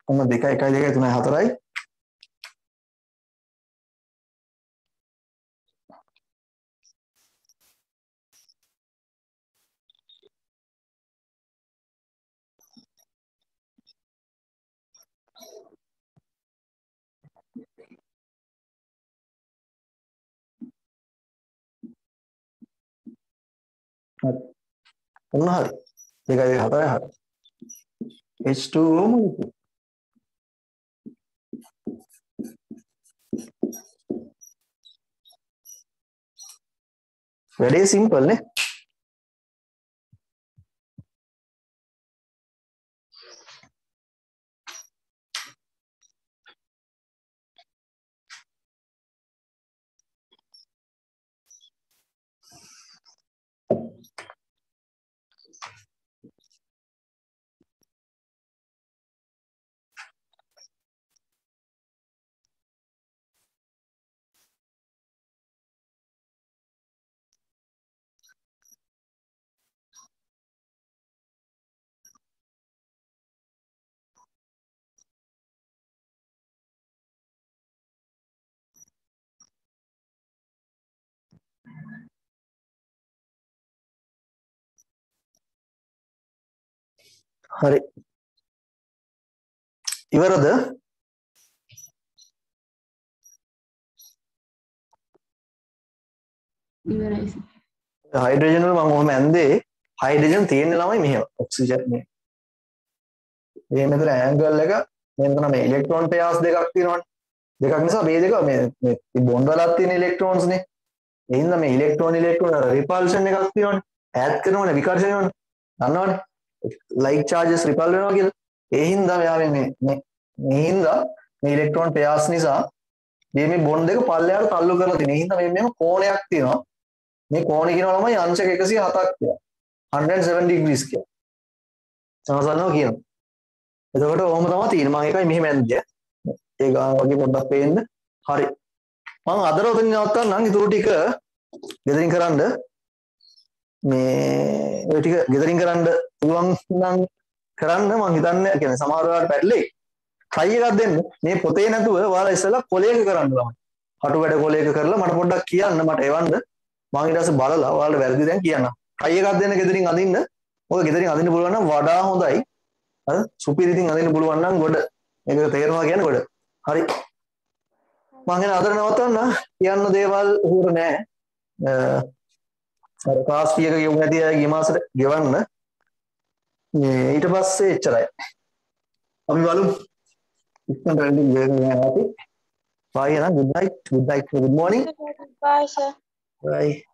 ඔන්න 2 1 2 3 4යි හරි ඔන්න හරි 2 2 4 හරි H2O මොකද වැඩේ සිම්පල් නේ හරි ඉවරද ඉවරයි සර්. හයිඩ්‍රජන් වල මම ඔහම ඇන්දේ හයිඩ්‍රජන් තියෙන ළමයි මෙහෙම ඔක්සිජන් මේ මෙතන ඇන්ගල් එක මෙතන මේ ඉලෙක්ට්‍රෝන පෙයාස් දෙකක් තියෙනවනේ දෙකක් නිසා මේ දෙක මේ බොන්ඩ් වලත් තියෙන ඉලෙක්ට්‍රෝන්ස් නේ ඒ හින්දා මේ ඉලෙක්ට්‍රෝන රිපල්ෂන් එකක් තියෙනවනේ ඈත් කරනවනේ විකර්ෂණය වෙනවනේ දන්නවනේ ලයික් චාර්ජස් රිපල් වෙනවා කියලා ඒ හින්දා මෙයා මේ හින්දා මේ ඉලෙක්ට්‍රෝන පෙයාස් නිසා මේ බොන්ඩ් දෙක පල්ලෙහාට තල්ලු කරලා තියෙන. ඒ හින්දා මෙහෙම කෝණයක් තියෙනවා. මේ කෝණය කියනවා ළමයි අංශක 107ක් කියලා. 107 degrees කියලා. සමසන්නවා කියනවා. එතකොට ඔහොම තමයි තියෙන්නේ. මම ඒකයි මෙහෙම ඇන්දිය. ඒ ගාන වගේ පොඩ්ඩක් පේන්න. හරි. මම අදට උතන නවත්තන්නම්. ඊටු ටික ගෙදරින් කරන්න. මේ ඔය ටික ගෙදරින් කරන්න පුළුවන් නම් කරන්න මම හිතන්නේ කියන්නේ සමහර වෙලාවට පැටලෙයි try එකක් දෙන්න මේ පොතේ නැතුව ඔයාලා ඉස්සෙල්ලා කොලයක කරන්න ළමයි කටු වැඩ කොලයක කරලා මට පොඩ්ඩක් කියන්න මට එවන්න මම ඊට පස්සේ බලලා ඔයාලට වැරදි දැන් කියන්න try එකක් දෙන්න ගෙදරින් අඳින්න ඔය ගෙදරින් අඳින්න පුළුවන් නම් වඩා හොඳයි හරි සුපිරිතින් අඳින්න පුළුවන් නම් ගොඩ මේක තේරෙනවා කියන්නේ ගොඩ හරි මම එන අදට නවත්තන්න කියන්න දේවල් උහුර නැහැ අර ක්ලාස් ෆී එක ගෙවුම් නැති අය ගිය මාසෙට ගෙවන්න මේ ඊට පස්සේ එච්චරයි අපි බලමු ඉක්මනට රෙඩි වෙනවා අපි bye good night good morning Bye, sir. bye